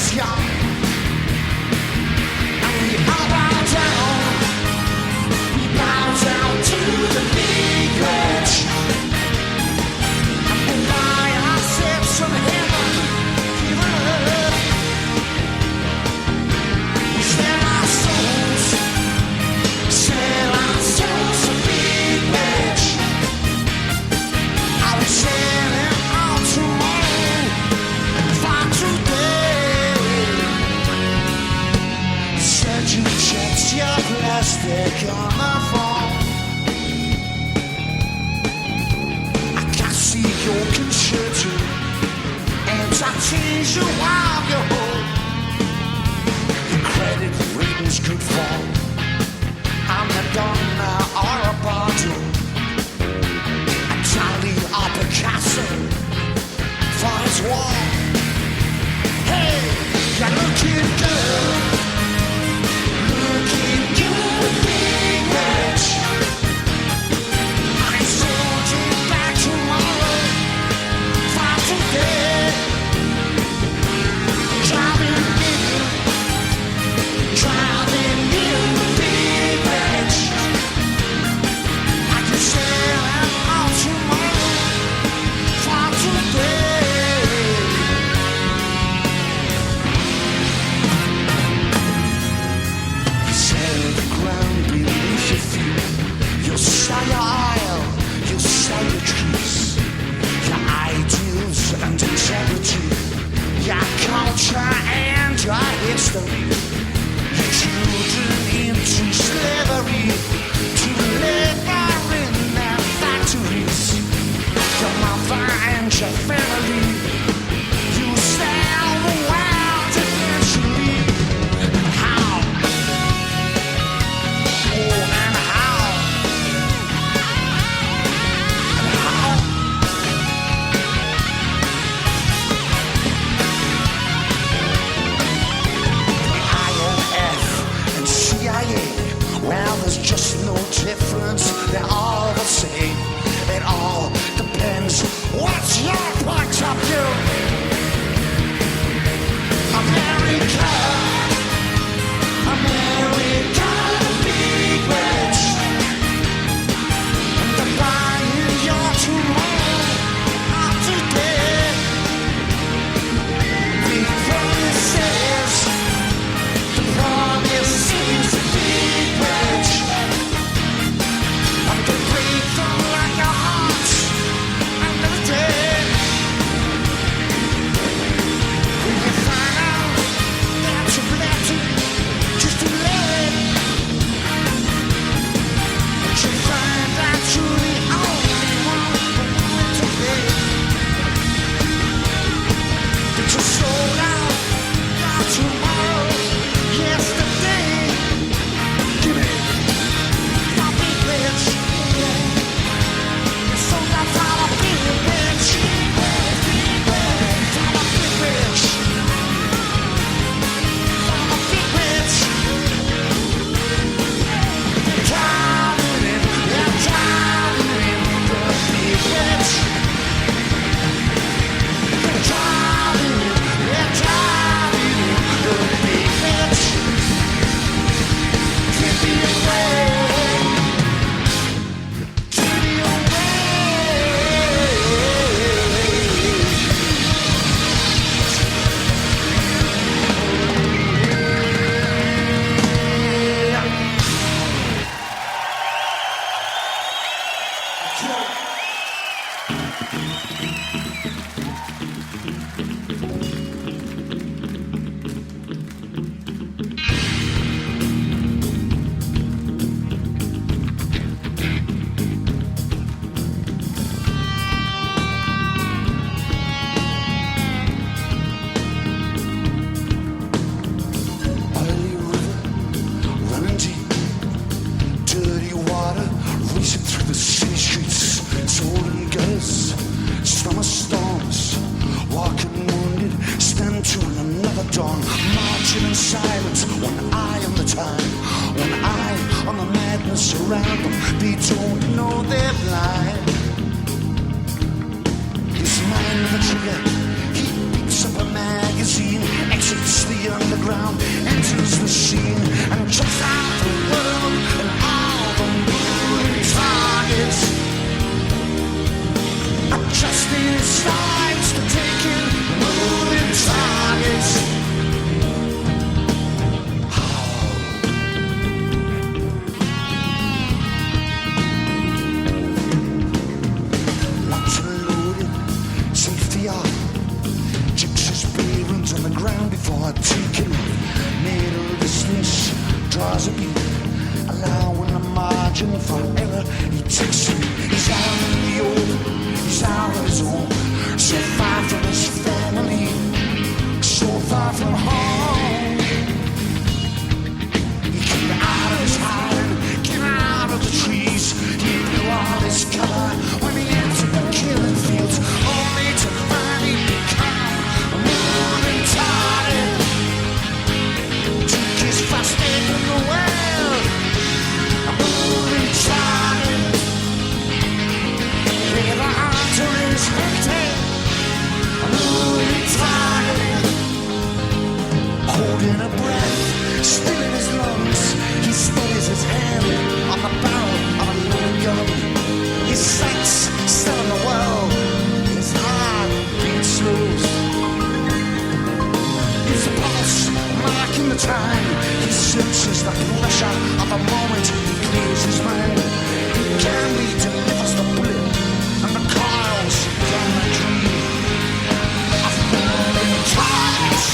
was young, and we all bow down. We bow down to the big wedge, and we buy ourselves from heaven, even earth. We sell our souls a big wedge. Are we sailing out tomorrow? For today, said you checked your plastic on the phone. I can see your concerto, and I change you while you're home. Your credit ratings could fall. I'm Madonna or a Bardo, a Dali or Picasso for his wall. Hey, you're looking good, looking good with big wedge. I sold you back tomorrow for today. Driving you big wedge. I can sail out tomorrow for today. Sail the ground beneath your feet. You'll sell your oil, you'll sell your trees, your ideals and integrity, your culture and your history, your children into slavery, to labor in their factories, your mother and your family. You sell the world eventually. How? Oh, and how? And how? IMF and CIA, well, there's just no difference. They're all the same. It all depends. What's your point of view? America, America, the big wedge, and they're buying your tomorrow out today. Big promises, the promises, the big wedge, and they break them like a heart end of the day. When you find out that you're blessed, just too late. But you find that you're the only one willing to pay. That you sold out tomorrow, yesterday. Give me my big wedge. Sold out for a big wedge. For a big wedge. For a big wedge. Driving in the big wedge. Driving in the big wedge. Give me away. Give me away. Oily river running deep, dirty water racing through the city streets. Stolen gutters, summer storms, walking wounded, stand to another dawn, marching in silence. One eye on the time, one eye on the madness around them. They don't know they're blind. His mind on the trigger, he picks up a a magazine, exits the underground, enters the scene, and checks out the world and all the moving targets. Adjusting his sights to take in moving targets. Lots of loaded, safety off. Checks his bearings on the ground before taking off. Middle distance, draws a beat, allowing a margin for error. He takes it, he's out in the open. He's out on his own, so far from his family, so far from home. He came out of his hiding, came out of the trees. He blew all his color when he entered the killing fields, only to find he'd become a moving target. Took his first step in the world, a moving target. His head, a moving target. Holding a breath, still in his lungs, he steadies his hand on the barrel of a loaded gun. His sights still in the world, his heart beats loose. His pulse marking the time, he senses the pressure of the moment. He clears his mind, he calmly delivers the bullet and the coils from the dream of moving targets.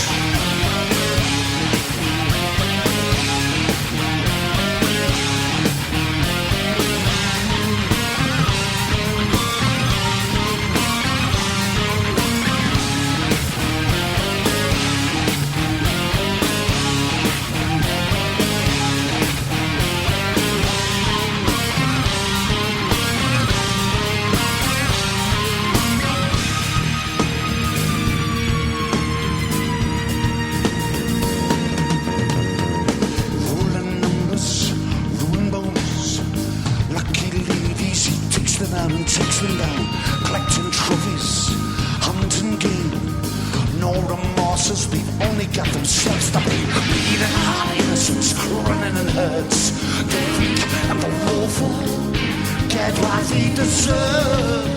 And takes them down, collecting trophies, hunting game. No remorses, they've only got themselves to blame. Bleeding heart innocents, running in herds. The weak and the woeful get what they deserve.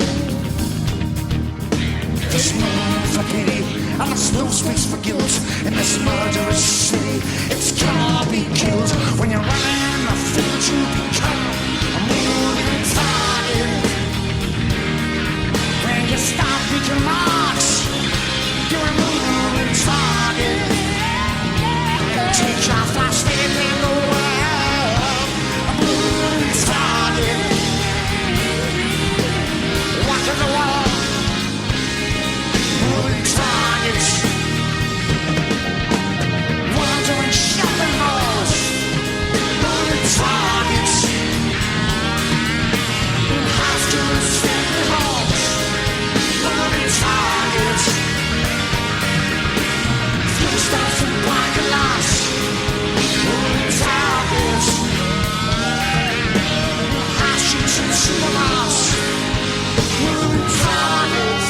There's no room for pity, and there's no space for guilt in this murderous city. It's gonna be killed when you're running the field. You become a moving target. You stop making marks, you're a moving target. Take your first step in the world, a moving target. Walking the wall, moving targets. Wandering shopping malls, moving targets. In high school and family halls, moving targets. Fuel stops and parking lots, moving targets. High streets and supermarkets, moving targets.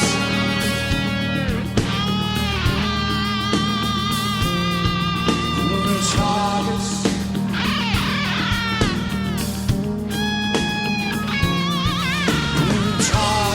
Moving targets. Moving targets.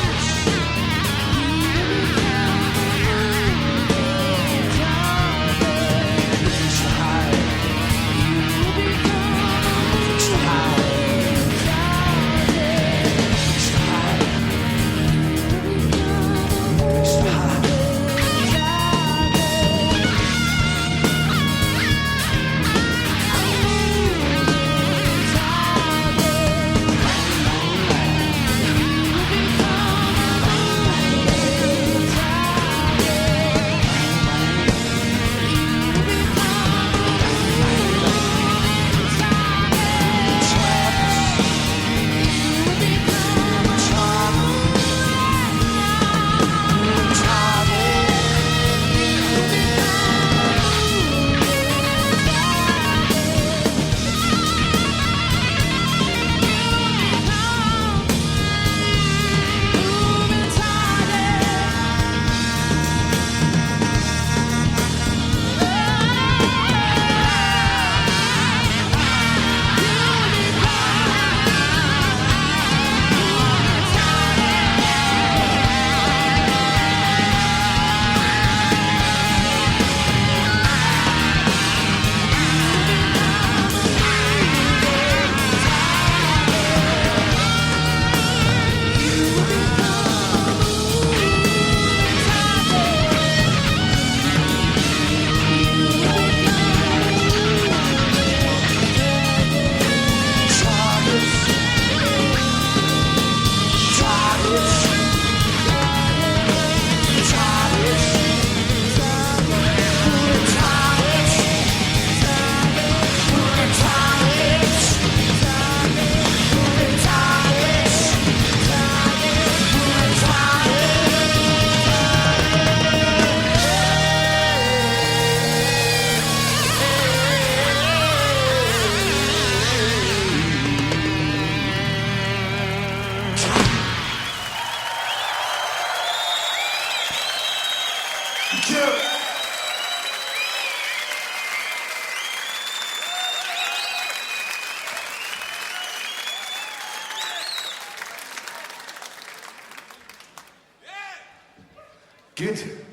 Good.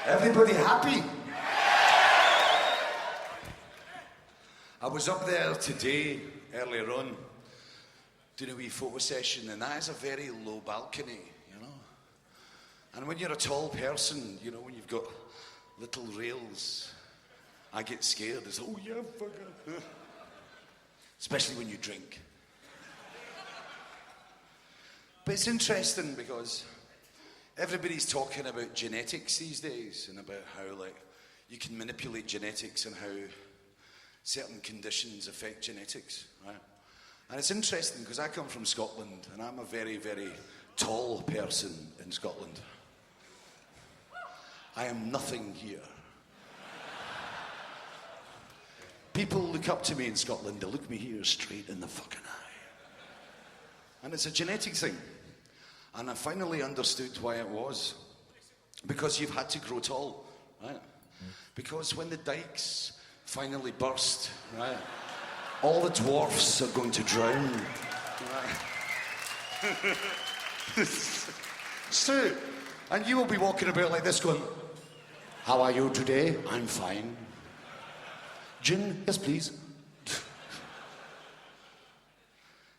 Everybody happy? I was up there today, earlier on, doing a wee photo session, and that is a very low balcony, you know. And when you're a tall person, you know, when you've got little rails, I get scared. It's, oh yeah, fucker. Especially when you drink. But it's interesting because everybody's talking about genetics these days and about how, like, you can manipulate genetics and how certain conditions affect genetics, right? And it's interesting because I come from Scotland and I'm a very, very tall person in Scotland. I am nothing here. People look up to me in Scotland, they look me here straight in the fucking eye. And it's a genetic thing. And I finally understood why it was. Because you've had to grow tall, right? Because when the dikes finally burst, right, all the dwarfs are going to drown. Right? It's true. And you will be walking about like this going, how are you today? I'm fine. Gin? Yes, please.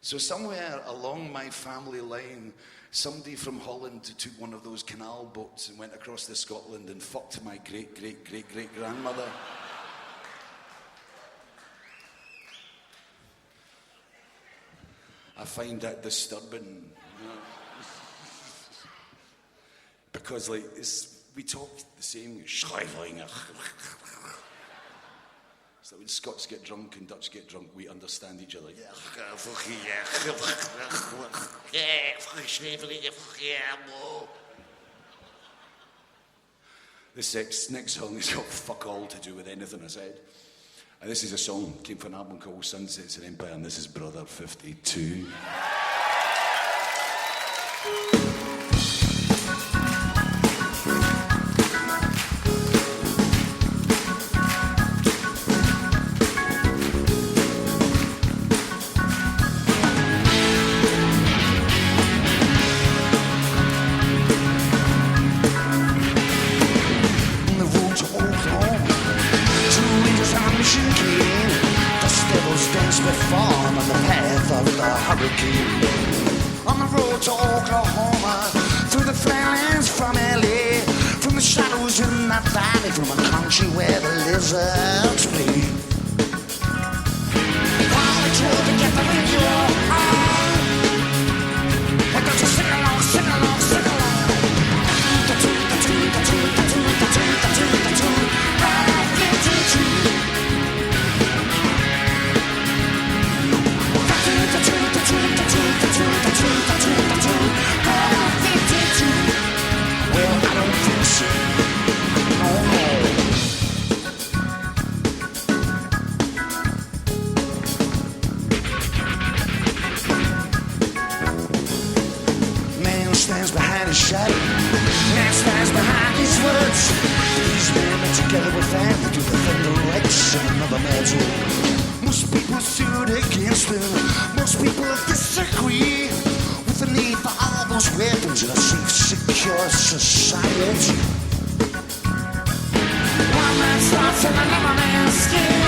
So somewhere along my family line, somebody from Holland took one of those canal boats and went across to Scotland and fucked my great-great-great-great-grandmother. I find that disturbing. You know? Because, like, we talk the same. It's like when Scots get drunk and Dutch get drunk, we understand each other. This next song has got fuck all to do with anything I said. And this is a song, came from an album called Sunsets and Empire, and this is Brother 52. On the road to Oklahoma, through the flatlands from LA, from the shadows in that valley, from a country where the lizards play. While they told to get the radio on, well, don't you sing along, sing along, sing along. Well, I don't think so. No. Man stands behind his shadow. Man stands behind his words. These men are together with family to defend the rights of another man's world. Most people suit against them. Most people disagree with the need for all those weapons in a safe, secure society. One man starts in another man's skin.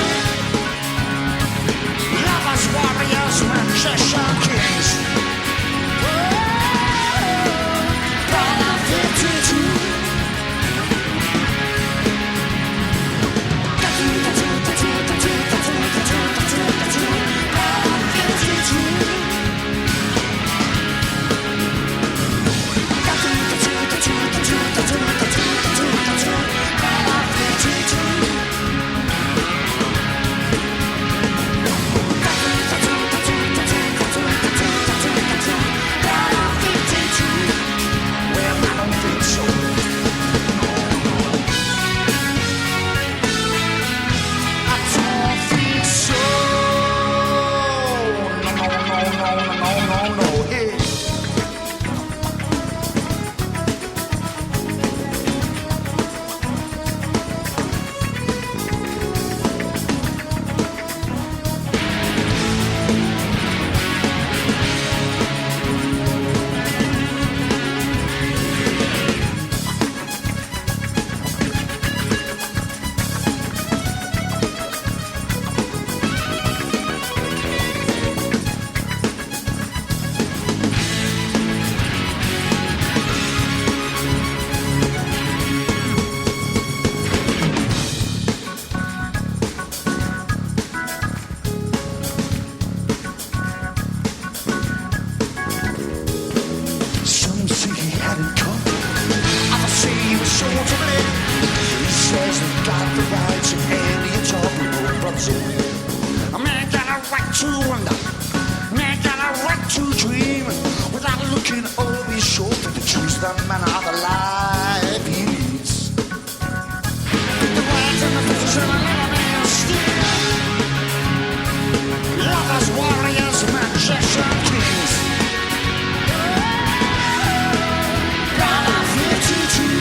Lovers, warriors, magician kings. Brother 52. to wonder, man got a right to dream, without looking over his shoulder to choose the man of the life he leads. The words and the visions of a man of steel, lovers, warriors, magician kings. God of virtue.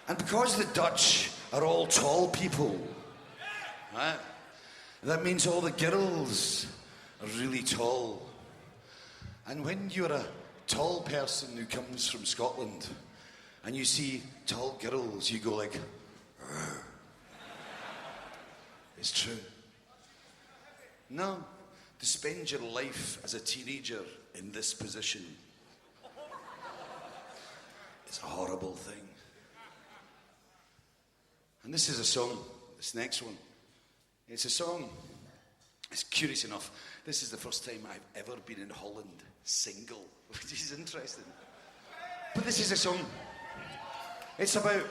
And because the Dutch are all tall people, right, that means all the girls are really tall. And when you're a tall person who comes from Scotland and you see tall girls, you go like, "Rrr." It's true. No, to spend your life as a teenager in this position is a horrible thing. And this is a song, this next one. It's a song, it's curious enough, this is the first time I've ever been in Holland single, which is interesting. But this is a song. It's about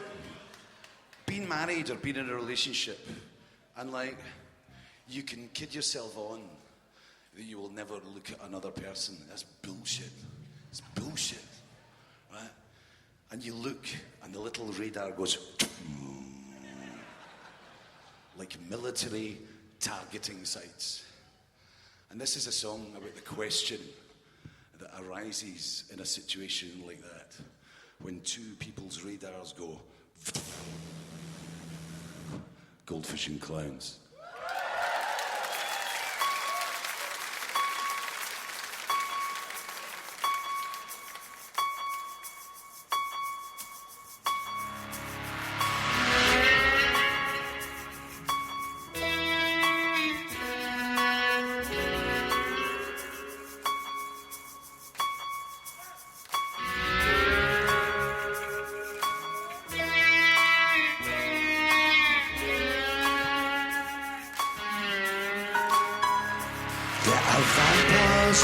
being married or being in a relationship, and like, you can kid yourself on that you will never look at another person. That's bullshit. It's bullshit, right? And you look, and the little radar goes like military targeting sites. And this is a song about the question that arises in a situation like that, when two people's radars go Goldfish and Clowns.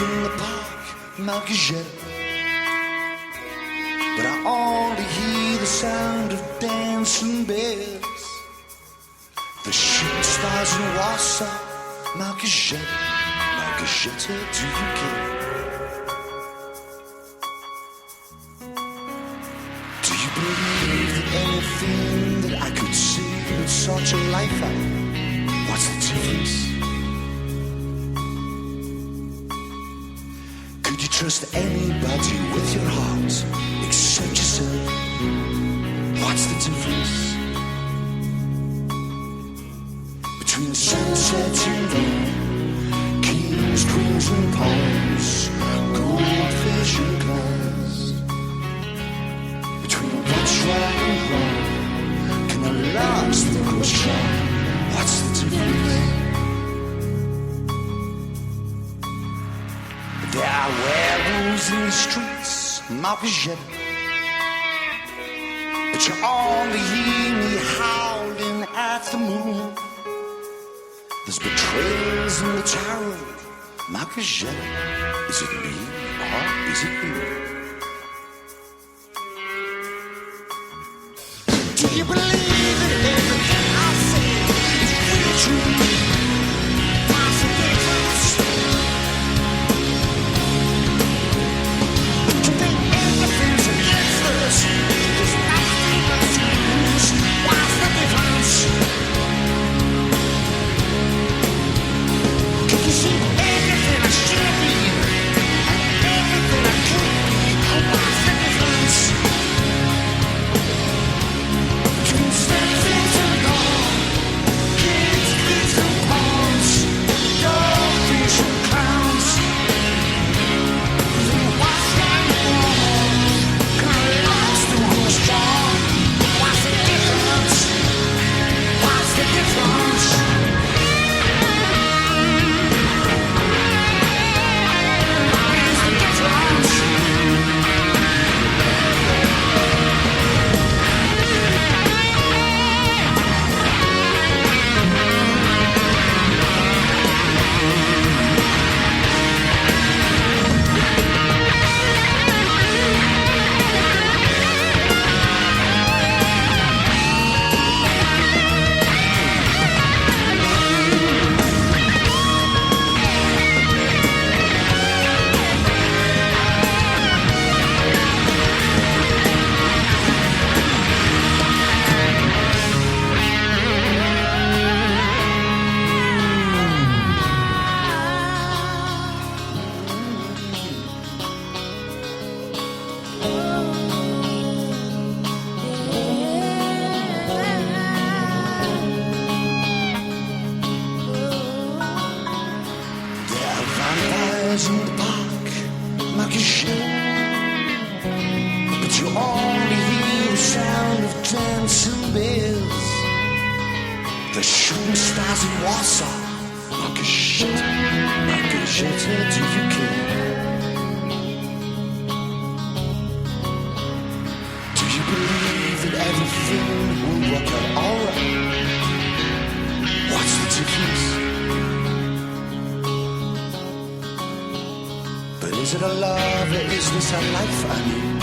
In the park, Malgajette, but I only hear the sound of dancing bears. The shooting stars in Warsaw, Malgajette, Malgajette, do you care? Do you believe that anything that I could see would sort your life out? What's the difference? Trust anybody with your heart except yourself. What's the difference between sunset and dawn, kings, queens and pawns, goldfish and clowns? Between what's right and wrong, can the love still go strong? What's the difference? There are werewolves in the streets, Malgajette, but you only hear me howling at the moon. There's betrayals in the tarot, Malgajette. Is it me or is it you? Do you believe that everything I say is real true? guys in the park knock your shit, but you only hear the sound of dancing bells. The shooting stars in Warsaw knock your shit till you can. Do you believe that everything will work out alright? What's the difference? But is it a love or is this a life I need?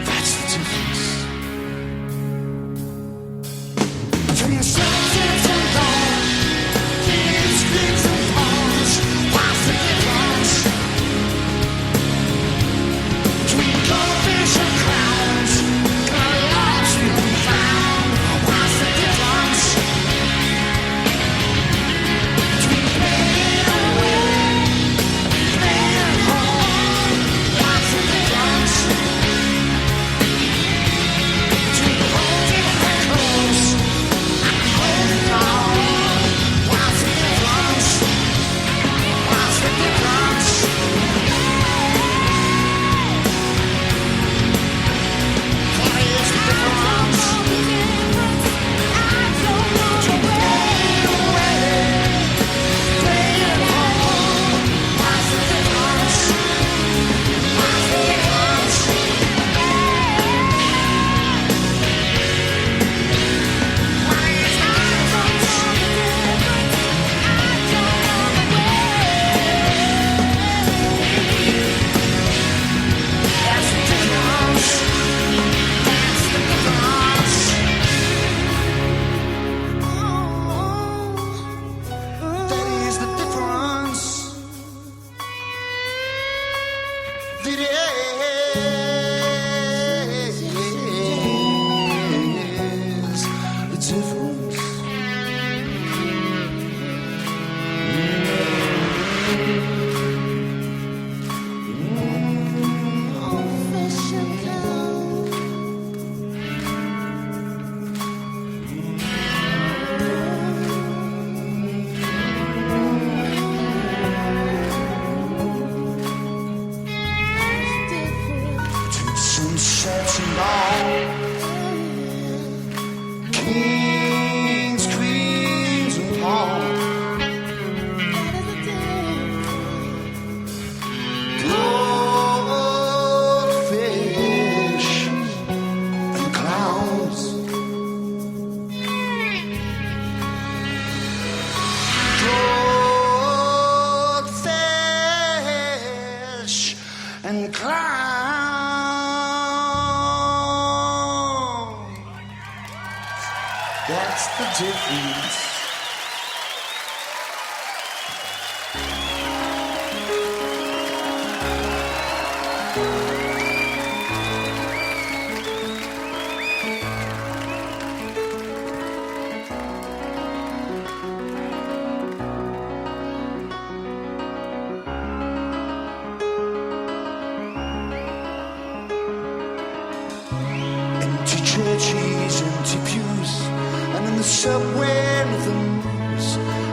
That's the difference. Between sunsets and dawn, kids, screams and pawns, what's the difference? Between goldfish and clowns, got lost and found, what's the difference? Between playing away, playing home, what's the difference? Between holding her close and holding on, what's the difference? What's the difference? What is the difference? Between playing away, playing home, what's the difference? What's the difference? What is the difference? That's the difference. That's the difference. That is the difference. That is the difference. Goldfish and clowns. Between sunsets and dawn, kings, queens, and pawns. Goldfish and clowns. Goldfish and clowns. That's the difference. Empty churches, empty pews, and in the subway nothing moves.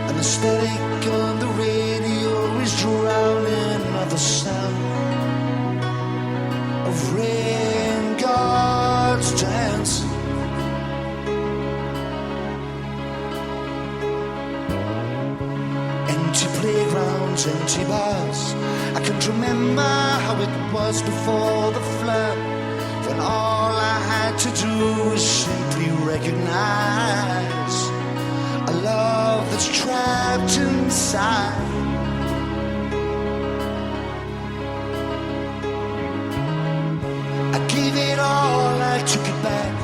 And the static on the radio is drowning out the sound of Raingods Dancing. Empty playgrounds, empty bars. I can't remember how it was before the flood. Then all I had to do was simply recognize a love that's trapped inside. I gave it all, I took it back,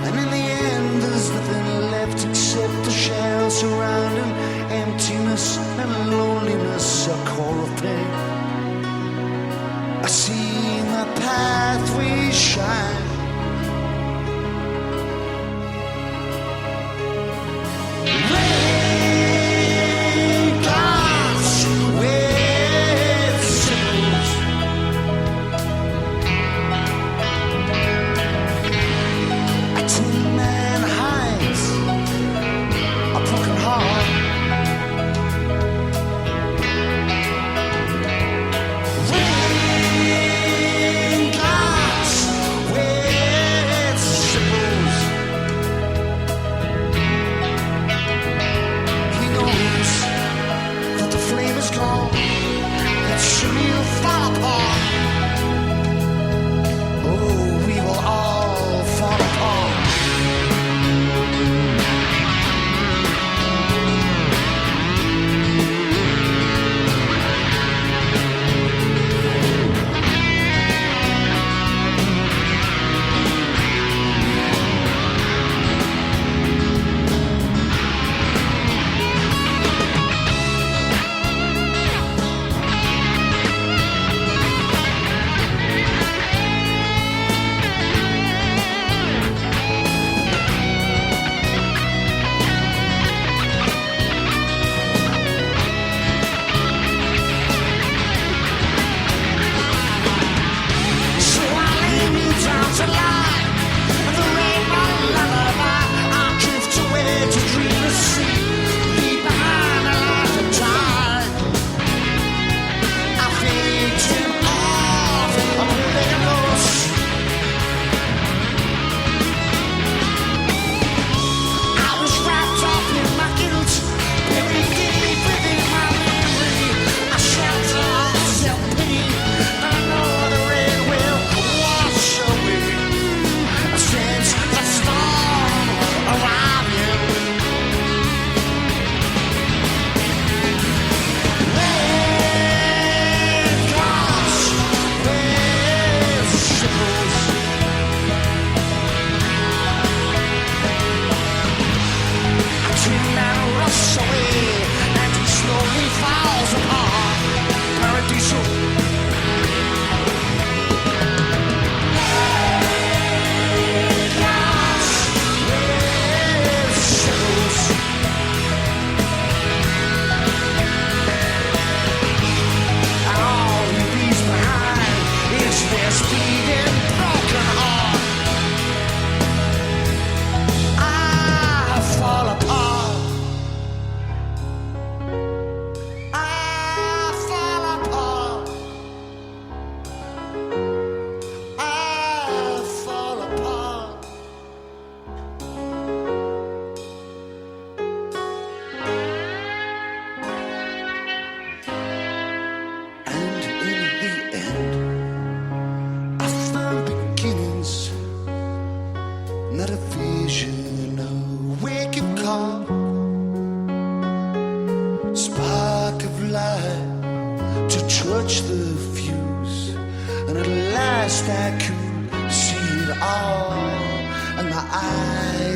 and in the end there's nothing left except the shell surrounding emptiness and loneliness, a core of pain. I see my pathway shine.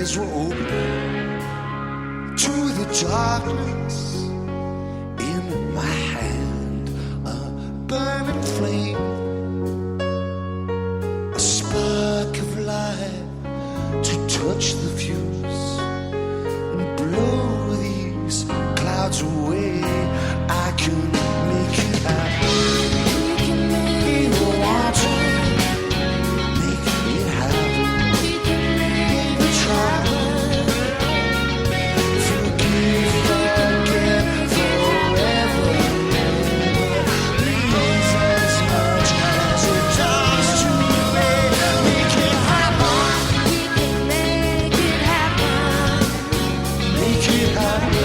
ears were open to the darkness. In my hand, a burning flame, a spark of light to touch the fuse and blow these clouds away. I can make it happen. If I want to make it happen, maybe try. Forgive, forget, forever, never. Please as much as it does to me. Make it happen. Make it happen. Make it happen.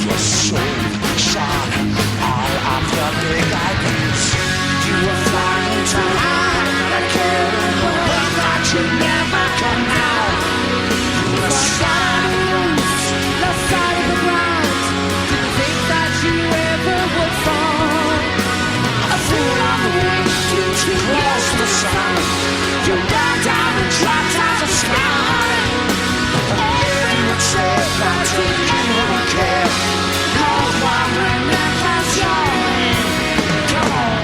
Your soul, sharp, all of the big happens. You were flying to high, a killing world that you never come out. You were sliding loose, lost sight of the ground. Didn't think that you ever would fall. A fool on the wing, too close to the sun. You ran down and dropped out the sky. Everyone said that anyone cared. No one remembers your name. Come on.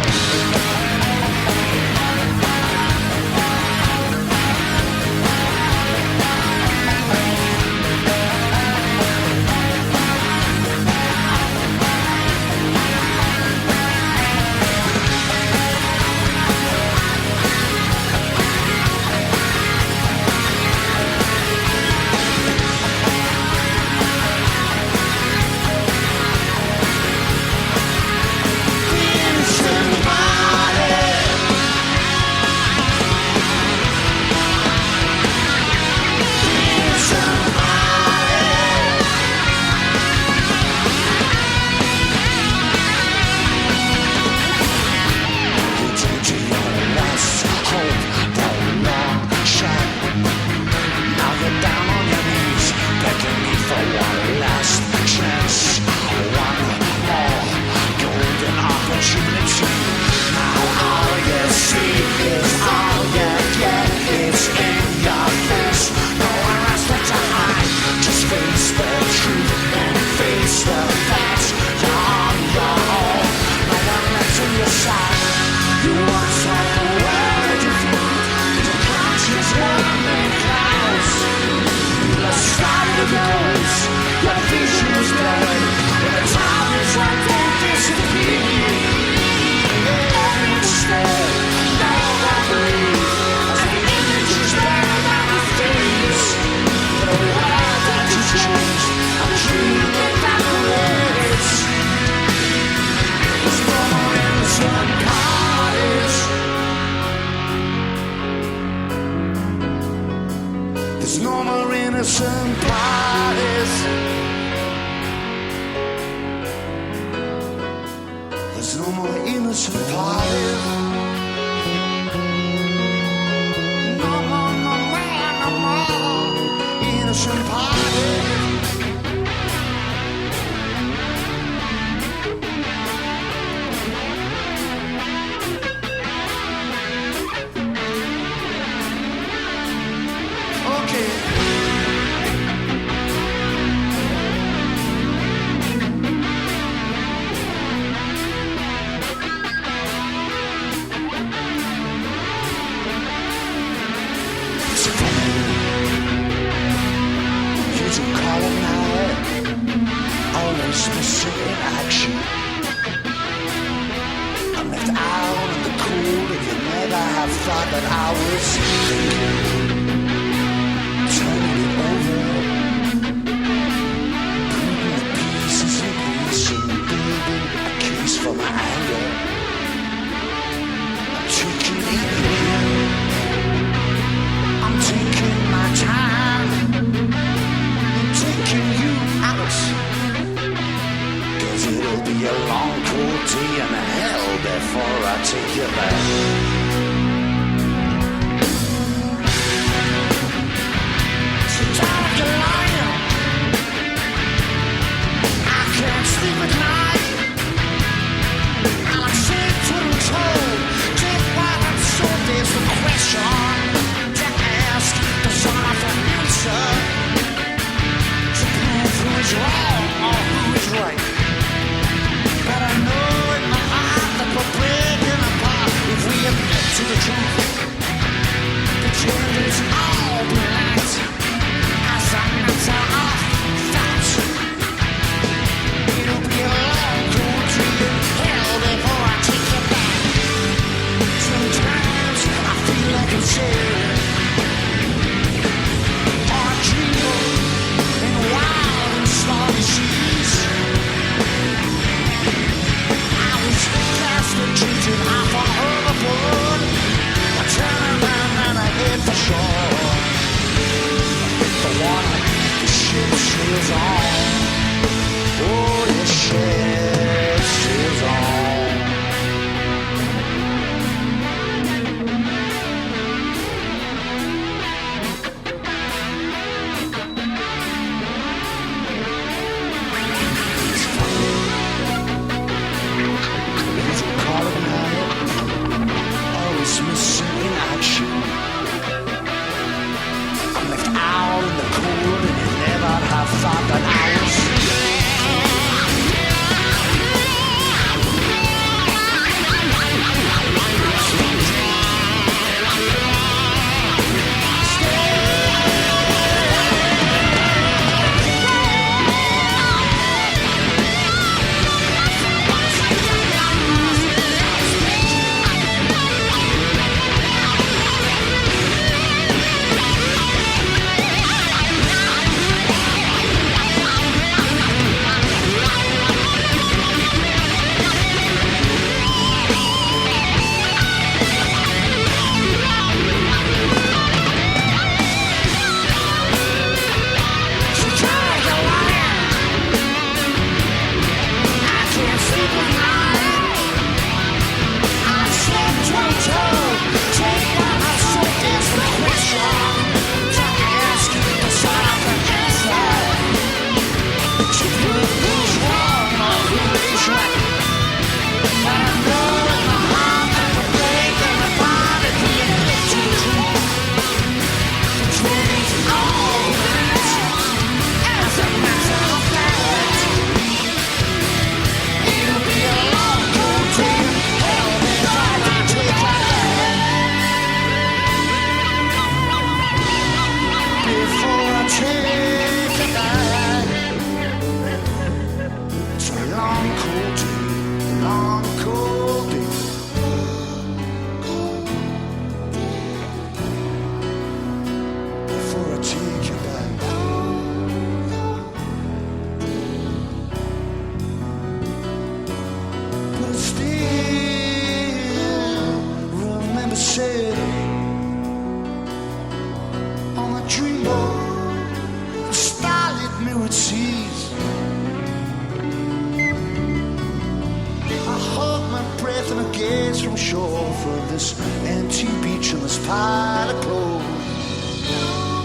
ways from shore for this empty beach and this pile of clothes.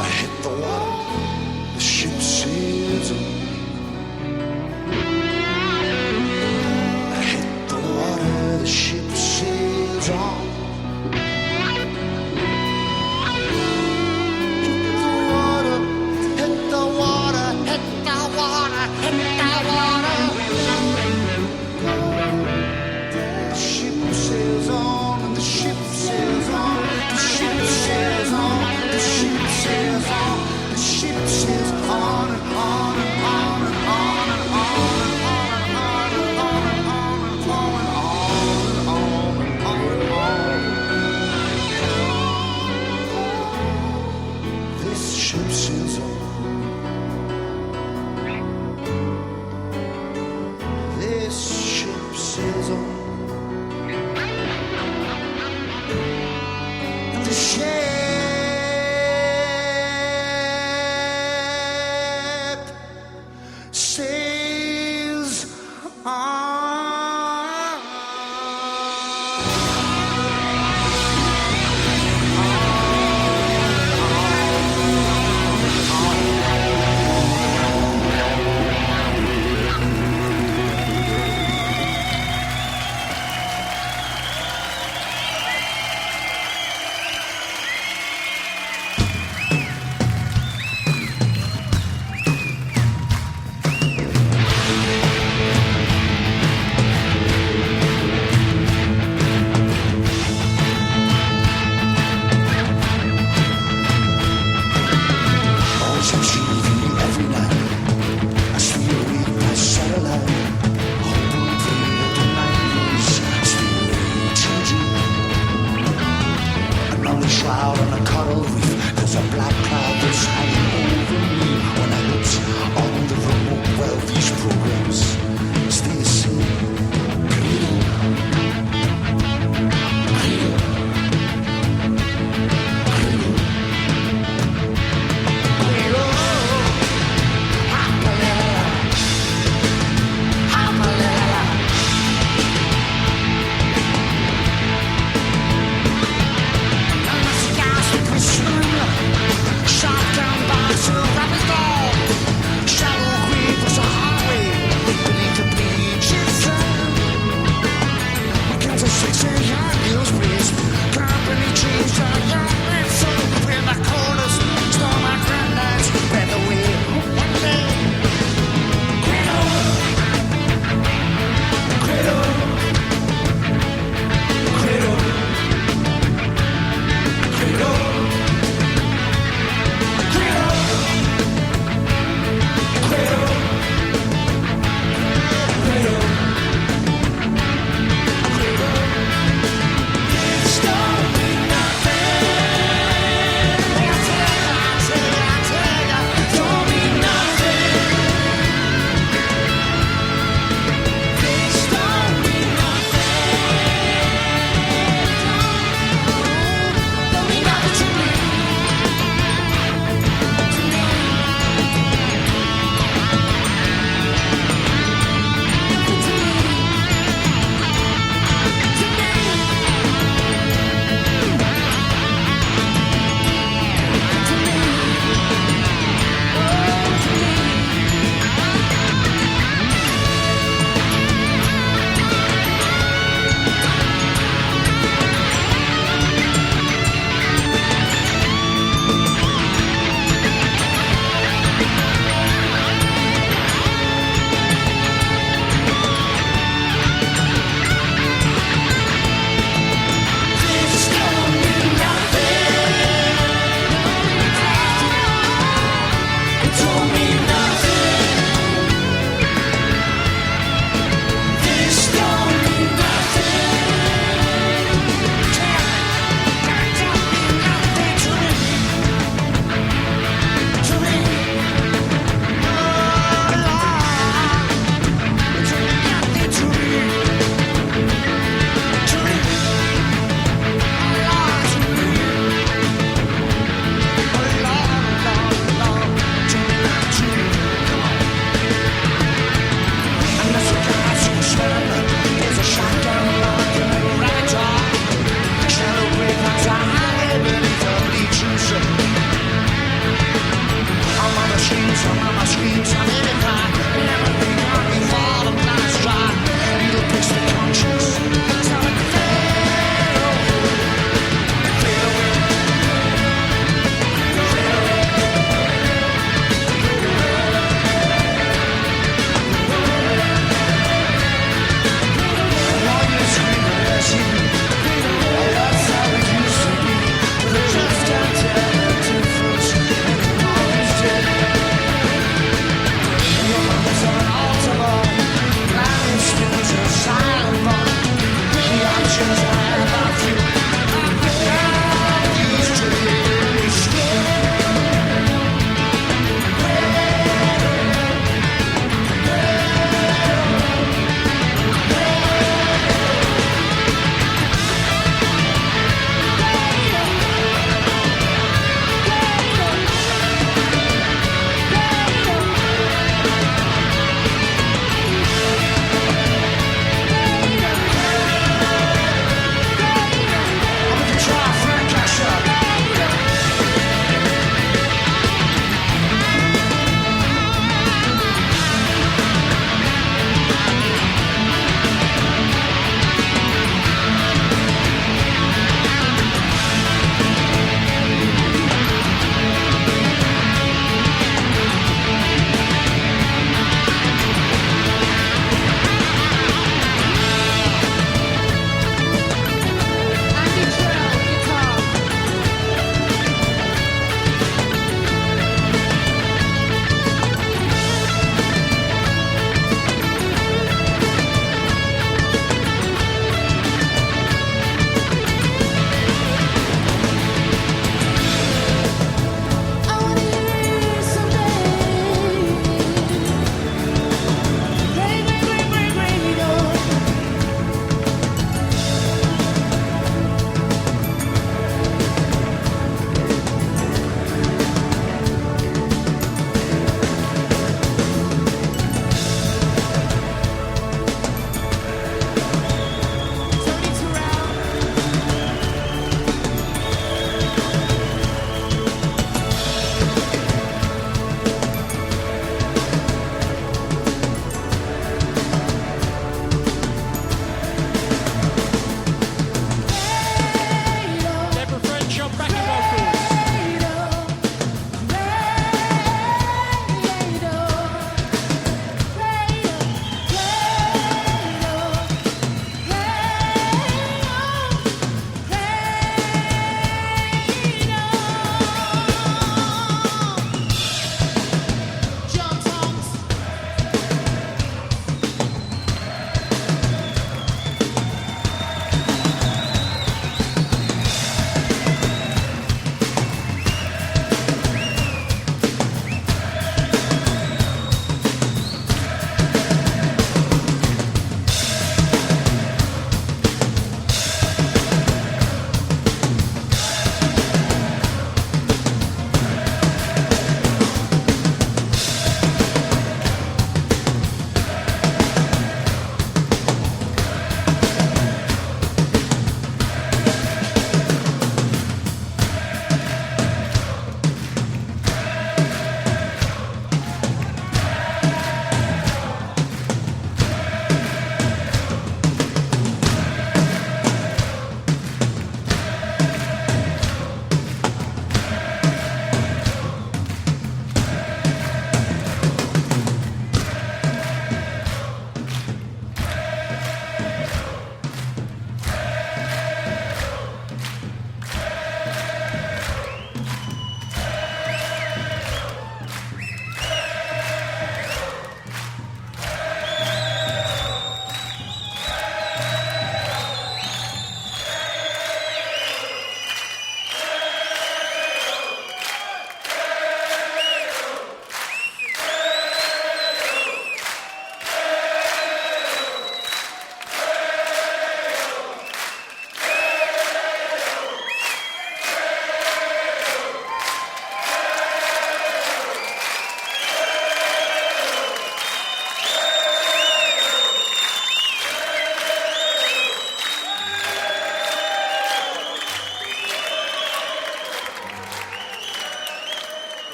I hit the water, the ship sails on. I hit the water, the ship sails on. Stop!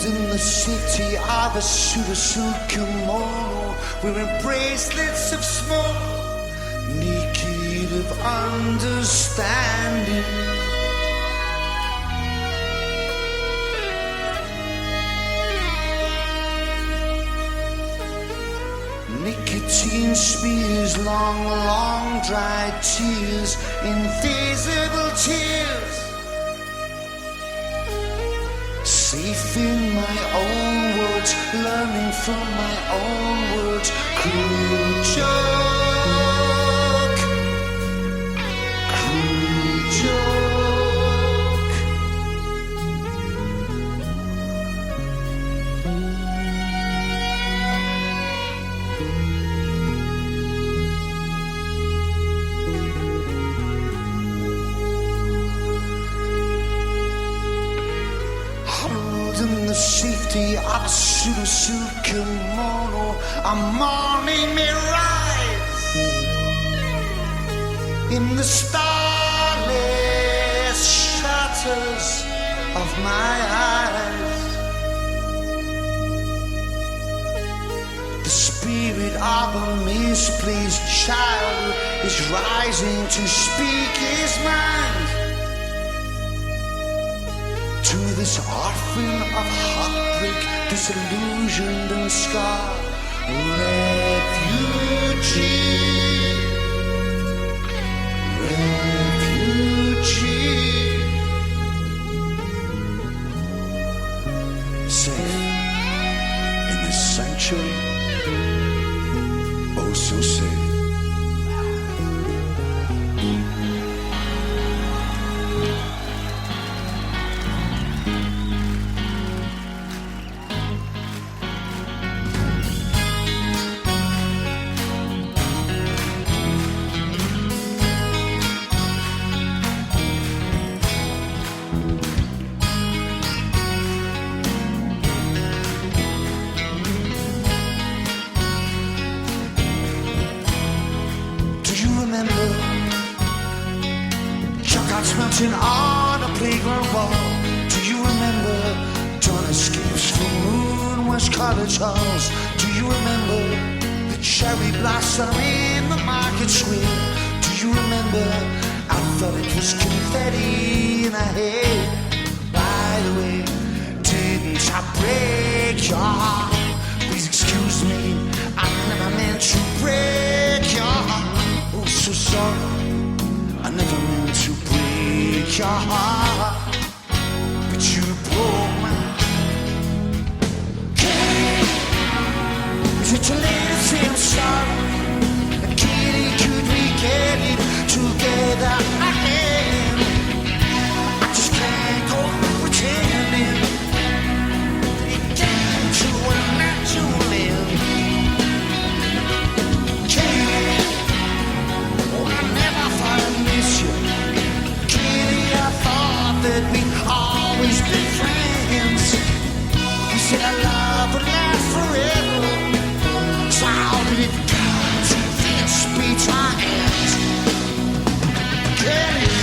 in the city of a Pseudo silk kimono, wearing bracelets of smoke, naked of understanding. Nicotine spears, long, long dried tears, invisible tears. Safe in my own words, learning from my own words. Cruel joke, cruel joke. In the safety of a Pseudo silk kimono, a morning may rise in the starless shutters of my eyes. The spirit of a misplaced child is rising to speak his mind to this orphan of heartbreak, disillusioned and scarred refugee, refugee. Safe in this sanctuary, oh so safe. On a playground wall, do you remember dawn escapes from moon-washed college halls? Do you remember the cherry blossom in the market square? Do you remember I thought it was confetti in a head? By the way, didn't I break your heart? Please excuse me, I never meant to break your heart. Oh, so sorry, I never meant to break your heart, but you broke mine. Is it too late to say I'm sorry? Kayleigh, could we get it together again? I just can't go pretending that it came to a natural end. Kayleigh, oh, I never thought I'd miss you. I thought that we'd always be friends. We said our love would last forever. So how did it come to this between our hands? Kayleigh,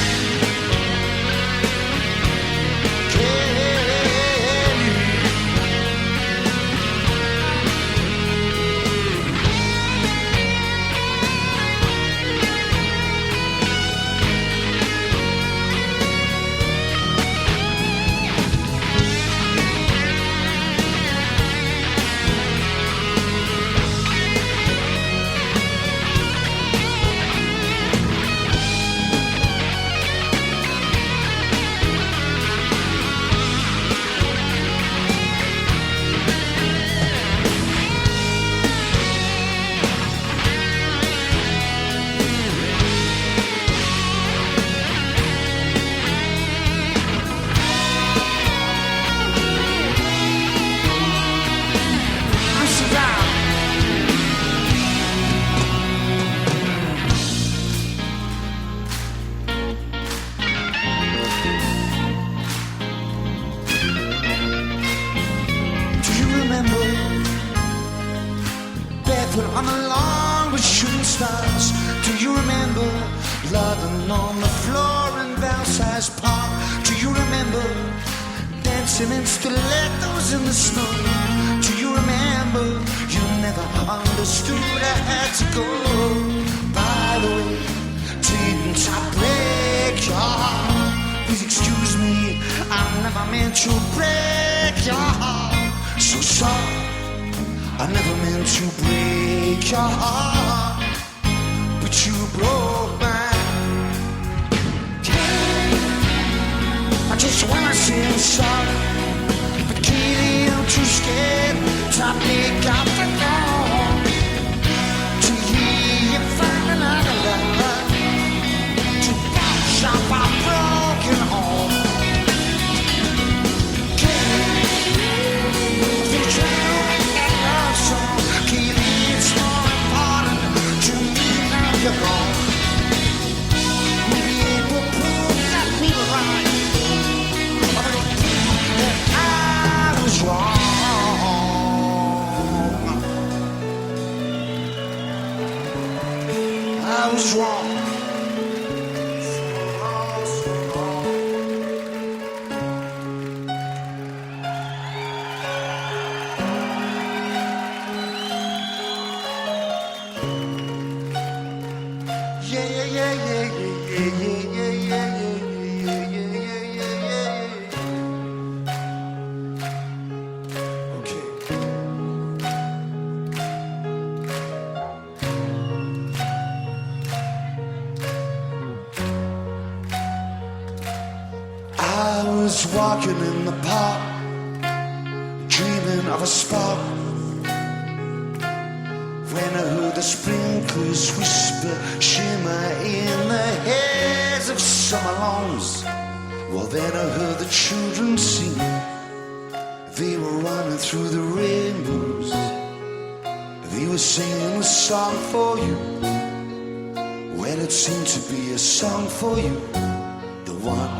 barefoot on the lawn with shooting stars. Do you remember blood on the floor in Vantsis Park? Do you remember dancing dancing in stilettos in the snow. Do you remember? You never understood I had to go. By the way, didn't I break your heart? Please excuse me, I never meant to break your heart. So sorry, I never meant to break your heart, but you broke mine. I just wanna say I'm sorry, but Kayleigh, I'm too scared to pick up the phone to hear you find another lover to wash up our broken home. Kayleigh, if you try to make that love song, Kayleigh, it's more important to me now you're gone. Maybe it will prove that we were right, or that I was wrong. I was wrong. So wrong. Yeah, yeah, yeah, yeah, yeah, yeah, yeah, yeah, yeah, yeah, yeah, yeah. Okay. I was walking in the park, dreaming of a spark, when I heard the sprinklers whisper, shimmer in the hairs of summer lawns. Well, then I heard the children sing. They were running through the rainbows. They were singing a song for you. Well, it seemed to be a song for you, the one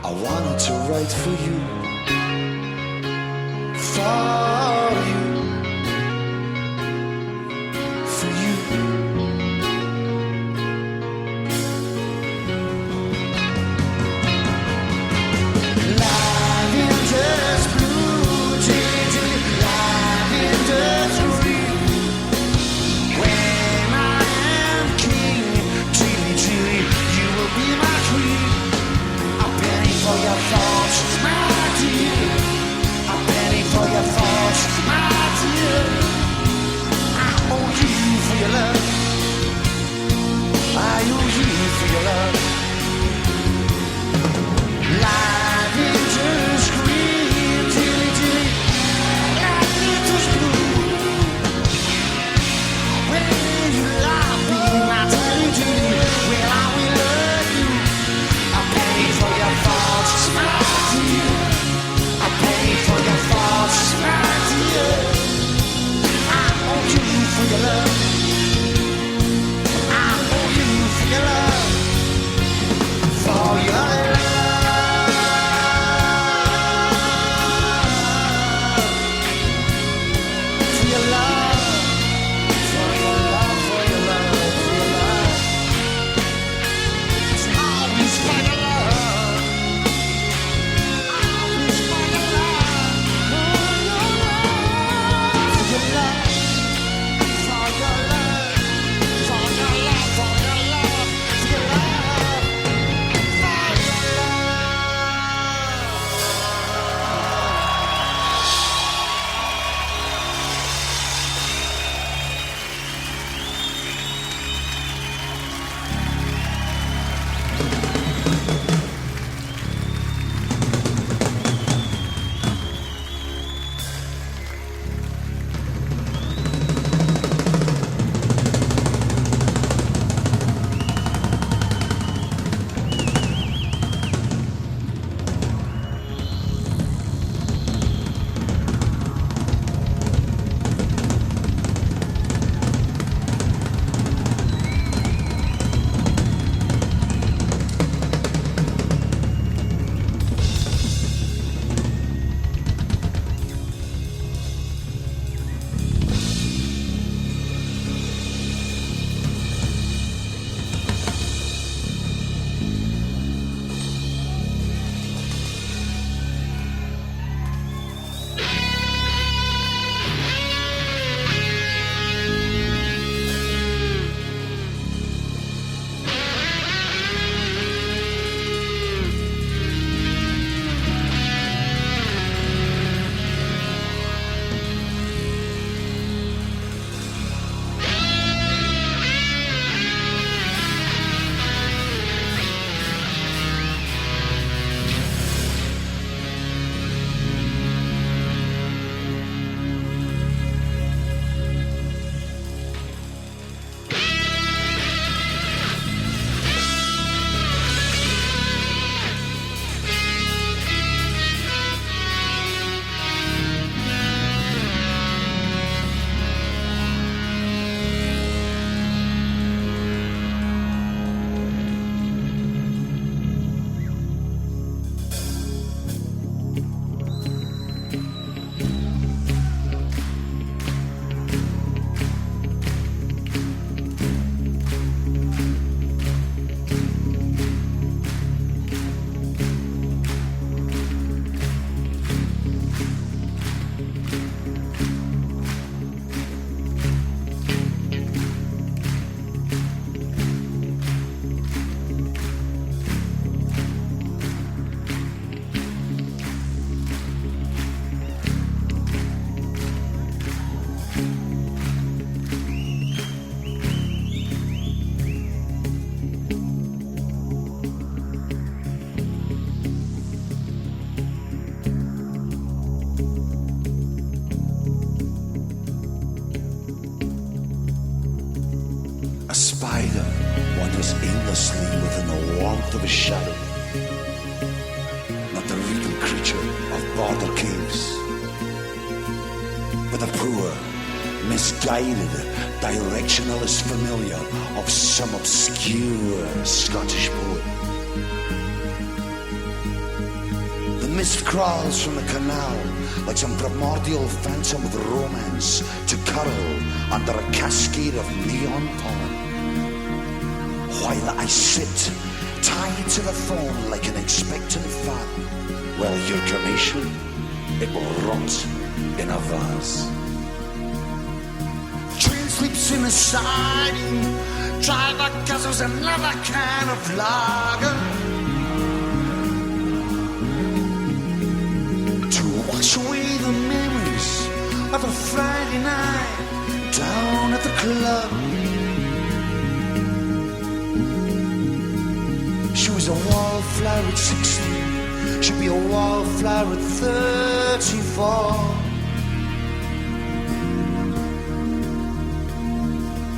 I wanted to write for you. For you. For you. Lavender's blue, daisy, lavender's green. When I am king, dilly dilly, you will be my queen. A penny for your thoughts, my dear. A penny for your thoughts, my dear. I owe you for your love. I owe you for your love. Lavender's green, dilly dilly, lavender's blue. When you love me, my dilly dilly, well I will love you. A penny for your thoughts, my dear. A penny for your thoughts, my dear. I owe you for your love. I owe you for your love. craft of a shadow, not the regal creature of border caves, but the poor, misguided, directionalist familiar of some obscure Scottish poet. The mist crawls from the canal like some primordial phantom of romance to curl under a cascade of neon pollen. While I sit, tied to the phone like an expectant father, well, your cremation, it will rot in a vase. Train sleeps in the siding, driver guzzles another can of lager. To wash away the memories of a Friday night down at the club. She was a wallflower at 16, she'd be a wallflower at 34.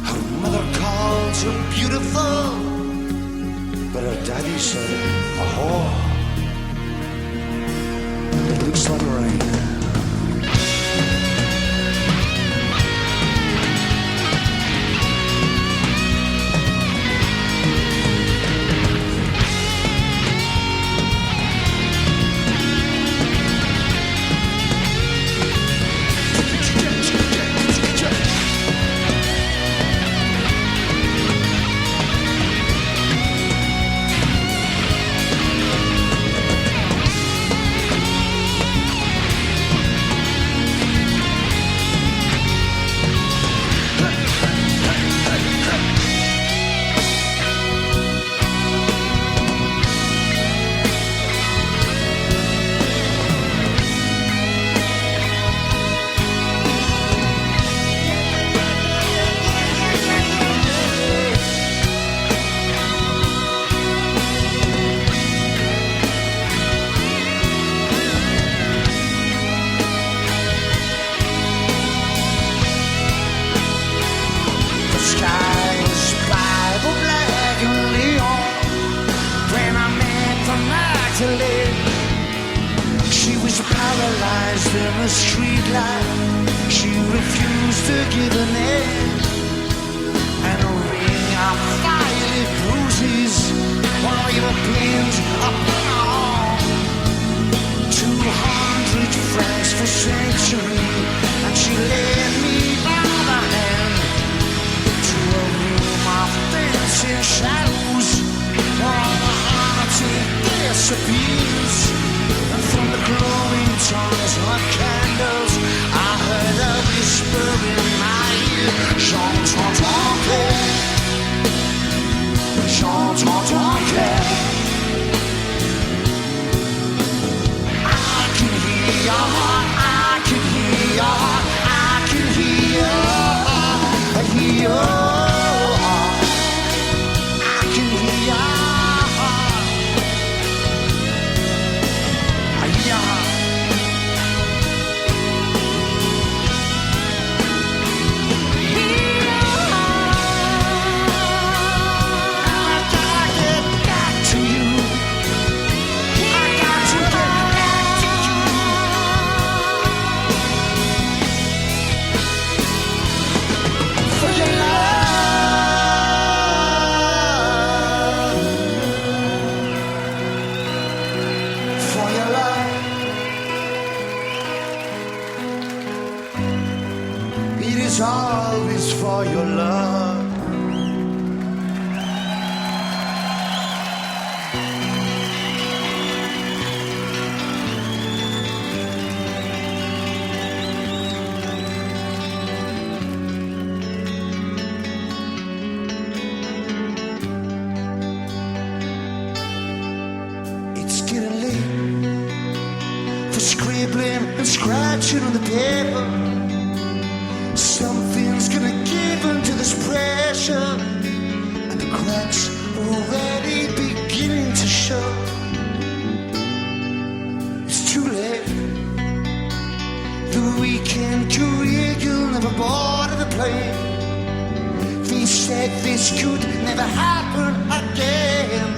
Her mother calls her beautiful, but her daddy said a whore. It looks like rain. She was paralyzed in the street light. She refused to give an end. And a ring of fiery bruises while you were pinned up on her arm. 200 francs for century, and she led me by the hand to a room of dancing shadows where all the harmony disappears. And from the glowing tongues of candles, I heard a whisper in my ear. J'entends I can hear your heart, I can hear your heart, I can hear your heart, I hear your heart, I can hear your heart. Always for your love. It's getting late for scribbling and scratching on the paper. Something's gonna give into this pressure, and the cracks are already beginning to show. It's too late. The weekend career, you'll never board the plane. They said this could never happen again.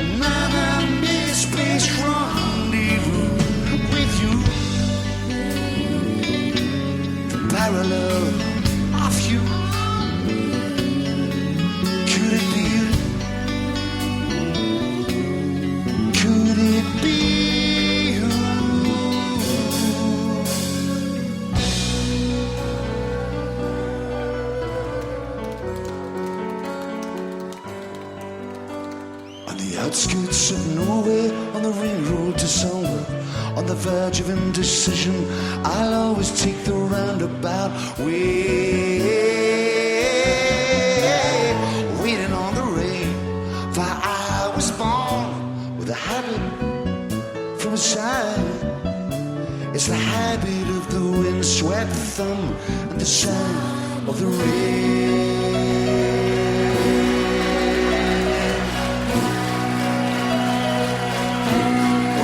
another misplaced rendezvous with you. The parallel of you. Could it be you? Could it be you? On the outskirts of nowhere, on the ring road to somewhere, on the verge of indecision, I'll always take the roundabout way. Waiting on the rain, for I was born with a habit from a side. It's the habit of the wind, sweat thumb, and the sound of the rain.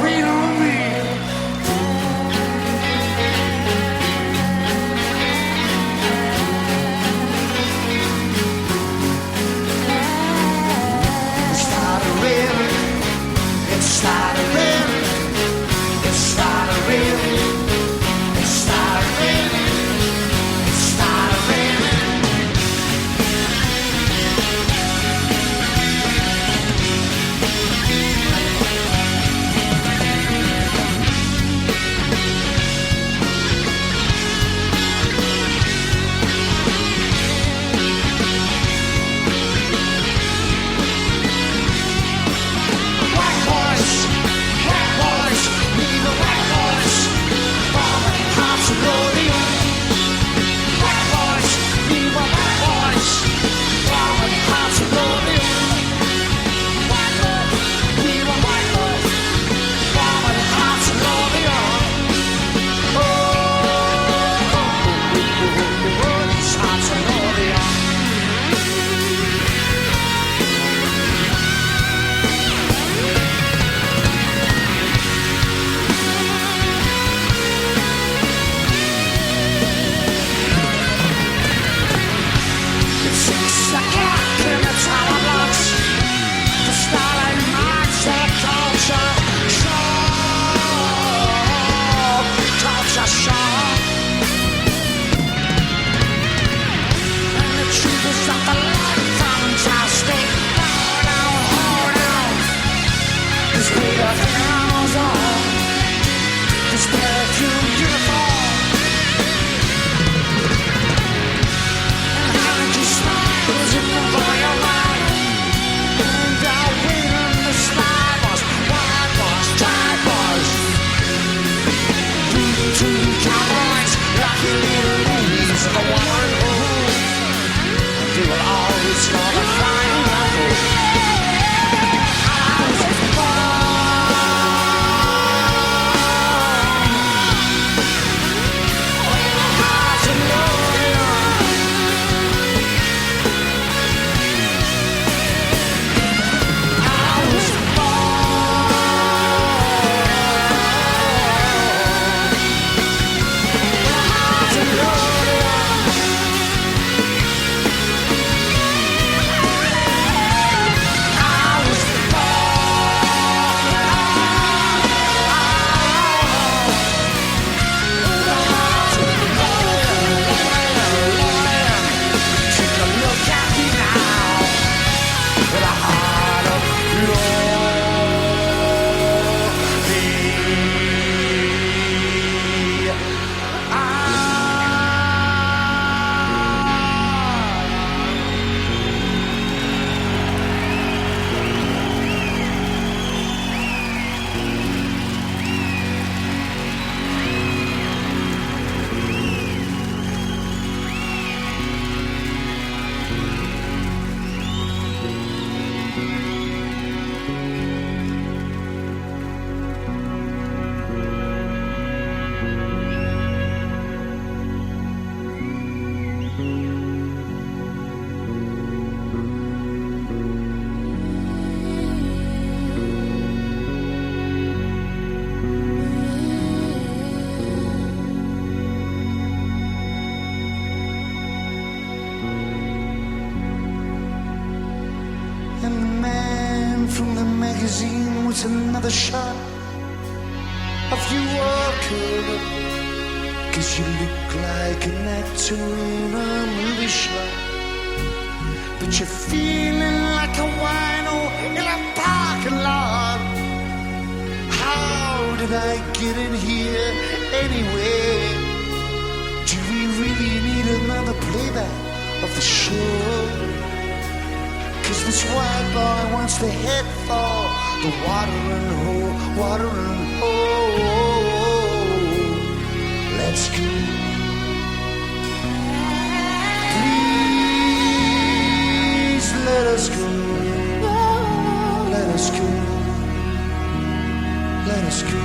Rain on me. It started raining. It started raining. It started raining. It started raining. It started raining. Black boys, leave the black boys, bombing cops and Lothian. Black boys, leave the black boys, bombing cops and Lothian. Black boys, leave the black boys, bombing cops and Lothian. Oh, these cops and Lothian. It's 6 o'clock in the tower blocks. The starlight marks the culture shock. Culture shock. And the truth is that the light fantastic. Hold on. This bigger than ours all. This perfume uniform. And how did you smile? Was it the boy or mine? And our win in the sky was white was, tight was. Two cowboys, lucky little ladies of the Waterhole. They will always call the flying apple. I was born. Hearts and Lothian. I was born. Hearts and Lothian. from the magazine was another shot of you walking up. 'Cause you look like an actor in a movie shot, but you're feeling like a wino in a parking lot. How did I get in here anyway? Do we really need another playback of the show? 'Cause this white boy wants to head for the watering hole, watering hole. Let's go. Please let us go. Let us go. Let us go.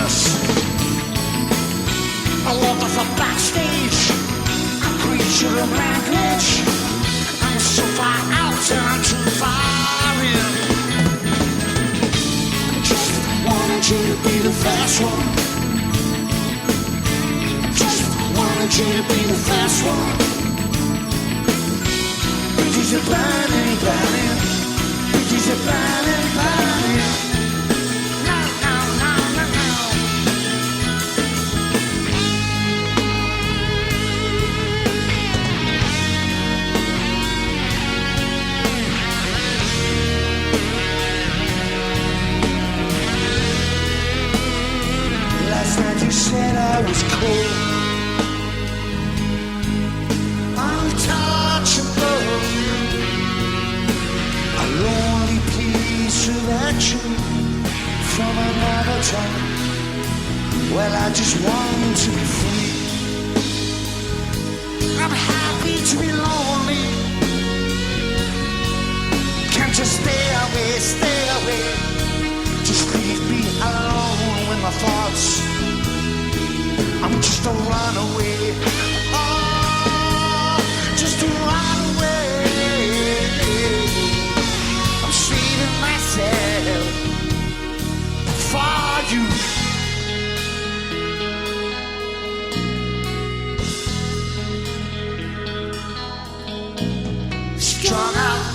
darkness. I walk off a backstage, a creature of language. I'm so far out and I'm too far in. Just wanted you to be the first one. Just wanted you to be the first one. Bridges are burning, burning. Bridges are burning, burning. No, no, no, no, no. Last night you said I was cold, untouchable, a lonely piece of action from another time. Well, I just want to be free. I'm happy to be lonely. Can't just stay away, stay away. Just leave me alone with my thoughts. I'm just a runaway. Oh, just a runaway. I'm saving myself for you. Strung out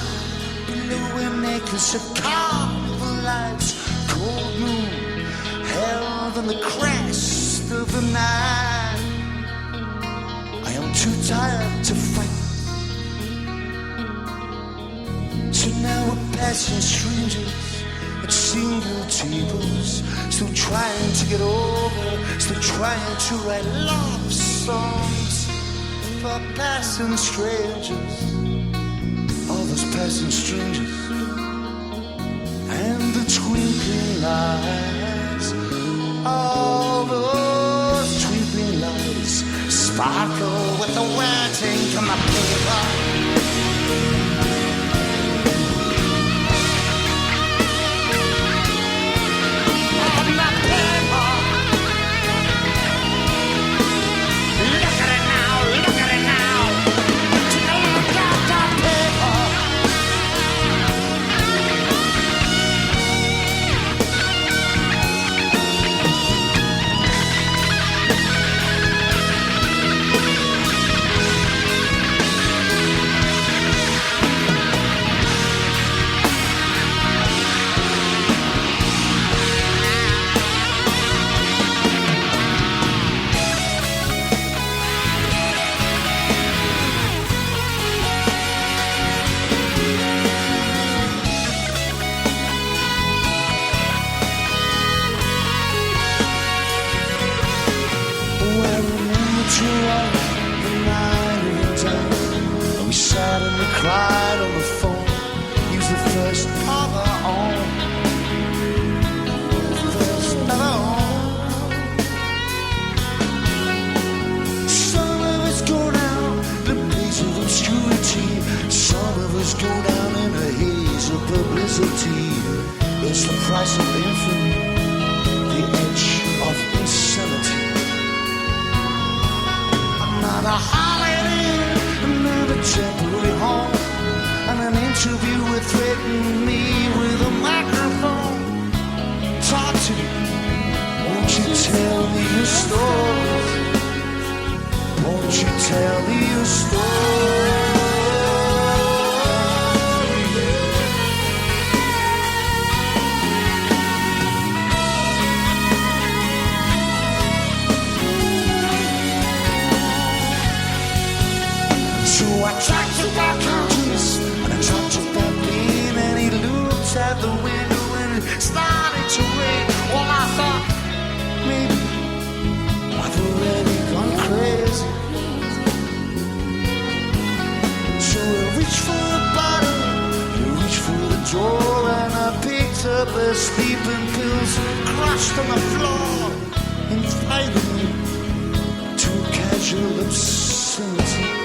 below an acres of carnival lights, cold moon held on the crest of the night. I am too tired to fight, so now we're passing strangers at single tables, still trying to get over, still trying to write love songs for passing strangers. All those passing strangers and the twinkling lights, all those twinkling lights sparkle with the wet ink on the paper. On the paper. Look at it now, look at it now. Look at the paper. Cried on the phone, used the first of our own, first of our own. Some of us go down the blaze of obscurity, some of us go down in a haze of publicity. It's the price of infamy, the edge of insanity. Another holiday, another temporary home, and an interview would threaten me with a microphone. Talk to me, won't you tell me your story? Won't you tell me your story? So I tracked to our countries, and I talked to that man, and he looked out the window and it started to rain. Well, I thought, maybe I've already gone crazy. So I reached for a bottle, you reached for the door, and I picked up the sleeping pills crushed on the floor, inviting me to a casual obscenity.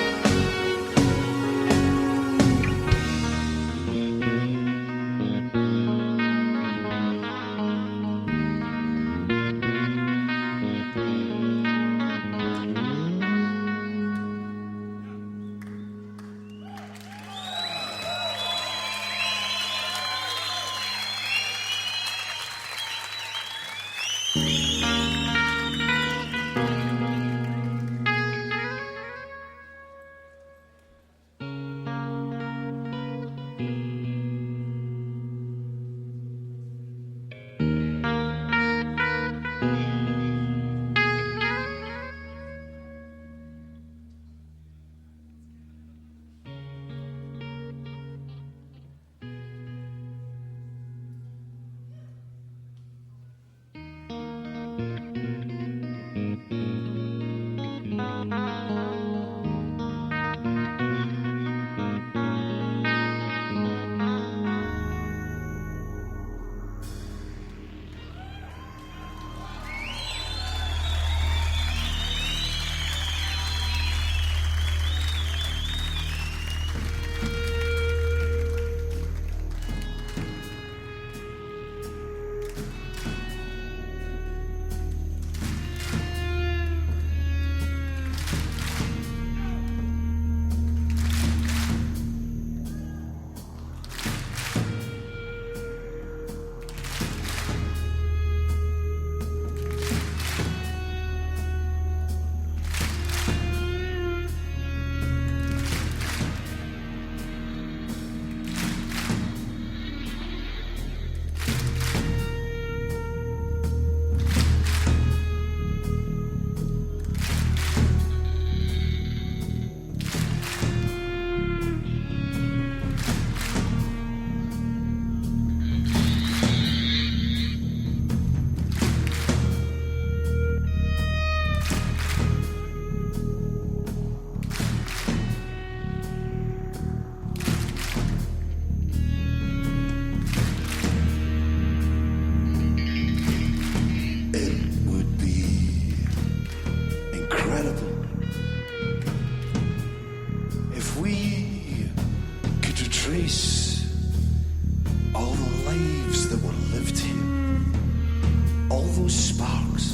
sparks,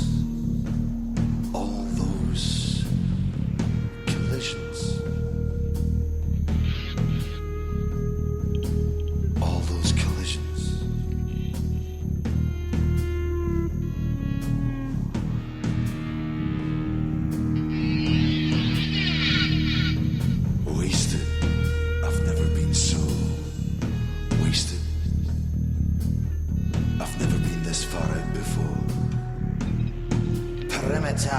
all those collisions, all those collisions. Wasted, I've never been so wasted. I've never been this far out before. Perimeter.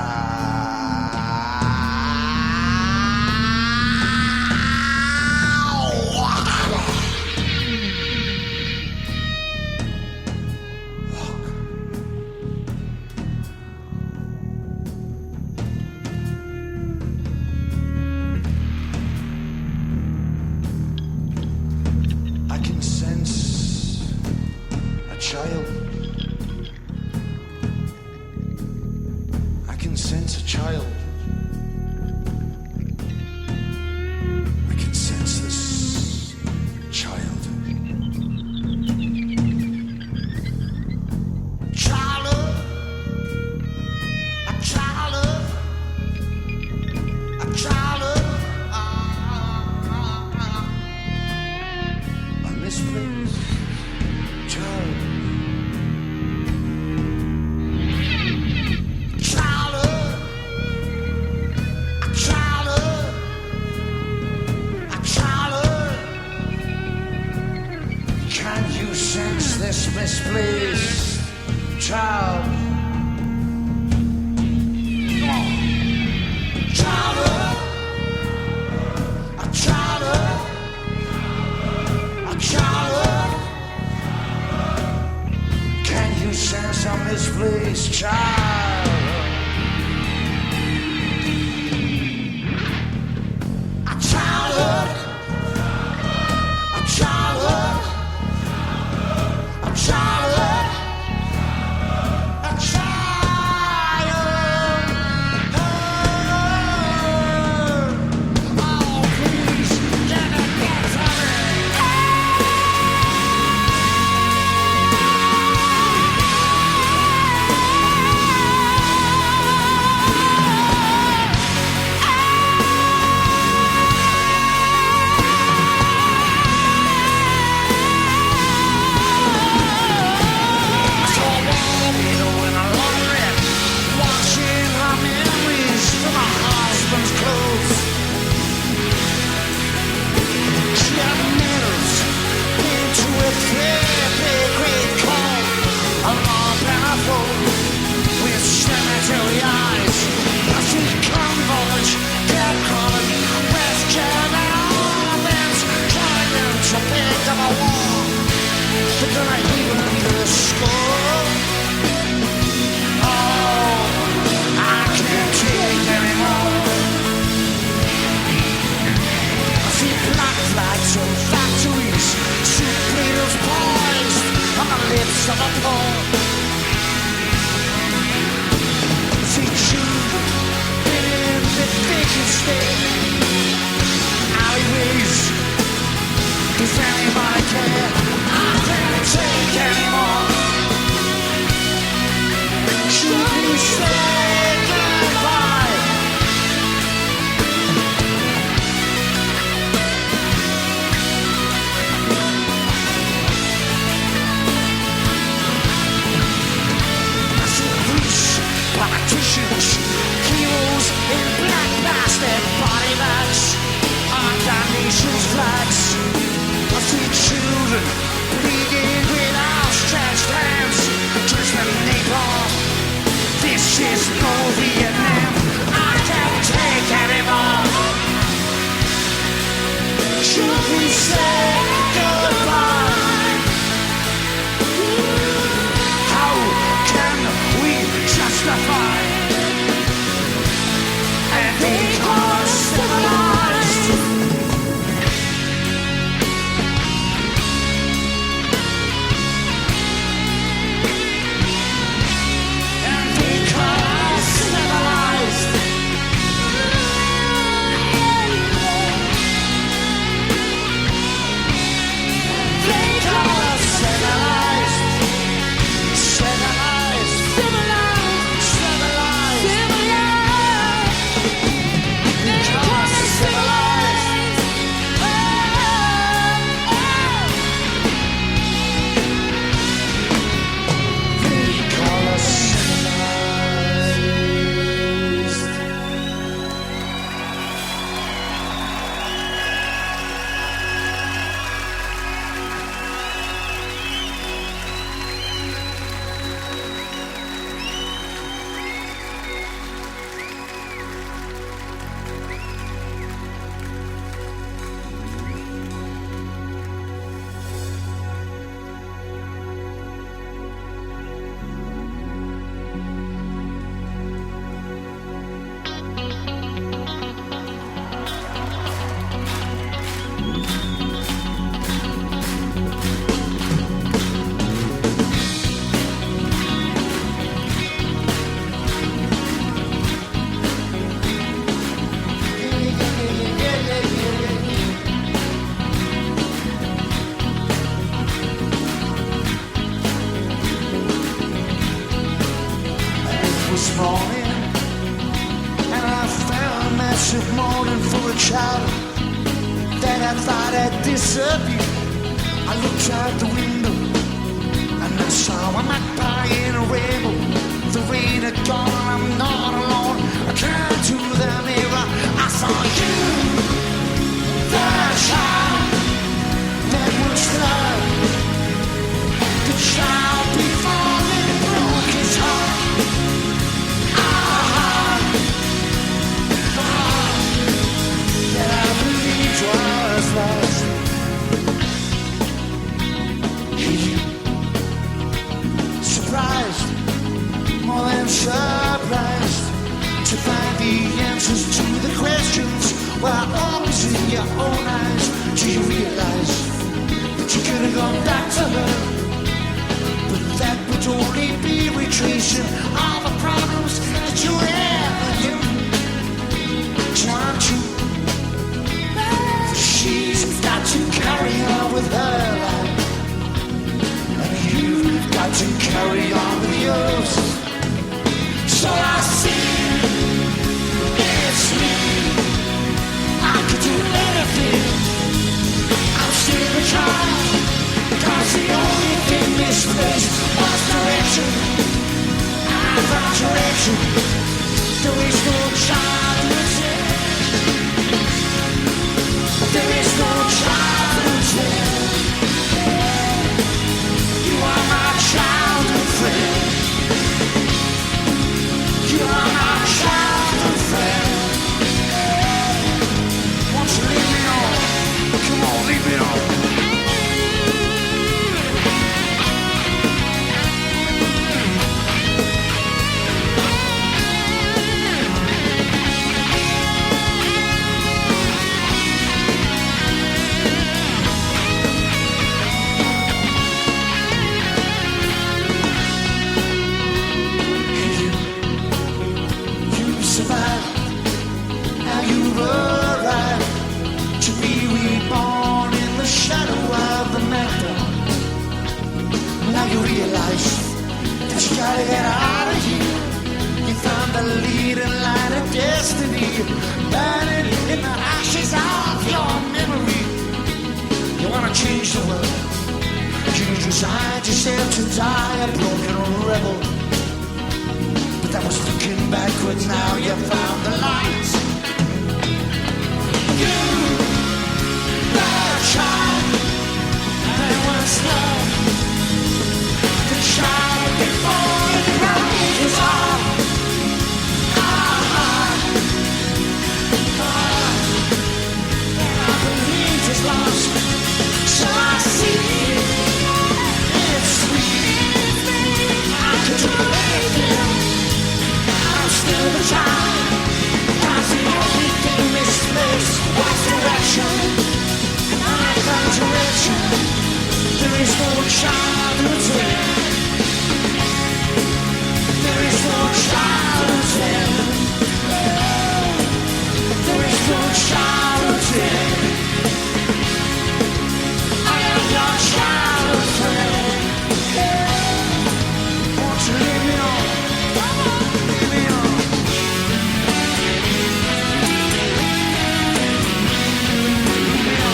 I can sense a child. I can sense a child. I can sense this child. Child, a child, a child, a misplaced child. Can you sense this misplaced child? Child, a child, a child. Can you sense a misplaced child? A child, a child. Charlotte, a child. Oh, please, let it get to this morning, and I found massive mourning for a child that I thought had disappeared. I looked out the window and I saw a magpie in a rainbow. The rain had gone and I'm not alone. I turned to the mirror, I saw you, the child that was loved, the child before it broke his heart. That I believed was lost. You surprised, more than surprised, to find the answers to the questions were always in your own eyes. Do you realize that you could have gone back to her, but that would only be retracing all the problems that you ever knew? Aren't you? She's got to carry on with her life, and you've got to carry on with yours. So I see it's me. I could do anything. I'm still a child, cause the only thing misplaced was direction. I found direction. There is no childhood sin. There is no childhood sin. You are my childhood friend. You are my childhood friend. Won't you leave me on? Come on, leave me on. You realize that you gotta get out of here. You found the leading light of destiny, burning in the ashes of your memory. You wanna change the world. You designed yourself to die a broken rebel, but that was looking backwards. Now you found the light. You, the child that was loved, child before it broke his heart. And I believe it's lost. So I see it's sweet. I could do anything. I'm still the child, cause the only thing misplaced was direction. And I found direction. There is no childhood sin. There is no childhood sin. There is no childhood sin. I am your childhood friend. Won't you leave me on? Leave me on. Leave me on.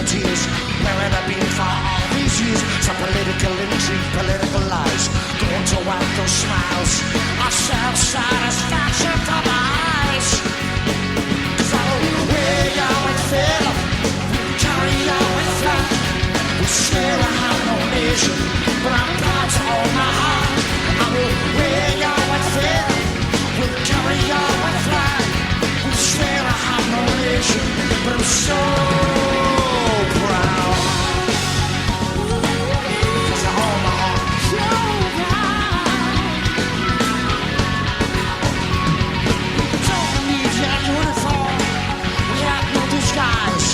Tears. Where had I been for all these years? Some political intrigue, political lies, going to wipe those smiles of self-satisfaction from my eyes. Cause I will wear you with fear, carry you with flat. We swear I have no nation, but I'm proud to own my heart. I will wear you with fear, we'll carry you with flat. We swear I have no nation. so proud. 'Cause I hold my heart so proud. You told me that uniform, we had no disguise.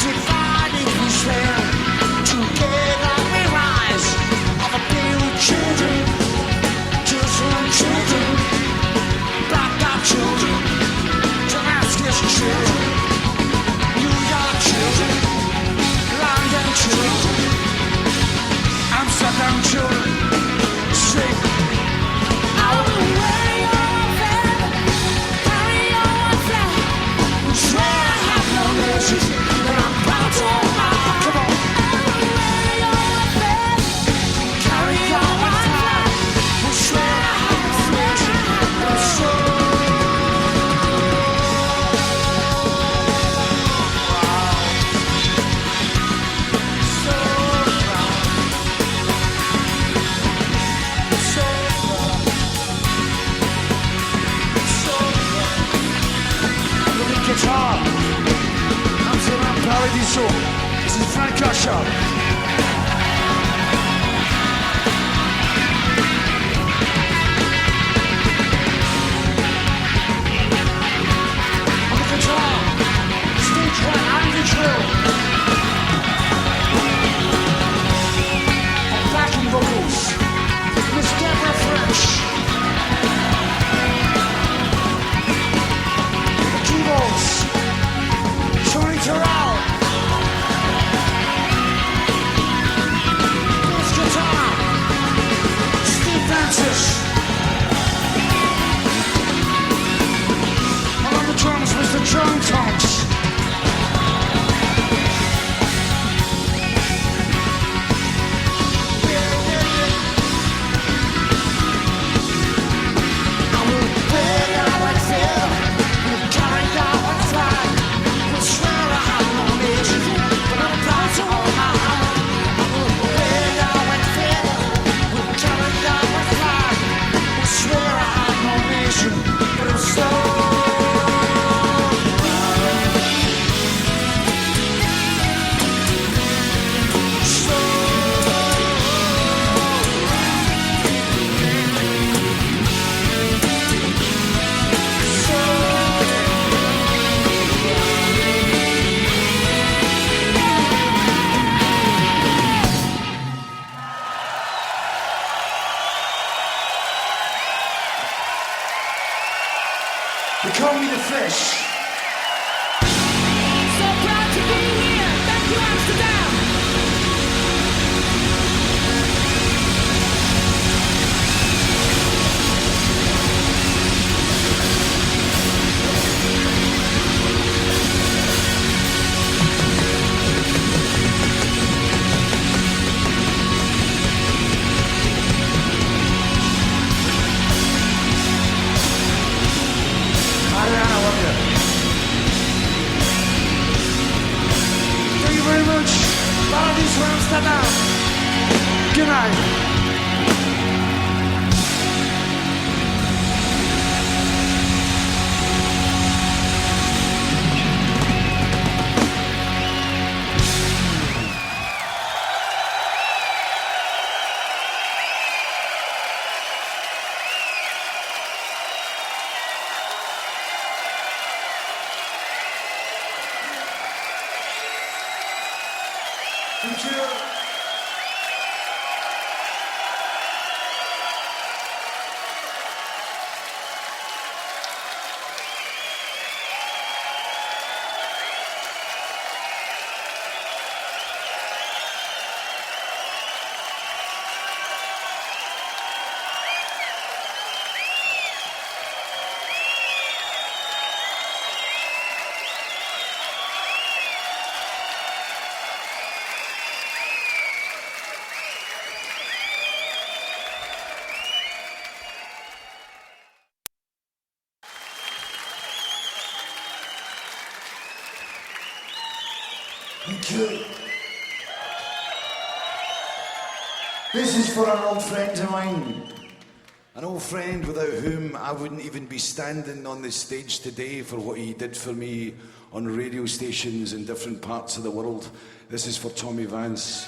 Dividing we stand, together we rise. Of a daily children, Jerusalem children, blacked out children, Damascus children, New York children, London children, Amsterdam children. Sing. I will wear your feather, carry your flag. Swear I have no mercy, but I'm proud to hold my heart. Come on. I will wear your feather, carry your flag. Swear I have no mercy, but I'm so guitar until I'm Paradiso. This is Frank Usher. On the guitar, stage one, I'm the Trill. On backing vocals, Miss Deborah French. Keyboards, Turrell. Bass guitar, Vantsis. And on the drums was the drum Tonks. I will wear your feather, will carry your flag. Will swear I have no nation, but I'm proud to hold my heart. I will wear your feather, will carry your flag. Will swear I have no nation, but I'm so They call me the fish. So proud to be here. Thank you, Amsterdam. Adriana, I love you. Thank you very much. Paradiso Amsterdam. Good night. Thank you. Thank you. This is for an old friend of mine. An old friend without whom I wouldn't even be standing on this stage today for what he did for me on radio stations in different parts of the world. This is for Tommy Vance.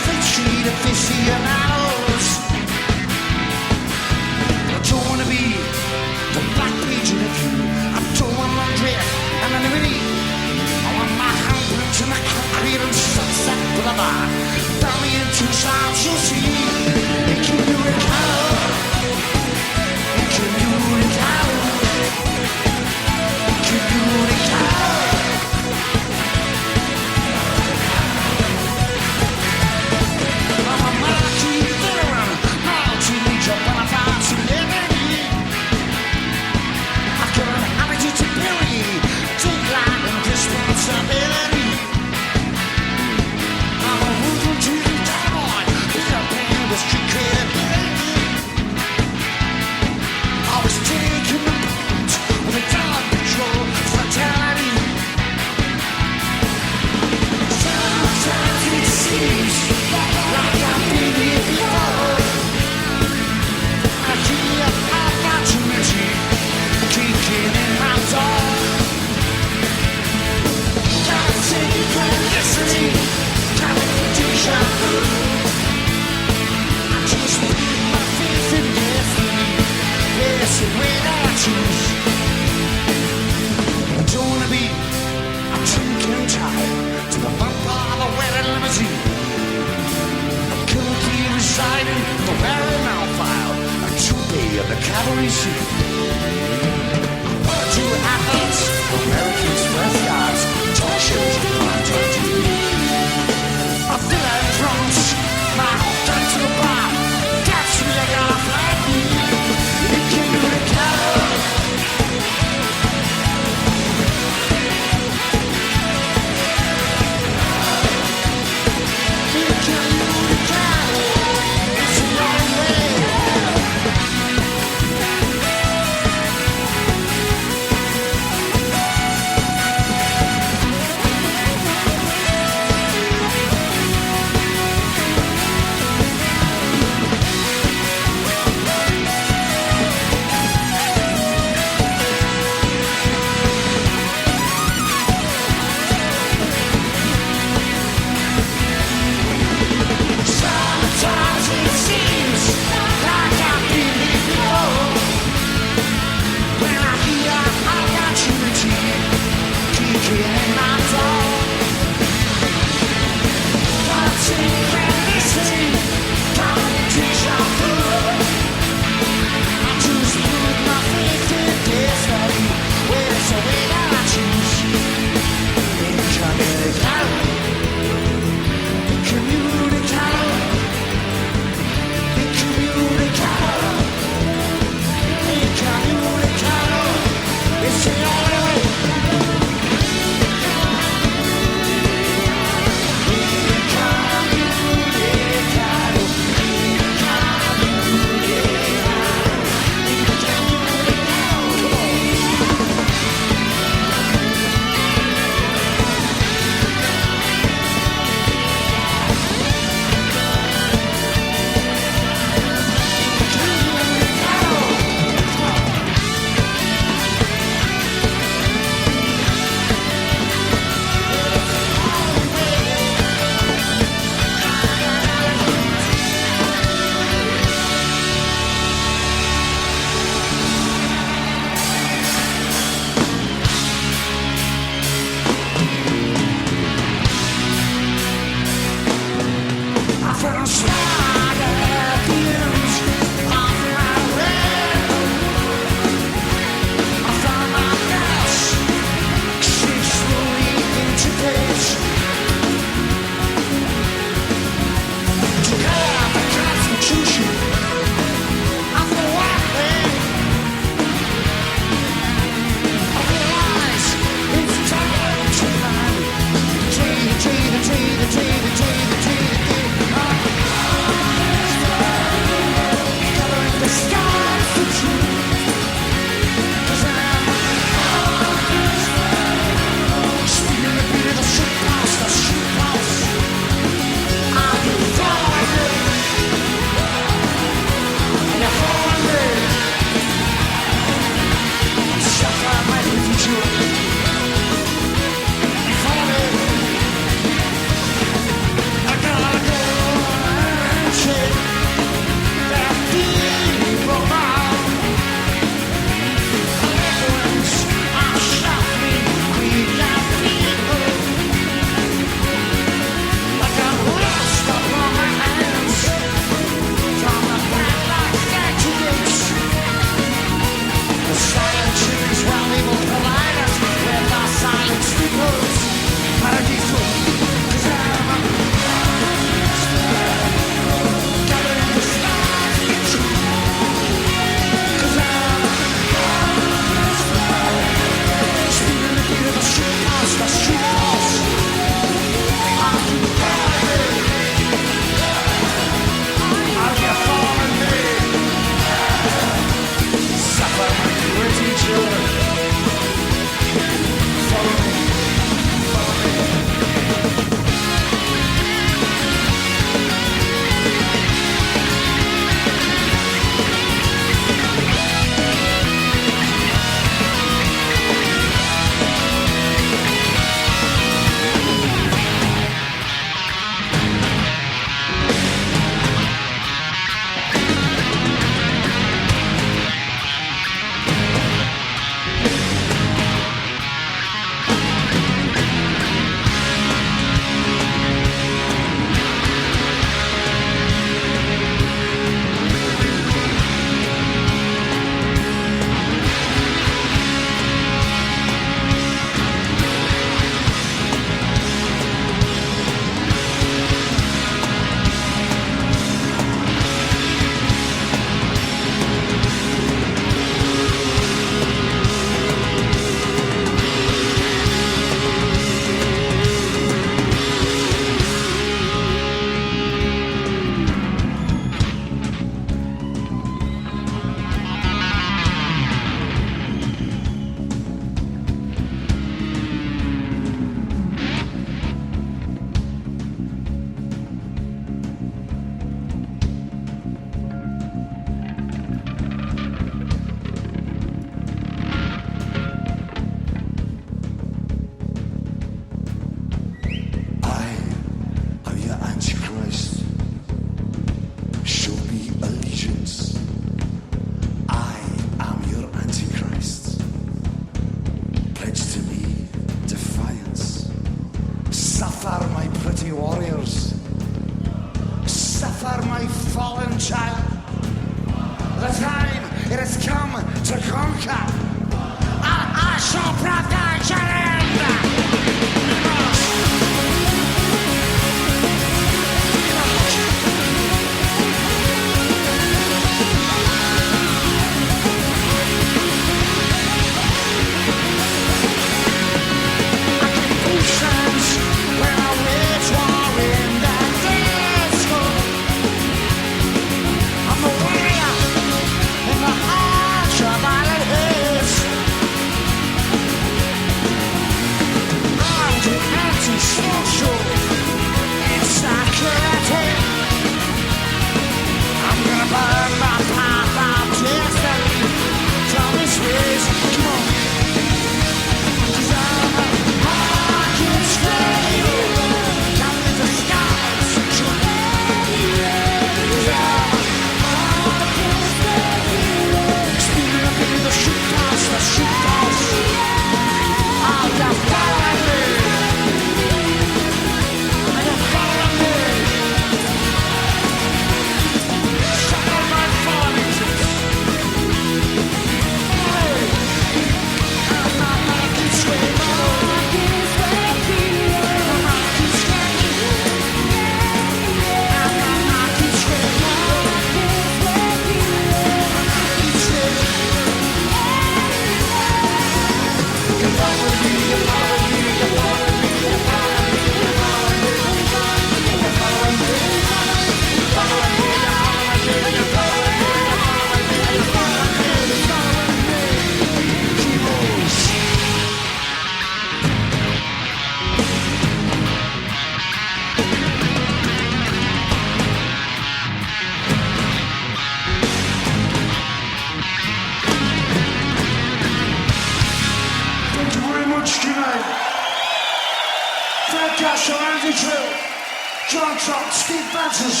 Tonks, Steve Vantsis,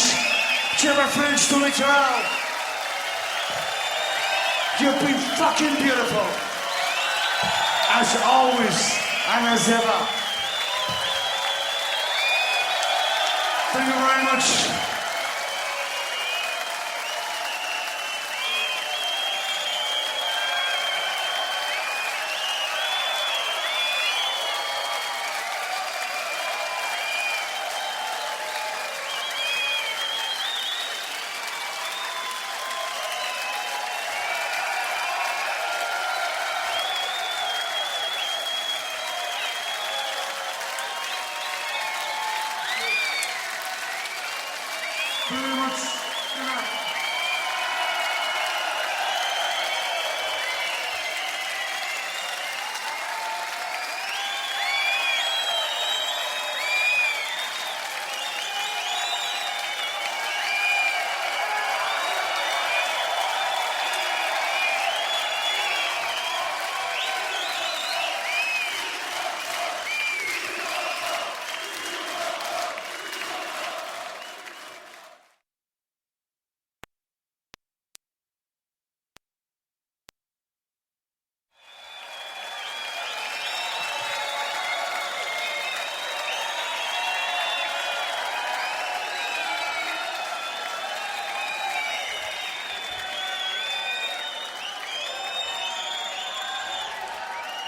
Deborah French, Turrell. You've been fucking beautiful. As always and as ever. Thank you very much. Very much.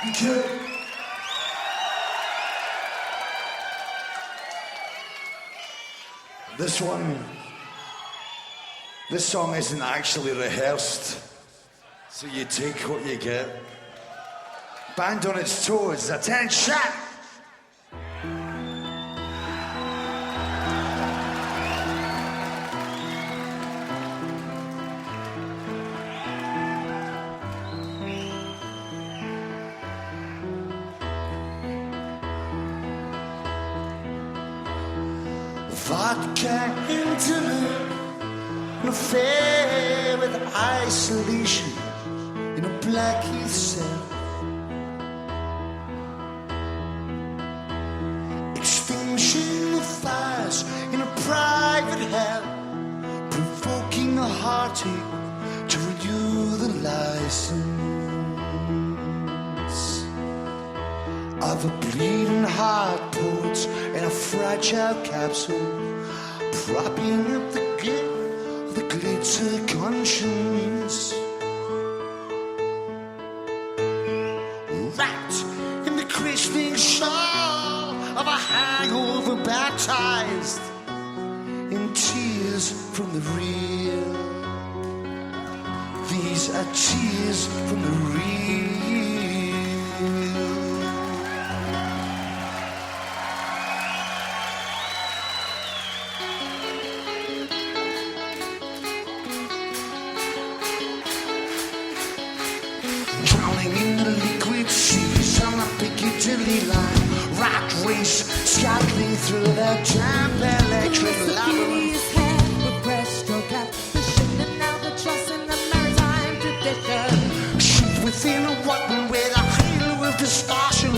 Okay. This song isn't actually rehearsed, so you take what you get. Band on its toes, attention! Vodka intimate, an affair with isolation in a black heath cell. Extinction of fires in a private hell, provoking a heartache to renew the license of a bleeding heart poet in a fragile capsule, propping up the glitter conscience. Wrapped in the crisping shawl of a hangover, baptized in tears from the real. These are tears from the real. Piccadilly line, rat race, scattering through the damp electric labyrinth. With breaststroke at the ship, and now the trust in the maritime tradition. Sheep within a weapon with a halo of distortion,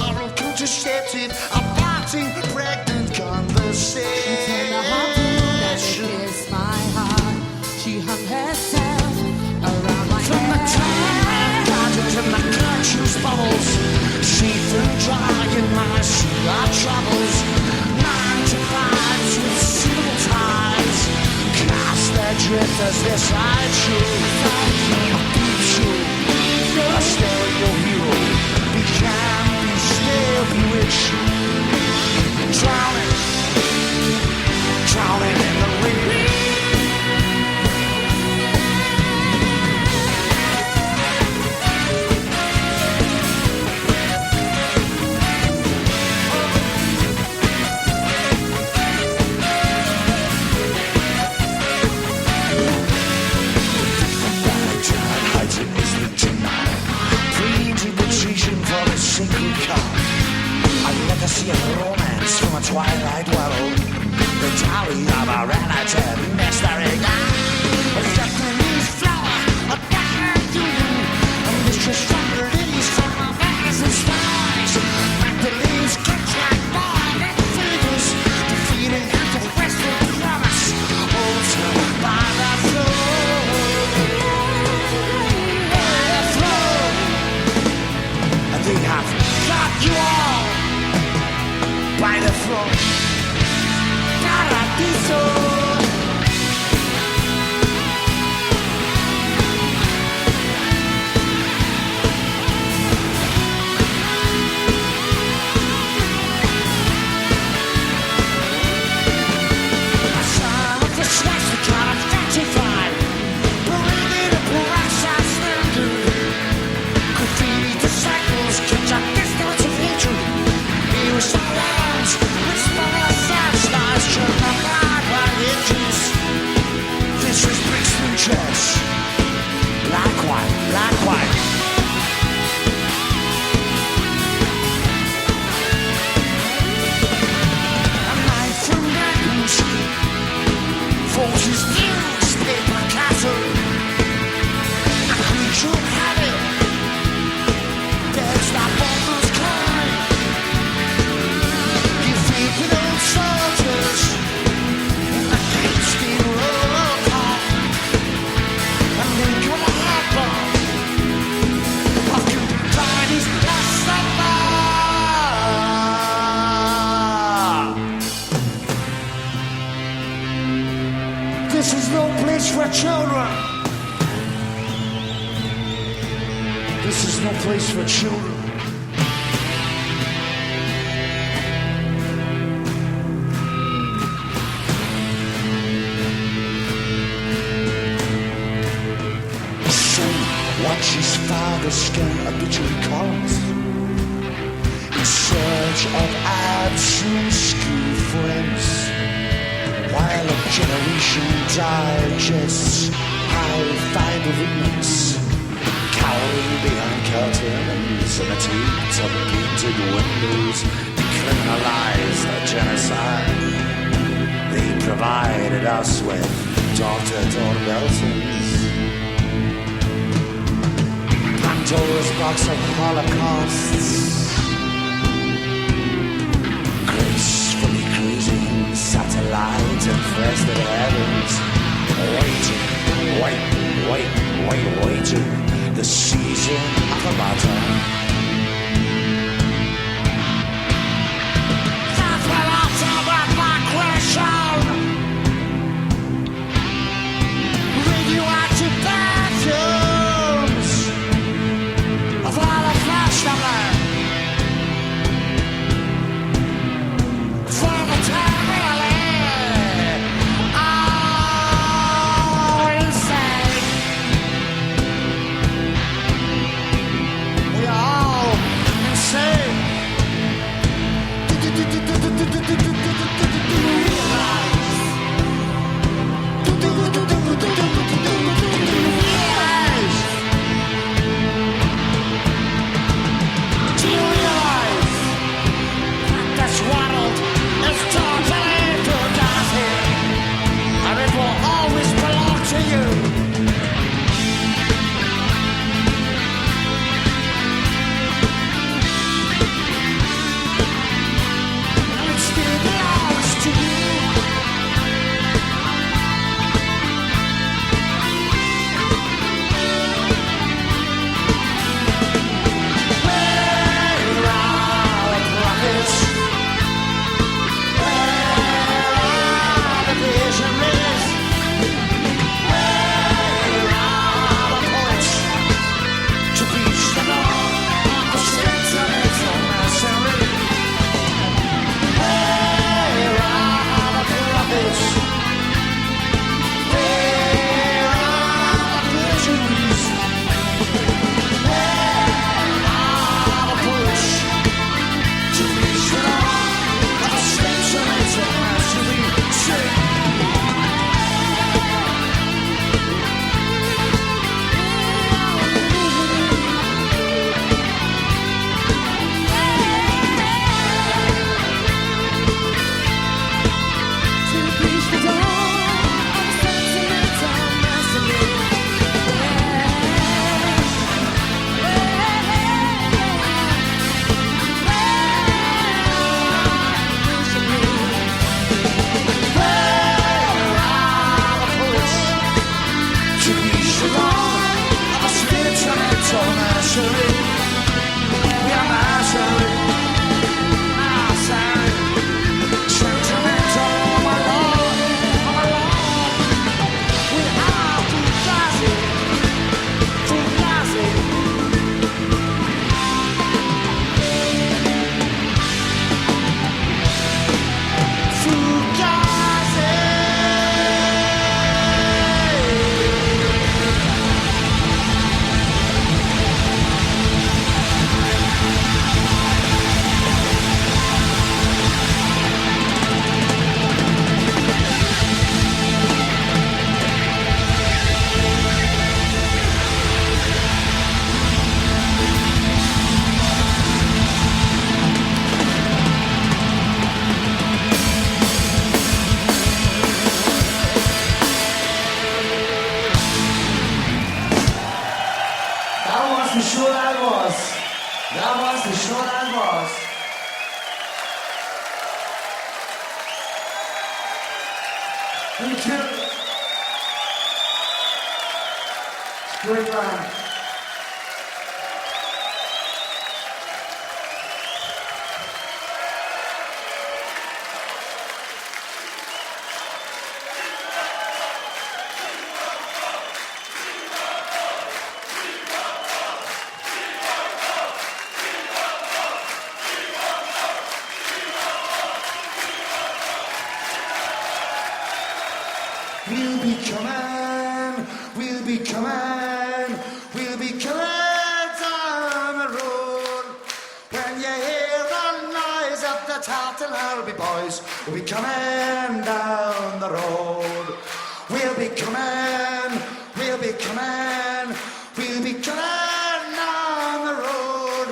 oral contraceptive, a parting pregnant conversation. She turned the harpoon and pierced my heart. She hung herself around my from head. The time gardens and the conscience bubbles, safe and dry in my sea of troubles. 9 to 5s with civil ties, cast their drift as their sideshow. A beat show, a stereo hero, be calm, be still, be rich. Drowning, drowning in the wind. Sacred car. I'd never see a romance from a twilight world. The tally of our Moses newspaper castle. A creature of habit. There's that bongo's cry. You feed with old soldiers in the Kingston roller car. And then come a hot bomb. Fucking Chinese Rastafari. This is no place for children. This is no place for children. Son watches father scan obituary columns in search of absent school friends. While a generation digests high-five ignorance, cowering behind curtains and the tapes of painted windows, decriminalize the genocide. They provided us with Dr. Torgelsons, Pandora's box of holocausts, gracefully cruising satellites and crested heavens, waiting the season of a battle. That's what I'll tell about my question. Radioactive bathrooms of all the flesh for the time. That was the show that was. Thank you. It's great, man. We'll be coming down the road. When you hear the noise of the Tartary boys, we'll be coming down the road. We'll be coming down the road.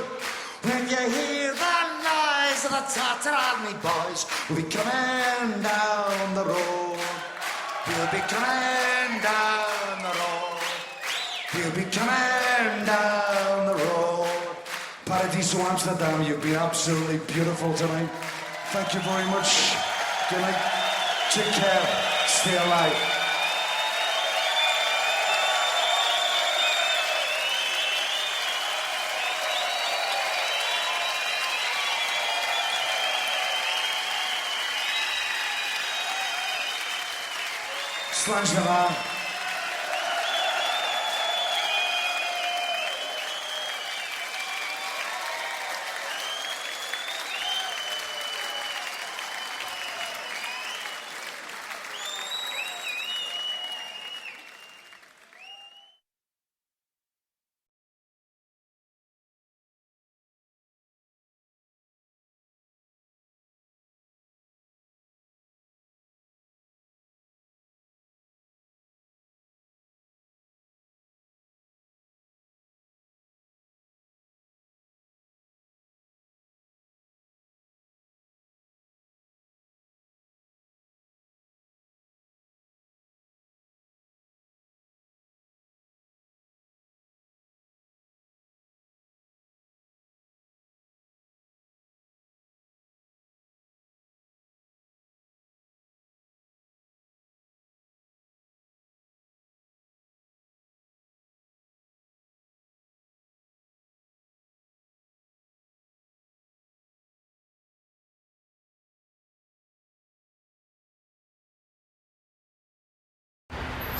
When you hear the noise of the Tartary boys, we'll be coming down the road. We'll be coming down the road. We'll be coming down the road. Paradiso Amsterdam, you've been absolutely beautiful tonight. Thank you very much. Good night. Take care. Stay alive. Slange them out.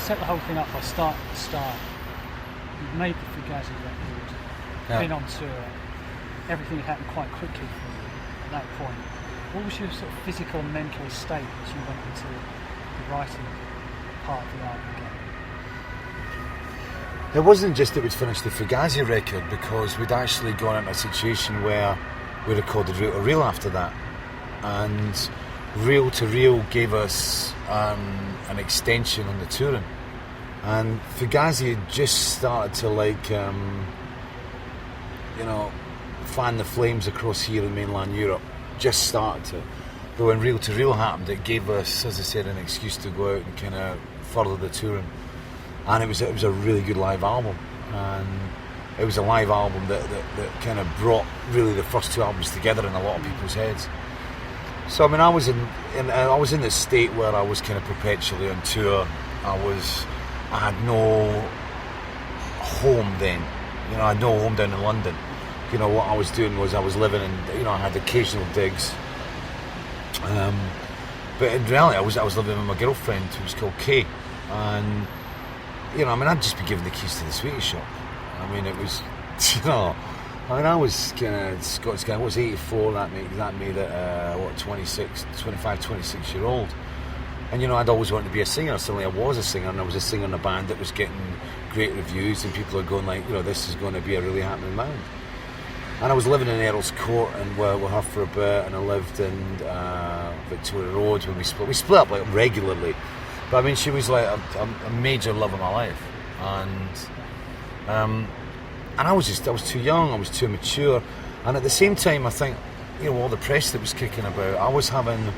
Set the whole thing up by start at the start. You've made the Fugazi record, been on tour, everything had happened quite quickly for you at that point. What was your sort of physical and mental state as you went into the writing part of the album again? It wasn't just that we'd finished the Fugazi record, because we'd actually gone into a situation where we recorded Reel to Reel after that, and Reel to Reel gave us an extension on the touring, and Fugazi had just started to fan the flames across here in mainland Europe, just started to. But when Reel to Reel happened, it gave us, as I said, an excuse to go out and kind of further the touring, and it was a really good live album, and it was a live album that kind of brought really the first two albums together in a lot of people's heads. So I mean, I was in this state where I was kind of perpetually on tour. I had no home then. I had no home down in London. What I was doing was I was living in, I had occasional digs. But in reality, I was living with my girlfriend, who was called Kay, and I'd just be given the keys to the sweetie shop. I mean, it was, I was kind of Scottish guy. I was 84. That made it 25, 26 year old. And I'd always wanted to be a singer. Suddenly I was a singer, and I was a singer in a band that was getting great reviews, and people are going like, this is going to be a really happening band. And I was living in Earl's Court and with her for a bit, and I lived in Victoria Road when we split. We split up like regularly, but I mean, she was like a major love of my life, and I was too young, I was too mature, and at the same time, I think, all the press that was kicking about, I was having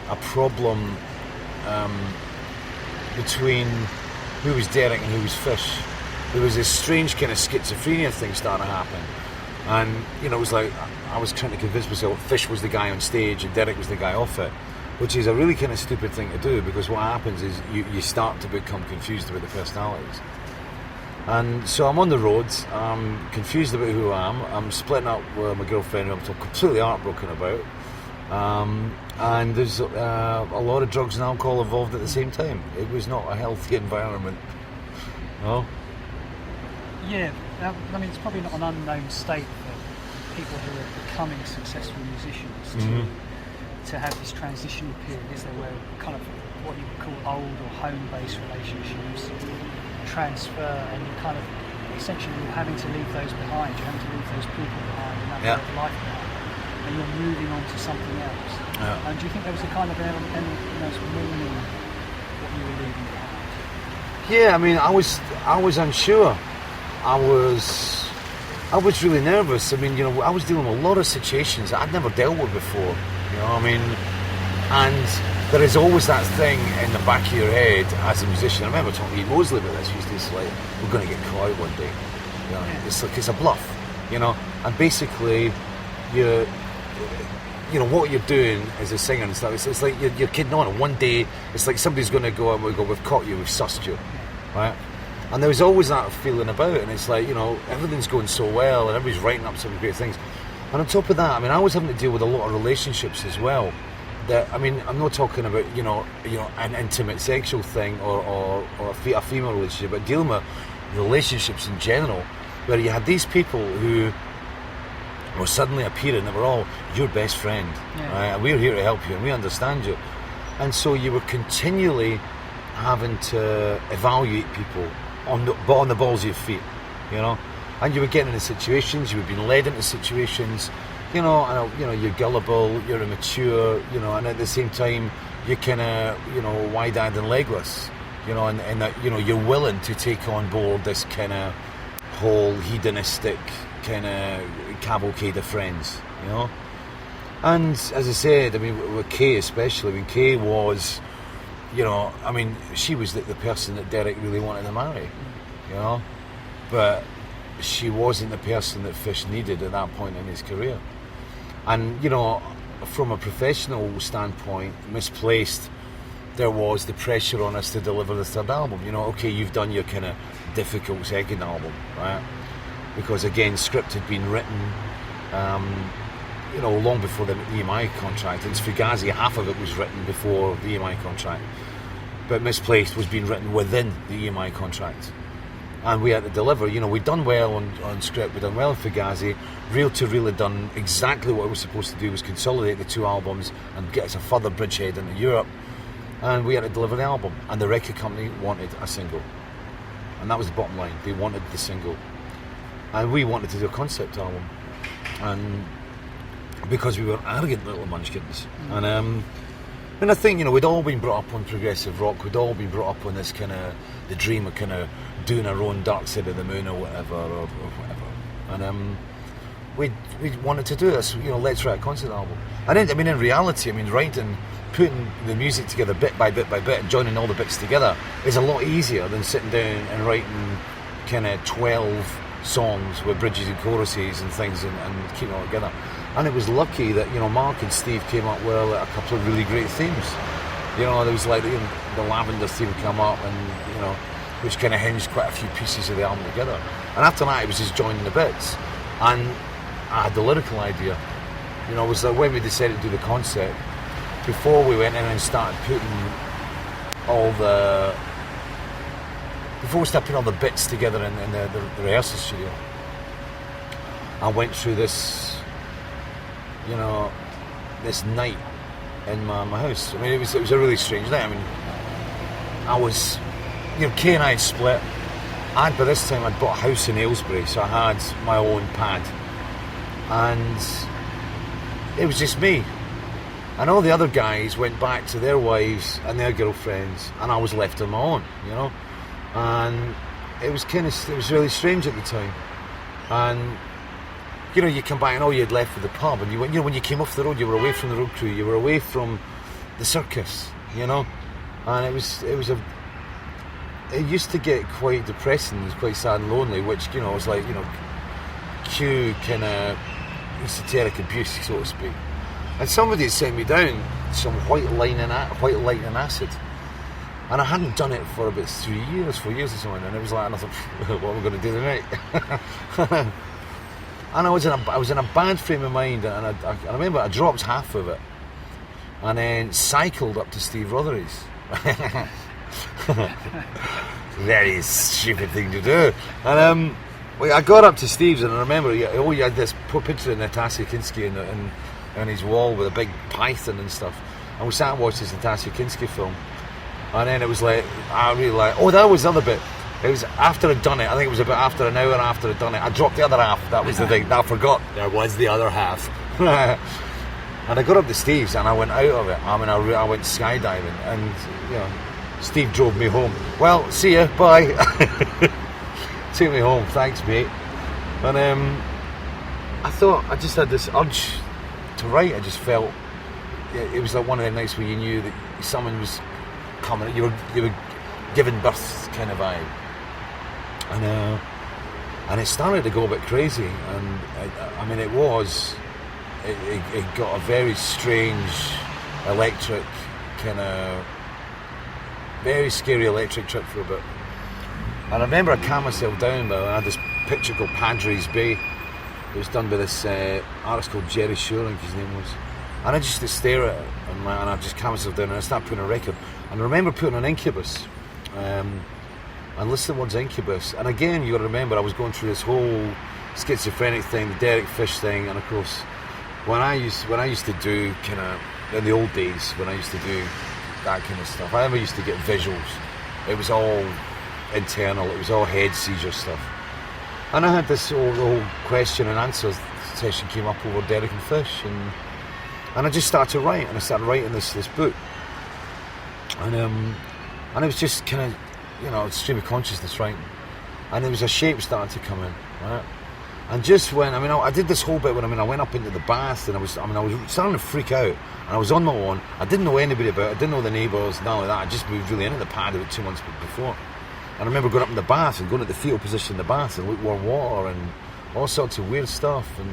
a problem between who was Derek and who was Fish, there was this strange kind of schizophrenia thing starting to happen. And, you know, it was like, I was trying to convince myself Fish was the guy on stage and Derek was the guy off it, which is a really kind of stupid thing to do, because what happens is you start to become confused about the personalities. And so I'm on the roads, I'm confused about who I am, I'm splitting up with my girlfriend who I'm completely heartbroken about, and there's a lot of drugs and alcohol involved at the same time. It was not a healthy environment. No? Yeah, I mean, it's probably not an unknown state for people who are becoming successful musicians to have this transitional period, is there, where kind of what you would call old or home-based relationships transfer, and you kind of essentially you're having to leave those behind, you're having to leave those people behind and that way of life behind, and you're moving on to something else. And do you think there was a kind of element in those meaning what you were leaving behind? Yeah, I mean, I was unsure. I was really nervous. I mean, you know, I was dealing with a lot of situations that I'd never dealt with before. You know what I mean? And there is always that thing in the back of your head as a musician. I remember talking to Mosley about this. He used to say, like, we're going to get caught out one day. You know, it's like, it's a bluff, you know. And basically, you know what you're doing as a singer and stuff. It's like you're kidding on. One day, it's like somebody's going to go and we've caught you, we've sussed you, right? And there was always that feeling about it, and it's like, you know, everything's going so well and everybody's writing up some great things. And on top of that, I mean, I was having to deal with a lot of relationships as well. That, I mean, I'm not talking about, you know, an intimate sexual thing or a female relationship, but dealing with relationships in general, where you had these people who were suddenly appearing that were all your best friend, right? And we're here to help you and we understand you. And so you were continually having to evaluate people on the balls of your feet, you know, and you were getting into situations, you were being led into situations, you know, and you know, you're gullible, you're immature, you know, and at the same time you're kind of, you know, wide-eyed and legless, you know, and that, you know, you're willing to take on board this kind of whole hedonistic kind of cavalcade of friends, you know. And as I said, I mean, with Kay especially, I mean, Kay was, you know, I mean, she was the person that Derek really wanted to marry, you know, but she wasn't the person that Fish needed at that point in his career. And, you know, from a professional standpoint, Misplaced, there was the pressure on us to deliver the third album. You know, okay, you've done your kind of difficult second album, right? Because, again, script had been written, you know, long before the EMI contract. And Fugazi, half of it was written before the EMI contract. But Misplaced was being written within the EMI contract. And we had to deliver. You know, we'd done well on script, we'd done well in Fugazi. Reel to Reel had done exactly what it was supposed to do, was consolidate the two albums and get us a further bridgehead into Europe. And we had to deliver the album. And the record company wanted a single. And that was the bottom line. They wanted the single. And we wanted to do a concept album. And because we were arrogant little munchkins. And I think, you know, we'd all been brought up on progressive rock, we'd all been brought up on this kind of, the dream of kind of doing our own Dark Side of the Moon or whatever, or whatever. And we wanted to do this, you know, let's write a concert album. And then, I mean, in reality, I mean, writing, putting the music together bit by bit by bit and joining all the bits together is a lot easier than sitting down and writing kind of 12 songs with bridges and choruses and things and keeping it all together. And it was lucky that, you know, Mark and Steve came up with a couple of really great themes. You know, there was like, you know, the Lavender theme come up, and, you know, which kind of hinged quite a few pieces of the album together. And after that, it was just joining the bits. And I had the lyrical idea. You know, it was like when we decided to do the concept, before we went in and started putting all the, before we started putting all the bits together in the rehearsal studio, I went through this, you know, this night in my house. I mean, it was a really strange night. I mean, I was, you know, Kay and I had split. By this time I'd bought a house in Aylesbury, so I had my own pad. And it was just me. And all the other guys went back to their wives and their girlfriends, and I was left on my own, you know. And it was really strange at the time. And you know, you come back and all you had left with the pub, and you went, you know, when you came off the road, you were away from the road crew, you were away from the circus, you know, and it was it used to get quite depressing, it was quite sad and lonely, which, you know, was like, you know, cue kind of esoteric abuse, so to speak. And somebody had sent me down some white lightning acid, and I hadn't done it for about 4 years or something, and it was like, and I thought, what am I going to do tonight? And I was in a bad frame of mind, and I remember I dropped half of it, and then cycled up to Steve Rothery's. Very stupid thing to do. And I got up to Steve's, and I remember, he had this picture of Natasha Kinski on his wall with a big python and stuff. And we sat and watched this Natasha Kinski film. And then it was like, I really like, oh, that was the other bit. It was after I'd done it, I think it was about after an hour after I'd done it, I dropped the other half, that was the thing. I forgot there was the other half. And I got up to Steve's and I went out of it. I mean, I went skydiving, and, you know, Steve drove me home. Well, see ya, bye. Took me home, thanks mate. And I thought, I just had this urge to write. I just felt, it was like one of the nights where you knew that someone was coming, you were giving birth kind of vibe. And it started to go a bit crazy, and I mean, it got a very strange electric kind of, very scary electric trip for a bit. And I remember I calmed myself down, but I had this picture called Padres Bay. It was done by this artist called Jerry Shore, I think his name was. And I just used to stare at it, and I just calmed myself down, and I started putting a record. And I remember putting on Incubus, and listen to the words Incubus. And again, you got to remember, I was going through this whole schizophrenic thing, the Derek Fish thing, and of course, when I used to do kind of, in the old days, when I used to do that kind of stuff, I never used to get visuals. It was all internal, it was all head seizure stuff. And I had this whole question and answer session came up over Derek and Fish, and I just started to write, and I started writing this book. And it was just kind of, you know, stream of consciousness writing. And there was a shape starting to come in, right? And just when, I did this whole bit when, I went up into the bath, and I was starting to freak out, and I was on my own. I didn't know anybody about it, I didn't know the neighbours, none of that. I just moved really into the pad about 2 months before. And I remember going up in the bath and going at the fetal position in the bath and lukewarm water and all sorts of weird stuff. And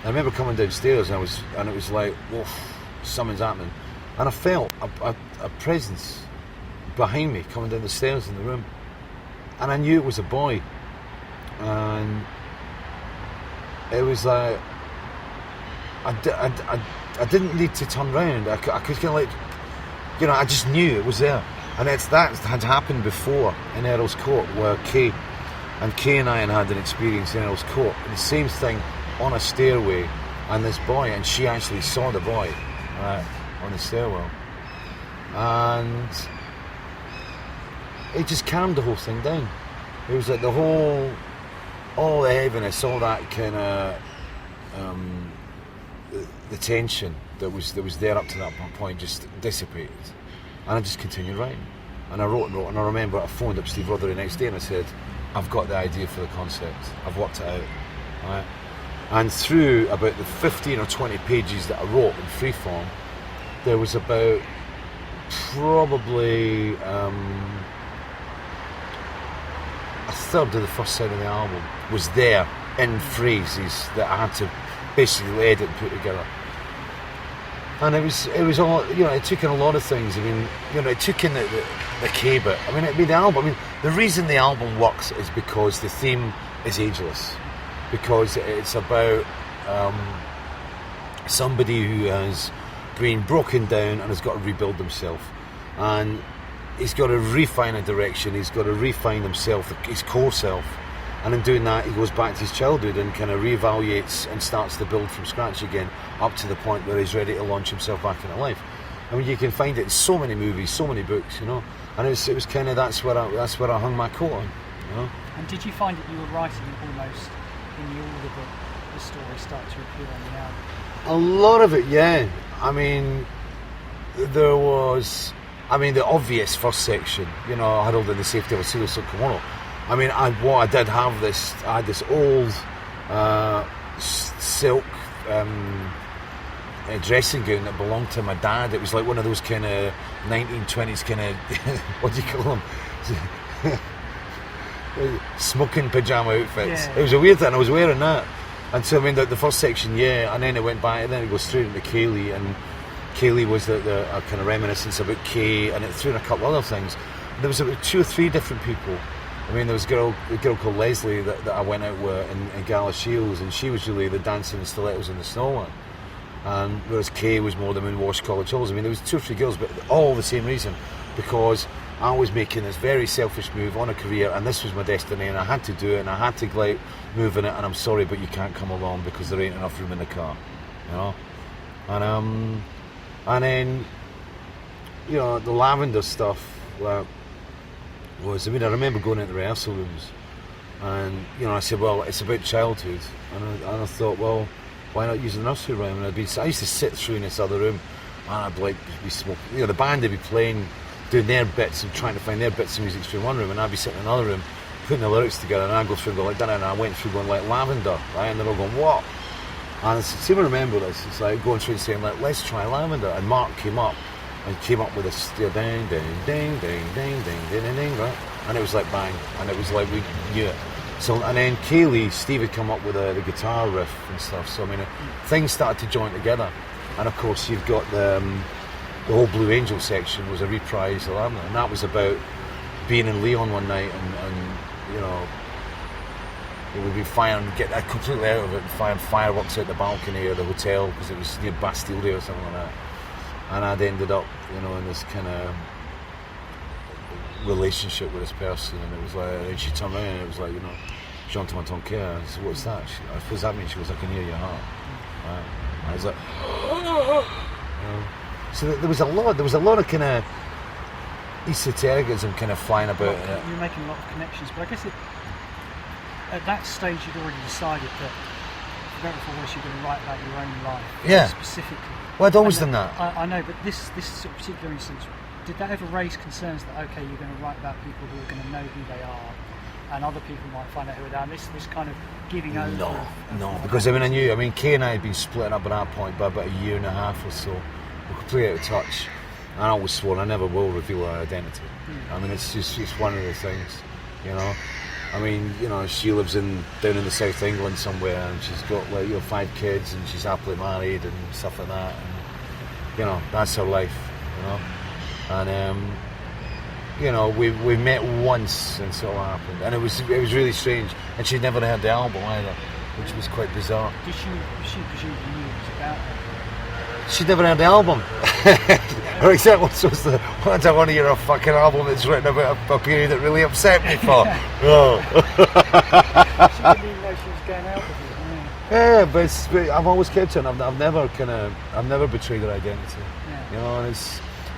I remember coming downstairs, and it was like, whoa, something's happening. And I felt a presence behind me coming down the stairs in the room, and I knew it was a boy. And it was like, I didn't need to turn around. I could kind of like, you know, I just knew it was there. And that had happened before in Earl's Court, where Kay and I had an experience in Earl's Court, the same thing on a stairway, and this boy, and she actually saw the boy on the stairwell, and it just calmed the whole thing down. It was like all the heaviness, all that kind of the tension that was there up to that point just dissipated, and I just continued writing. And I wrote, and I remember I phoned up Steve Rothery the next day and I said, I've got the idea for the concept, I've worked it out, right? And through about the 15 or 20 pages that I wrote in freeform, there was about probably a third of the first side of the album was there in phrases that I had to basically edit and put together. And it was all, you know, it took in a lot of things. I mean, you know, it took in the K bit. I mean, the album, the reason the album works is because the theme is ageless. Because it's about somebody who has been broken down and has got to rebuild himself. And he's got to refine a direction, he's got to refine himself, his core self. And in doing that, he goes back to his childhood and kind of reevaluates and starts to build from scratch again, up to the point where he's ready to launch himself back into life. I mean, you can find it in so many movies, so many books, you know. And it was kind of, that's where I hung my coat on, you know. And did you find that you were writing almost in the order that the story started to appear on the album? A lot of it, yeah. I mean, there was, the obvious first section, you know, huddled in the safety of a pseudo silk kimono. I mean, I had this old silk dressing gown that belonged to my dad. It was like one of those kind of 1920s kind of, what do you call them? smoking pyjama outfits. Yeah. It was a weird thing. I was wearing that. And so, I mean, the first section, yeah, and then it went back, and then it goes straight into Kayleigh, and Kayleigh was a kind of reminiscence about Kay, and it threw in a couple other things. There was about 2 or 3 different people. I mean, there was a girl called Leslie that I went out with in Gala Shields, and she was really the dancing in stilettos in the snow one. And whereas Kay was more the Moonwash College Halls. I mean, there was 2 or 3 girls, but all the same reason, because I was making this very selfish move on a career, and this was my destiny, and I had to do it, and I had to go out moving it, and I'm sorry, but you can't come along because there ain't enough room in the car, you know. And then, you know, the Lavender stuff was, I mean, I remember going into the rehearsal rooms, and, you know, I said, well, it's about childhood, and I thought, well, why not use the nursery rhyme? And I used to sit through in this other room, and I'd like be smoking, you know, the band would be playing, doing their bits and trying to find their bits of music through one room, and I'd be sitting in another room putting the lyrics together, and I'd go through and go like that, and I went through going like Lavender, right, and they're all going, what? And I said, see, I remember this, it's like going through and saying like, let's try Lavender, and Mark came up with this ding ding ding ding ding ding ding ding, right, and it was like bang, and it was like we knew it. So, and then Kayleigh, Steve had come up with the guitar riff and stuff, so I mean, things started to join together, and of course you've got the whole Blue Angel section was a reprise of Lavender, and that was about being in Leon one night, and you know, we'd be firing, get completely out of it, and firing fireworks out the balcony of the hotel because it was near Bastille Day or something like that. And I'd ended up, you know, in this kind of relationship with this person, and it was like, and she turned around and it was like, you know, j'entends ton cœur. I said, what's that? I suppose that means, she goes, I can hear your heart. I was like, you know. So there was a lot of kind of esotericism kind of flying about. Well, you're making a lot of connections, but I guess at that stage you'd already decided that for better or for worse you're going to write about your own life. Yeah. Specifically. Well, I'd always done that. I know, but this sort of particular instance, did that ever raise concerns that, okay, you're going to write about people who are going to know who they are, and other people might find out who they are, and this kind of giving over? No, because I mean, Kay and I had been splitting up at that point by about a year and a half or so. We're completely out of touch. And I always swore I never will reveal our identity. I mean, it's one of the things, you know. I mean, you know, she lives down in the South England somewhere, and she's got like, you know, 5 kids, and she's happily married and stuff like that. And, you know, that's her life, you know. And you know, we met once, and so happened, and it was really strange. And she'd never heard the album either, which was quite bizarre. Did she presume you knew it was about her? She'd never heard the album. Or except what's the I don't want to hear a fucking album that's written about a period that really upset me for. Oh. She didn't even know she was going out with you. Yeah, but I've always kept it, and I've never betrayed her identity. Yeah. You know,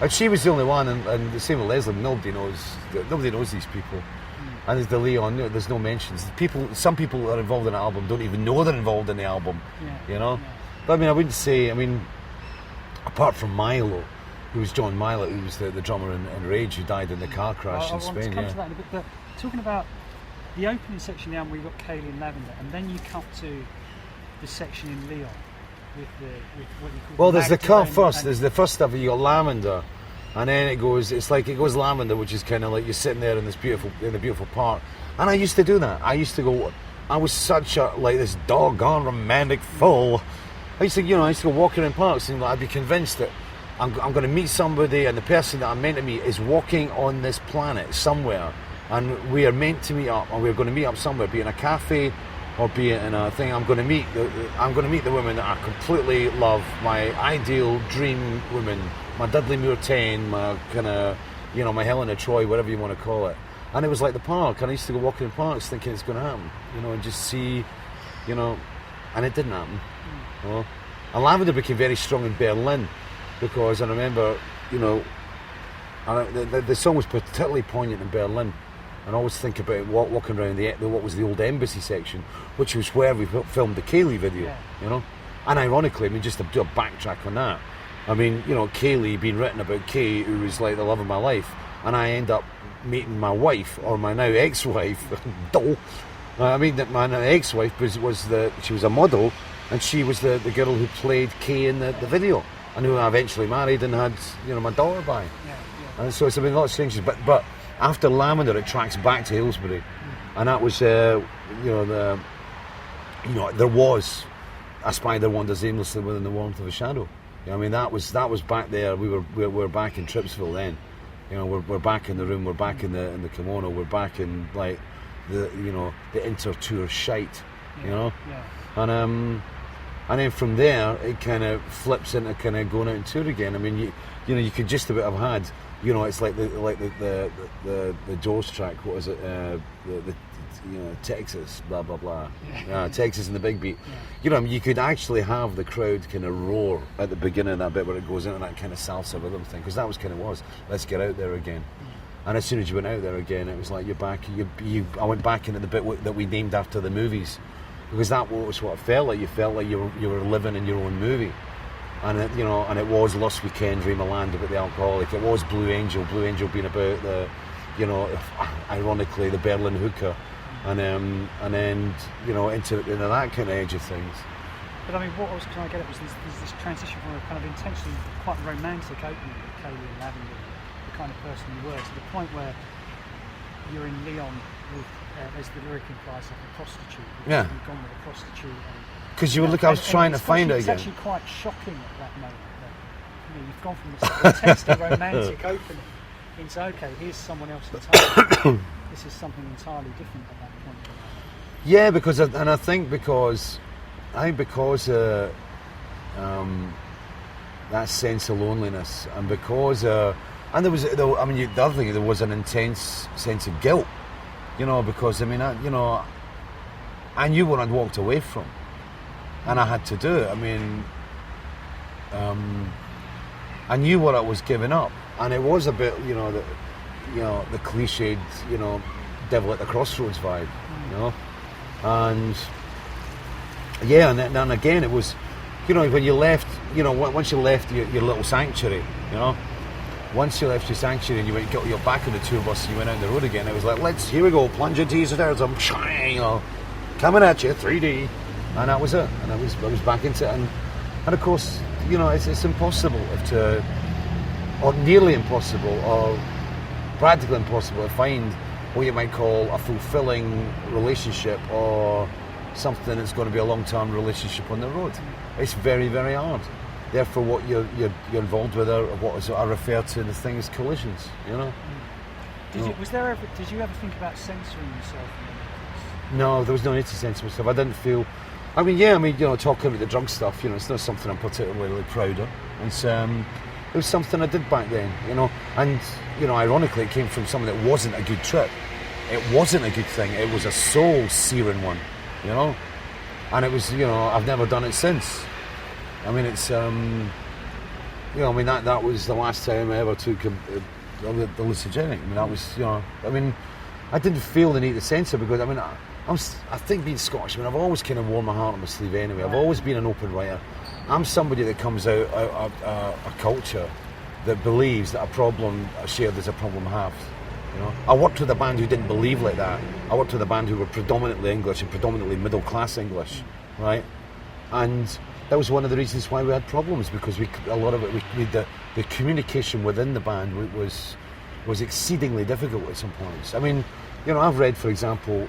and she was the only one, and the same with Leslie. Nobody knows these people. And there's the Leon. There's no mentions. Some people that are involved in the album don't even know they're involved in the album. Yeah. You know, Yeah. but I mean, I wouldn't say. I mean, apart from Mylo, who was John Mylo, who was the drummer in Rage, who died in the car crash in Spain. I want to come to that in a bit, but talking about the opening section of the album, we've got Kayleigh and Lavender, and then you come to the section in Leon with what you call. Well, there's the cut Magdalene first. and- There's the first stuff. You got Lavender, and then it goes Lavender, which is kind of like you're sitting there in the beautiful park. And I used to do that. I used to go. I was such this doggone romantic fool. I used to go walking in parks, and I'd be convinced that I'm going to meet somebody, and the person that I'm meant to meet is walking on this planet somewhere, and we are meant to meet up, and we're going to meet up somewhere, be it in a cafe or be it in a thing. I'm going to meet the women that I completely love, my ideal dream woman, my Dudley Moore 10, my kind of, you know, my Helena Troy, whatever you want to call it. And it was like the park, and I used to go walking in parks thinking it's going to happen, you know, and just see, you know, and it didn't happen. You know? And Lavender became very strong in Berlin, because I remember, you know, the song was particularly poignant in Berlin. And I always think about walking around what was the old embassy section, which was where we filmed the Kayleigh video, Yeah. you know. And ironically, I mean, just to do a backtrack on that, I mean, you know, Kayleigh being written about Kay, who was like the love of my life, and I end up meeting my wife, or my now ex-wife, that my ex-wife she was a model, and she was the girl who played Kay in the video, and who I eventually married and had, you know, my daughter by. Yeah. And so it's been a lot of changes, but after Lavender, it tracks back to Aylesbury, and that was there was a spider wanders aimlessly within the warmth of a shadow. You know, I mean, that was back there. We were back in Tripsville then. You know, we're back in the room. We're back in the kimono. We're back in like the inter-tour shite. You know, and then from there it kind of flips into kind of going out and tour again. I mean, you could just about have had. You know, it's like the Doors track. What is it? Texas, blah blah blah. Texas and the big beat. Yeah. You know, I mean, you could actually have the crowd kind of roar at the beginning of that bit where it goes into that kind of salsa rhythm thing, because that was kind of let's get out there again. And as soon as you went out there again, it was like you're back. I went back into the bit that we named after the movies, because that was what it felt like. You felt like you were living in your own movie. And it was Lost Weekend, Dreamland about the alcoholic. It was Blue Angel being about the, ironically the Berlin hooker, and then into that kind of edge of things. But I mean, what I was trying to get at was this transition from a kind of intentionally quite romantic opening with Kayleigh and Lavender, the kind of person you were, to the point where you're in Leon with, as the lyric implies, like a prostitute. Yeah. You've gone with a prostitute. Because I was trying to find it again. It's actually quite shocking at that moment. You've gone from this intensely romantic opening into, okay, here's someone else entirely. This is something entirely different at that point. Yeah, because that sense of loneliness, and because and there was, the other thing, there was an intense sense of guilt, because I knew what I'd walked away from. And I had to do it. I mean, I knew what I was giving up, and it was a bit, the cliched, devil at the crossroads vibe, and yeah, and then again it was, when you left, once you left your little sanctuary, once you left your sanctuary and you got your back on the tour bus and you went out on the road again, it was like, here we go, plunge into these stairs, I'm coming at you, 3D. And that was it, and I was back into it, and of course, it's impossible or nearly impossible, or practically impossible to find what you might call a fulfilling relationship or something that's going to be a long-term relationship on the road. It's very, very hard. Therefore, what you're involved with are what I refer to the thing as collisions. Did you ever think about censoring yourself? No, there was no need to censor myself. I didn't feel. Talking about the drug stuff, it's not something I'm particularly proud of. It was something I did back then, and, ironically, it came from something that wasn't a good trip. It wasn't a good thing. It was a soul-searing one, and it was, I've never done it since. I mean, it's, that was the last time I ever took a hallucinogenic. I mean, that was, I didn't feel the need to censor because, I think being Scottish, I've always kind of worn my heart on my sleeve anyway. I've always been an open writer. I'm somebody that comes out of a culture that believes that a problem shared is a problem halved. I worked with a band who didn't believe like that. I worked with a band who were predominantly English and predominantly middle class English, right? And that was one of the reasons why we had problems, because the communication within the band was exceedingly difficult at some points. I've read, for example.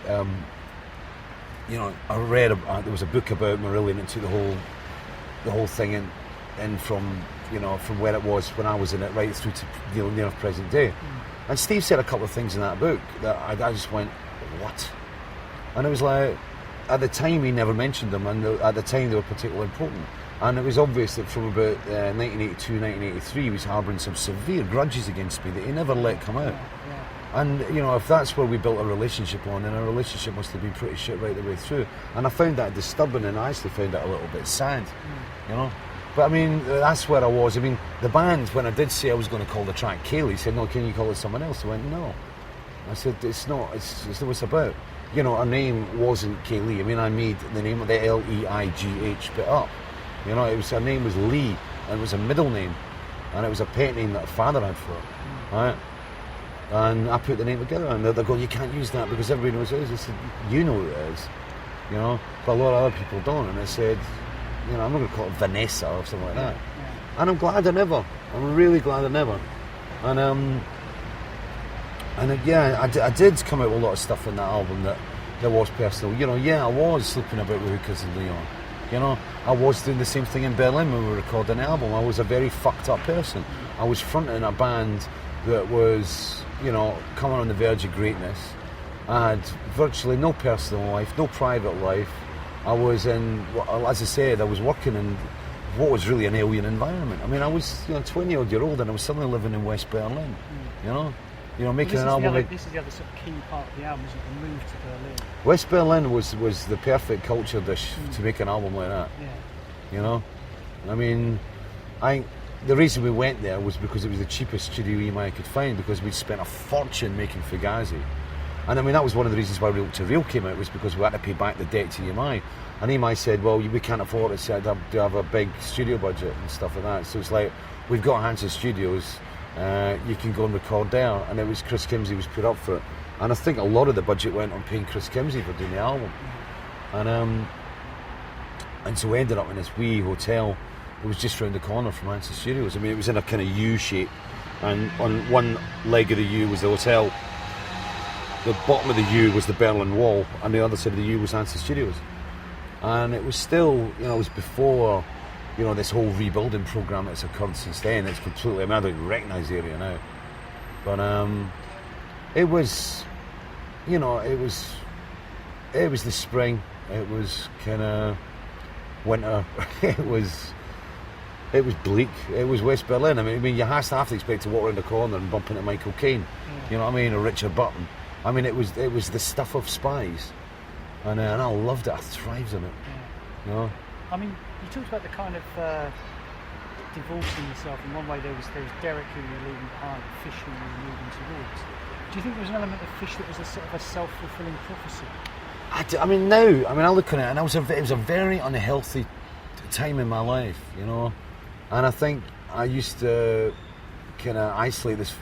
I read there was a book about Marillion and took the whole thing in from where it was when I was in it right through to near present day. And Steve said a couple of things in that book that I just went, what? And it was like, at the time he never mentioned them, and at the time they were particularly important. And it was obvious that from about 1982, 1983 he was harbouring some severe grudges against me that he never let come out. And, if that's where we built a relationship on, then our relationship must have been pretty shit right the way through. And I found that disturbing, and I actually found that a little bit sad, But, that's where I was. The band, when I did say I was going to call the track Kayleigh, said, no, can you call it someone else? I went, no. I said, it's not, it's what it's about. Our name wasn't Kayleigh. I made the name of the Leigh bit up. Her name was Lee, and it was a middle name, and it was a pet name that her father had for her, right? And I put the name together, and they're going, you can't use that because everybody knows it is. I said, you know what it is, but a lot of other people don't. And I said, I'm not going to call it Vanessa or something like that. And I'm glad I never. I'm really glad I never. And And I did come out with a lot of stuff in that album that was personal. You know, I was sleeping about with hookers in Leon. You know, I was doing the same thing in Berlin when we were recording the album. I was a very fucked up person. I was fronting a band that was, you know, coming on the verge of greatness. I had virtually no personal life, no private life. I was in, as I said, I was working in what was really an alien environment. I mean, I was, 20-odd-year-old and I was suddenly living in West Berlin, you know, making an album. This is the other sort of key part of the album, is the move to Berlin. West Berlin was the perfect culture dish to make an album like that. Yeah. You know, I mean, the reason we went there was because it was the cheapest studio EMI I could find, because we'd spent a fortune making Fugazi. And I mean, that was one of the reasons why Trill came out, was because we had to pay back the debt to EMI. And EMI said, well, we can't afford it, so to have a big studio budget and stuff like that. So it's like, we've got Vantsis Studios, you can go and record there. And it was Chris Kimsey was put up for it. And I think a lot of the budget went on paying Chris Kimsey for doing the album. And so we ended up in this wee hotel. It was just round the corner from Vantsis Studios. I mean, it was in a kind of U shape. And on one leg of the U was the hotel. The bottom of the U was the Berlin Wall, and the other side of the U was Vantsis Studios. And it was still, it was before, this whole rebuilding program that's occurred since then. It's completely, I mean, I don't even recognise the area now. But it was, it was the spring. It was kind of winter. It was bleak. It was West Berlin. I mean, you have to expect to walk around the corner and bump into Michael Caine. You know what I mean, or Richard Burton. I mean, it was the stuff of spies, and I loved it. I thrived on it. You know. I mean, you talked about the kind of divorcing yourself. In one way, there was Derek who you were leaving behind, Fish who you were moving towards. Do you think there was an element of Fish that was a sort of a self-fulfilling prophecy? I mean, now, I look at it, and it was a very unhealthy time in my life, and I think I used to kind of isolate this.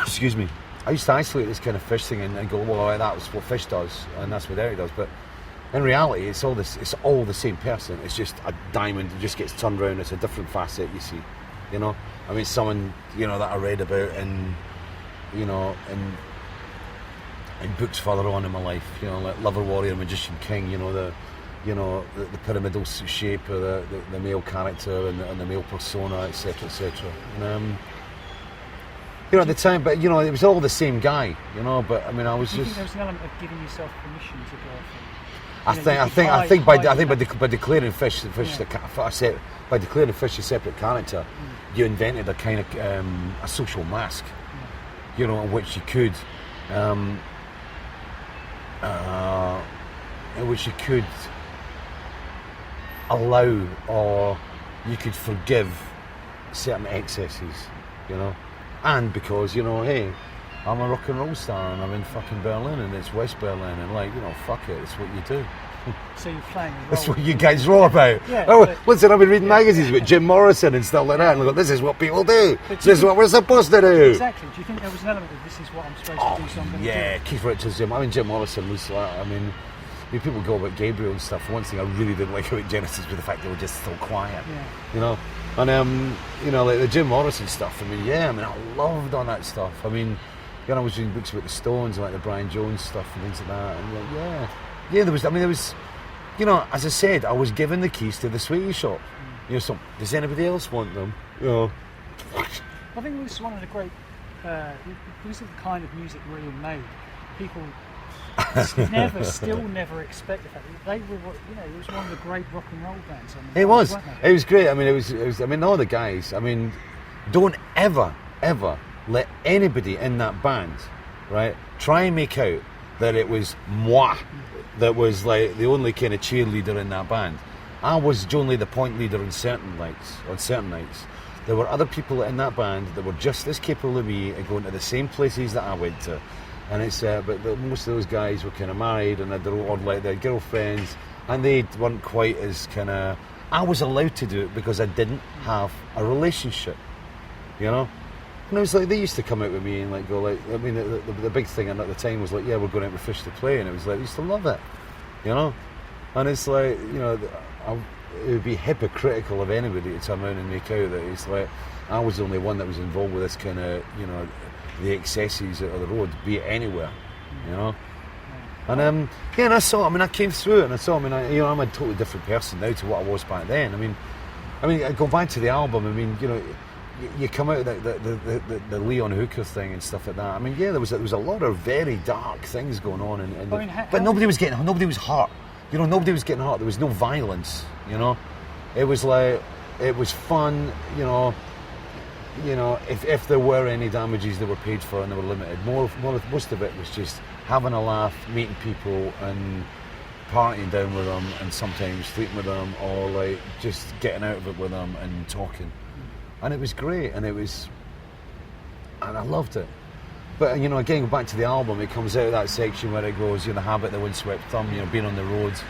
Excuse me. I used to isolate this kind of Fish thing and go, well, that's what Fish does, and that's what Derek does. But in reality, it's all the same person. It's just a diamond. It just gets turned around. It's a different facet, you see. I mean, someone that I read about in books further on in my life. Like Lover, Warrior, Magician, King. The pyramidal shape of the male character and the male persona, etc., etc. At the time, but it was all the same guy, But I mean, I was just. Do you think there was an element of giving yourself permission to go I think by declaring Fish by declaring Fish a separate character, you invented a kind of a social mask, in which you could, allow or you could forgive certain excesses, And because, hey, I'm a rock and roll star and I'm in fucking Berlin and it's West Berlin and fuck it, it's what you do. So you're playing a role. That's what you guys roll about. Yeah, listen, I've been reading magazines about Jim Morrison and stuff like that, and I go, this is what people do. This is what we're supposed to do. Exactly. Do you think there was an element of this is what I'm supposed to do, so I'm going to do it? Keith Richards, Jim Morrison was like, people go about Gabriel and stuff. One thing I really didn't like about Genesis was the fact they were just so quiet. Yeah. And like the Jim Morrison stuff. I loved all that stuff. I was reading books about the Stones, like the Brian Jones stuff and things like that. And there was, as I said, I was given the keys to the sweetie shop. So does anybody else want them? I think this is one of the great. This is the kind of music Real made. People never expect the fact that they were, it was one of the great rock and roll bands. It was great. It was. All the guys. Don't ever let anybody in that band, right, try and make out that it was moi that was like the only kind of cheerleader in that band. I was only the point leader on certain nights. There were other people in that band that were just as capable of me and going to the same places that I went to. And it's but most of those guys were kind of married and they had girlfriends, and they weren't quite as kind of. I was allowed to do it because I didn't have a relationship, And it was like they used to come out with me and go the big thing at the time was we're going out with Fish to play, and it was they used to love it, And it's like it would be hypocritical of anybody to turn around and make out that it's like I was the only one that was involved with this kind of, you know, the excesses of the road, be it anywhere, you know. And yeah, and I saw. I mean, I came through it, and I saw. I mean, you know, I'm a totally different person now to what I was back then. I mean, I go back to the album. I mean, you know, you come out of the Leon Hooker thing and stuff like that. I mean, yeah, there was a lot of very dark things going on, but nobody was hurt. You know, nobody was getting hurt. There was no violence. You know, it was like it was fun. You know, if there were any damages, they were paid for and they were limited. Most of it was just having a laugh, meeting people, and partying down with them, and sometimes sleeping with them, or like just getting out of it with them and talking. And it was great, and I loved it. But you know, again, back to the album, it comes out of that section where it goes, you know, the habit, the windswept thumb, you know, being on the roads,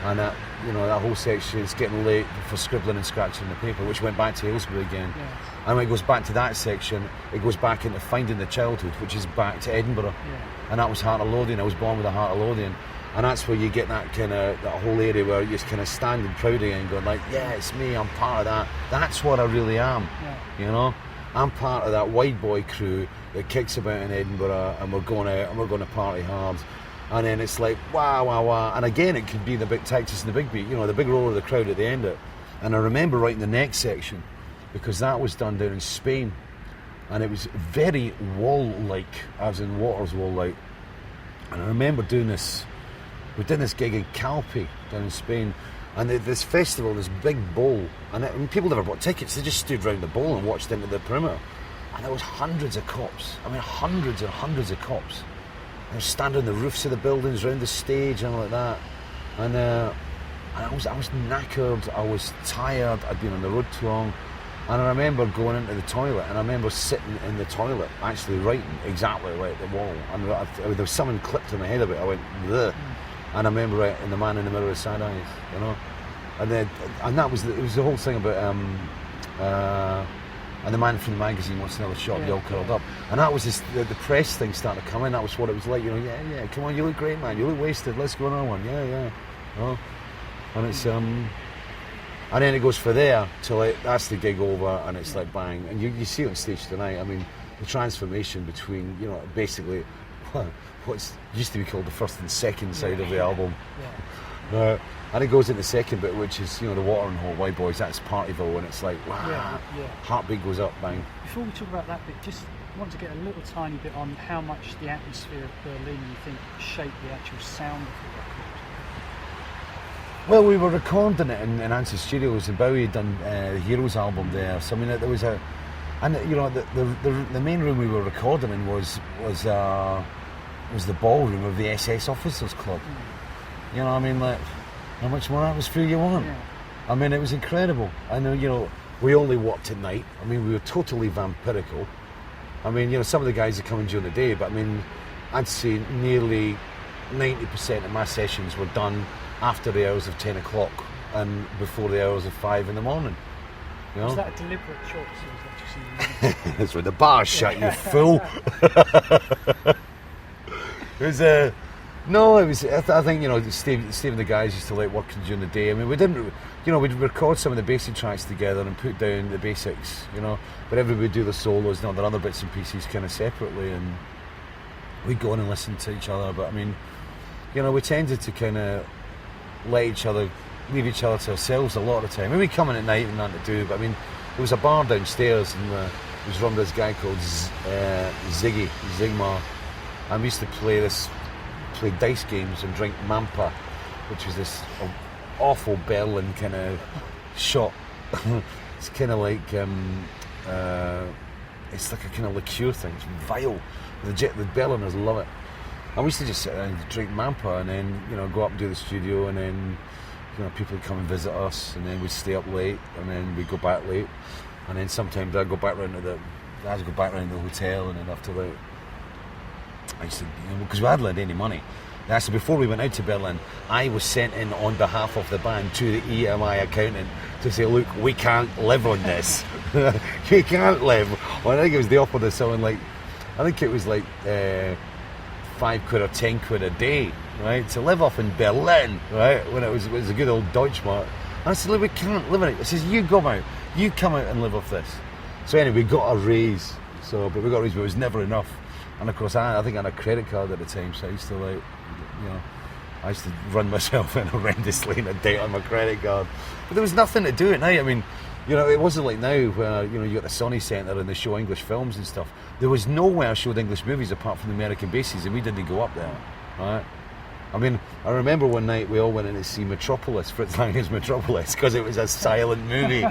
and that, you know, that whole section is getting late for scribbling and scratching the paper, which went back to Aylesbury again. Yeah. And when it goes back to that section, it goes back into finding the childhood, which is back to Edinburgh. Yeah. And that was Heart of Lothian. I was born with a Heart of Lothian. And that's where you get that kind of, that whole area where you're just kind of standing proud again, going like, yeah, it's me, I'm part of that. That's what I really am, you know? I'm part of that white boy crew that kicks about in Edinburgh, and we're going out and we're going to party hard. And then it's like, wow. And again, it could be the big Texas and the big beat, you know, the big roll of the crowd at the end of it. And I remember writing the next section, because that was done down in Spain. And it was very wall-like, as in Waters wall-like. And I remember doing this. We did this gig in Calpe down in Spain, and this festival, this big bowl, and people never bought tickets. They just stood round the bowl and watched into the perimeter, and there was hundreds of cops. I mean, hundreds and hundreds of cops. They were standing on the roofs of the buildings, around the stage, and all like that. And I was knackered. I was tired. I'd been on the road too long. And I remember going into the toilet, and I remember sitting in the toilet, actually writing exactly like the wall. And there was something clipped in my head a bit. I went, bleh. And I remember writing The Man in the Mirror with Sad Eyes, you know. And that was it was the whole thing about and the man from the magazine wants another shot, you all curled up. And that was the press thing starting to come in. That was what it was like, you know. Yeah, come on, you look great, man. You look wasted. Let's go another one. Yeah. You know? And it's and then it goes for there till like that's the gig over, and it's like bang, and you see it on stage tonight. I mean, the transformation between, you know, basically what's used to be called the first and second side of the album. And it goes into the second bit, which is, you know, the Waterhole, White Boys, that's Partyville, and it's like, wow, heartbeat goes up, bang. Before we talk about that bit, just want to get a little tiny bit on how much the atmosphere of Berlin you think shaped the actual sound of the record. Well, we were recording it in Answer Studios, and Bowie had done the Heroes album there, so I mean, there was and you know, the main room we were recording in was the ballroom of the SS Officers Club. You know, I mean, like, how much more atmosphere you want? Yeah. I mean, it was incredible. I know, you know, we only worked at night. I mean, we were totally vampirical. I mean, you know, some of the guys are coming during the day, but I mean, I'd say nearly 90% of my sessions were done after the hours of 10 o'clock and before the hours of 5 in the morning. You know? Was that a deliberate choice, or was that just that's when the bar's shut, you fool. It was no, it was. I think, you know, Steve and the guys used to like working during the day. I mean, we didn't, you know, we'd record some of the basic tracks together and put down the basics, you know. But everybody would do the solos and other bits and pieces kind of separately, and we'd go on and listen to each other. But I mean, you know, we tended to kind of leave each other to ourselves a lot of the time. I mean, we'd come in at night and nothing to do. But I mean, there was a bar downstairs, and it was run by this guy called Zigmar, and we used to play dice games and drink Mampa, which was this awful Berlin kind of shot. It's kind of like it's like a kind of liqueur thing. It's vile. The Berliners love it. And we used to just sit down and drink Mampa, and then, you know, go up and do the studio, and then, you know, people would come and visit us, and then we'd stay up late, and then we'd go back late, and then sometimes I'd go back round to the hotel, and then after that, I used to, you know, because we hadn't had any money. Actually, before we went out to Berlin, I was sent in on behalf of the band to the EMI accountant to say, look, we can't live on this. We can't live. Well, I think it was the offer of something like, I think it was like £5 or £10 a day, right, to live off in Berlin, right, when it was a good old Deutschmark. And I said, we can't live on it. I says, you come out and live off this. So anyway, we got a raise. But we got a raise, but it was never enough. And of course, I think I had a credit card at the time, so I used to I used to run myself in horrendously in a debt on my credit card. But there was nothing to do at night. I mean, it wasn't like now where, you got the Sony Centre and they show English films and stuff. There was nowhere showed English movies apart from the American bases, and we didn't go up there, right? I mean, I remember one night we all went in to see Metropolis, Fritz Langer's Metropolis, because it was a silent movie.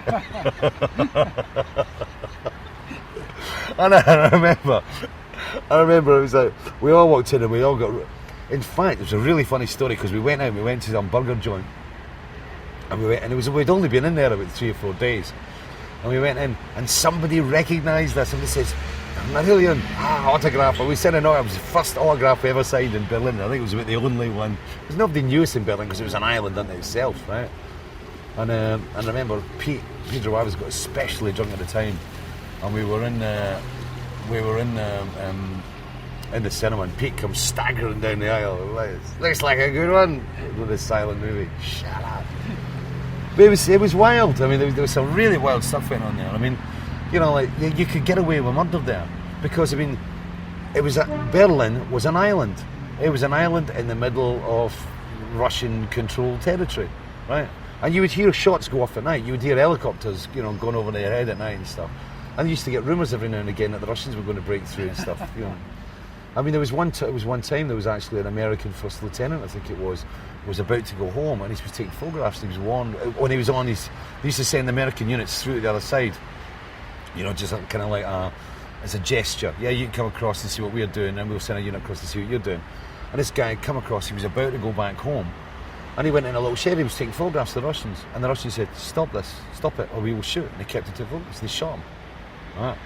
And I remember it was like, we all walked in and we all got... In fact, it was a really funny story, because we went to some burger joint, and we'd only been in there about 3 or 4 days, and we went in, and somebody recognised us, somebody says, Marillion, autograph. And we said, no, it was the first autograph we ever signed in Berlin. I think it was about the only one, because nobody knew us in Berlin, because it was an island unto itself, right? And I remember Peter Wives got especially drunk at the time, and we were in the cinema, and Pete comes staggering down the aisle. Looks like a good one with this silent movie. Shut up. But it was wild. I mean, there was some really wild stuff going on there. I mean, you could get away with murder there, because I mean, Berlin was an island. It was an island in the middle of Russian-controlled territory, right? And you would hear shots go off at night. You would hear helicopters, going over their head at night and stuff. And you used to get rumours every now and again that the Russians were going to break through and stuff. I mean, there was one time there was actually an American first lieutenant, I think it was about to go home, and he was taking photographs. And he was warned when he was on his. They used to send American units through to the other side. Just kind of like as a gesture. Yeah, you can come across and see what we're doing, and we'll send a unit across to see what you're doing. And this guy come across. He was about to go back home, and he went in a little shed. He was taking photographs of the Russians, and the Russians said, "Stop it, or we will shoot." And they kept it to focus. They shot him. Right.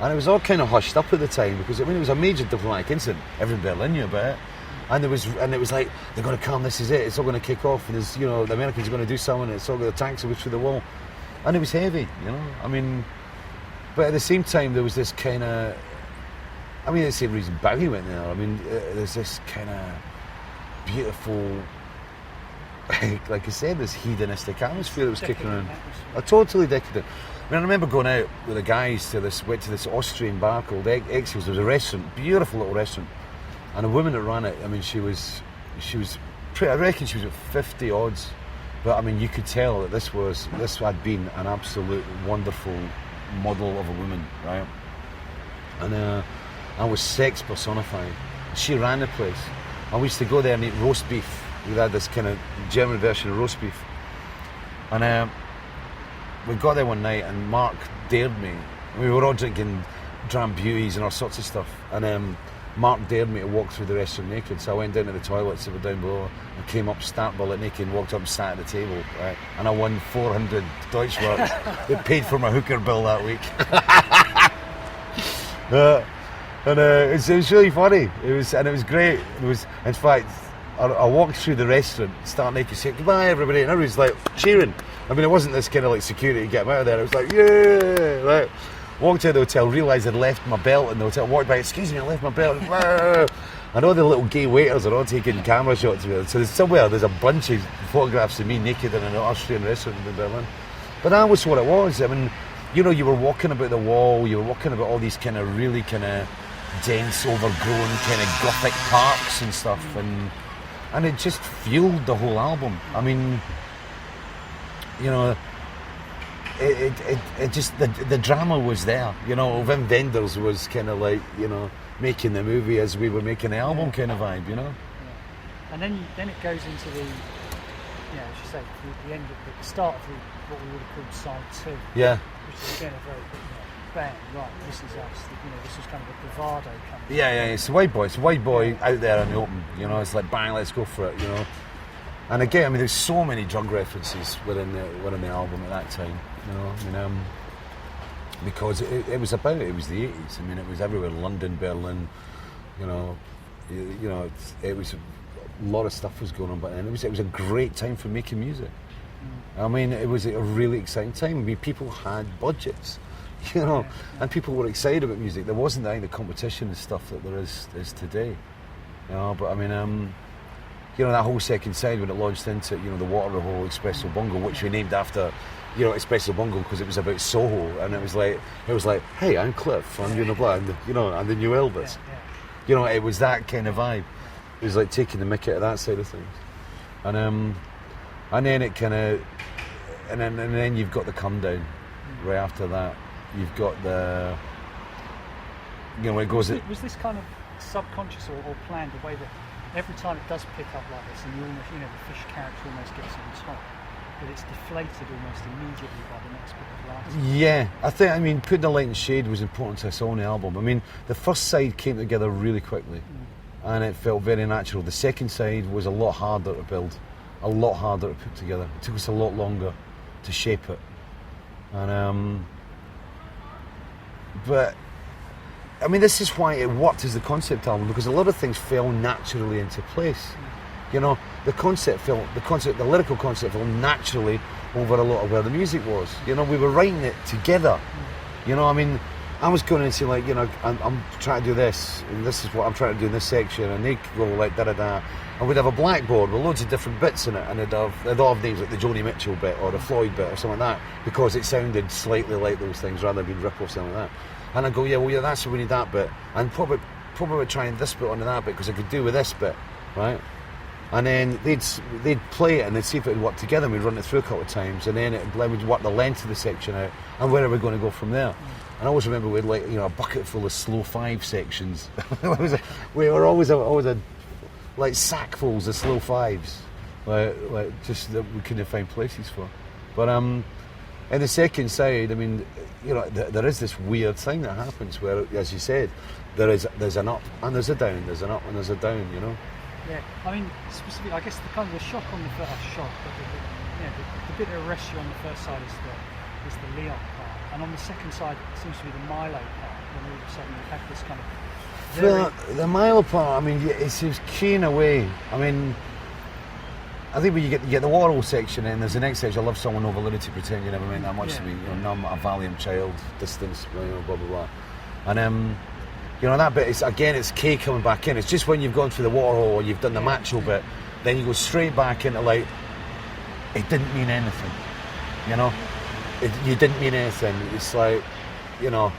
And it was all kind of hushed up at the time, because it was a major diplomatic incident. Everyone in Berlin knew about it, and it was like, they're going to come. This is it. It's all going to kick off, and there's the Americans are going to do something. It's all the tanks will go through the wall, and it was heavy. I mean, but at the same time there was this kind of, I mean, the same reason Bowie went there. I mean, there's this kind of beautiful, like I said, this hedonistic atmosphere that was kicking around. Totally decadent. I mean, I remember going out with the guys went to this Austrian bar called Excel's. There was a restaurant, beautiful little restaurant, and a woman that ran it. I mean, she was pretty, I reckon she was at 50 odds, but I mean, you could tell that this had been an absolute wonderful model of a woman, right? And I was sex personified. She ran the place, and we used to go there and eat roast beef. We had this kind of German version of roast beef, and we got there one night, and Mark dared me. We were all drinking Drambuis and all sorts of stuff, and Mark dared me to walk through the restaurant naked. So I went down to the toilets that were down below, and came up stark bullet naked, and walked up and sat at the table, right? And I won 400 Deutschmarks. It paid for my hooker bill that week. It was really funny. It was great. It was, in fact, I walked through the restaurant, stark naked, saying goodbye everybody, and everybody's like cheering. I mean, it wasn't this kind of like security to get them out of there. It was like, yeah, right. Walked to the hotel, realised I'd left my belt in the hotel, walked back, excuse me, I left my belt. And all the little gay waiters are all taking camera shots of me. So there's a bunch of photographs of me naked in an Austrian restaurant in Berlin. But that was what it was. I mean, you were walking about the wall, you were walking about all these kind of really kind of dense, overgrown kind of gothic parks and stuff, and it just fueled the whole album. I mean, it just, the drama was there. Wim Wenders was kind of like, making the movie as we were making the album kind of vibe, Yeah. And then it goes into the, as you say, the end of the start of what we would have called side 2. Yeah. Which is again a very, bang, right, this is us. This is kind of a bravado coming. Yeah, it's a white boy out there in the open. It's like, bang, let's go for it. And again, I mean, there's so many drug references within the album at that time. Because it was the 80s. I mean, it was everywhere. London, Berlin. It was a lot of stuff was going on back then. It was a great time for making music. I mean, it was a really exciting time. I mean, people had budgets. And people were excited about music. There wasn't the competition and stuff that there is today. But I mean, you know, that whole second side when it launched into, you know, the Waterhole Expresso Bongo, which we named after, you know, Expresso Bongo because it was about Soho, and it was like, hey, I'm Cliff, I'm the Black, you know, I'm the new Elvis. You know, it was that kind of vibe. It was like taking the mick out of that side of things, and then it kind of, and then you've got the come down. Right after that, you've got the, you know, it goes. Was this kind of subconscious or planned, the way that every time it does pick up like this, and you almost, you know, the fish character almost gets on top, but it's deflated almost immediately by the next bit of light? Yeah, I mean, putting the light and shade was important to us on the album. I mean, the first side came together really quickly, and it felt very natural. The second side was a lot harder to build, a lot harder to put together. It took us a lot longer to shape it. And but I mean, this is why it worked as the concept album, because a lot of things fell naturally into place. You know, the lyrical concept fell naturally over a lot of where the music was. You know, we were writing it together. You know, I mean, I was going and saying, like, you know, I'm trying to do this, and this is what I'm trying to do in this section, and they go like da da da, and we'd have a blackboard with loads of different bits in it, and they'd all have names like the Joni Mitchell bit or the Floyd bit or something like that, because it sounded slightly like those things rather than being rip-offs, something like that. And I'd go, yeah, that's what we need, that bit, and probably trying this bit onto that bit because I could do with this bit, right? And then they'd play it and they'd see if it would work together, and we'd run it through a couple of times, and then we'd work the length of the section out, and where are we going to go from there? And I always remember we had, like, you know, a bucket full of slow 5 sections. We were always like sackfuls of slow 5s, like just that we couldn't find places for. But in the second side, I mean, you know, there is this weird thing that happens where, as you said, there's an up and there's a down, there's an up and there's a down, you know. Yeah, I mean, specifically, I guess the kind of the shock on the first shock, but the bit that arrests you on the first side is the Leon part. And on the second side, it seems to be the Mylo part, when all of a sudden you have this kind of... Well, the Mylo part, I mean, it seems key in a way. I mean, I think when you get the Waterhole section in, there's the next section, I love someone overloaded to pretend you never meant that much to me. You know, I'm a valiant child, distance, you know, blah, blah, blah. And, you know, that bit, it's Kay coming back in. It's just when you've gone through the Waterhole or you've done the macho bit, then you go straight back into, like, it didn't mean anything, you know? You didn't mean anything. It's like, you know,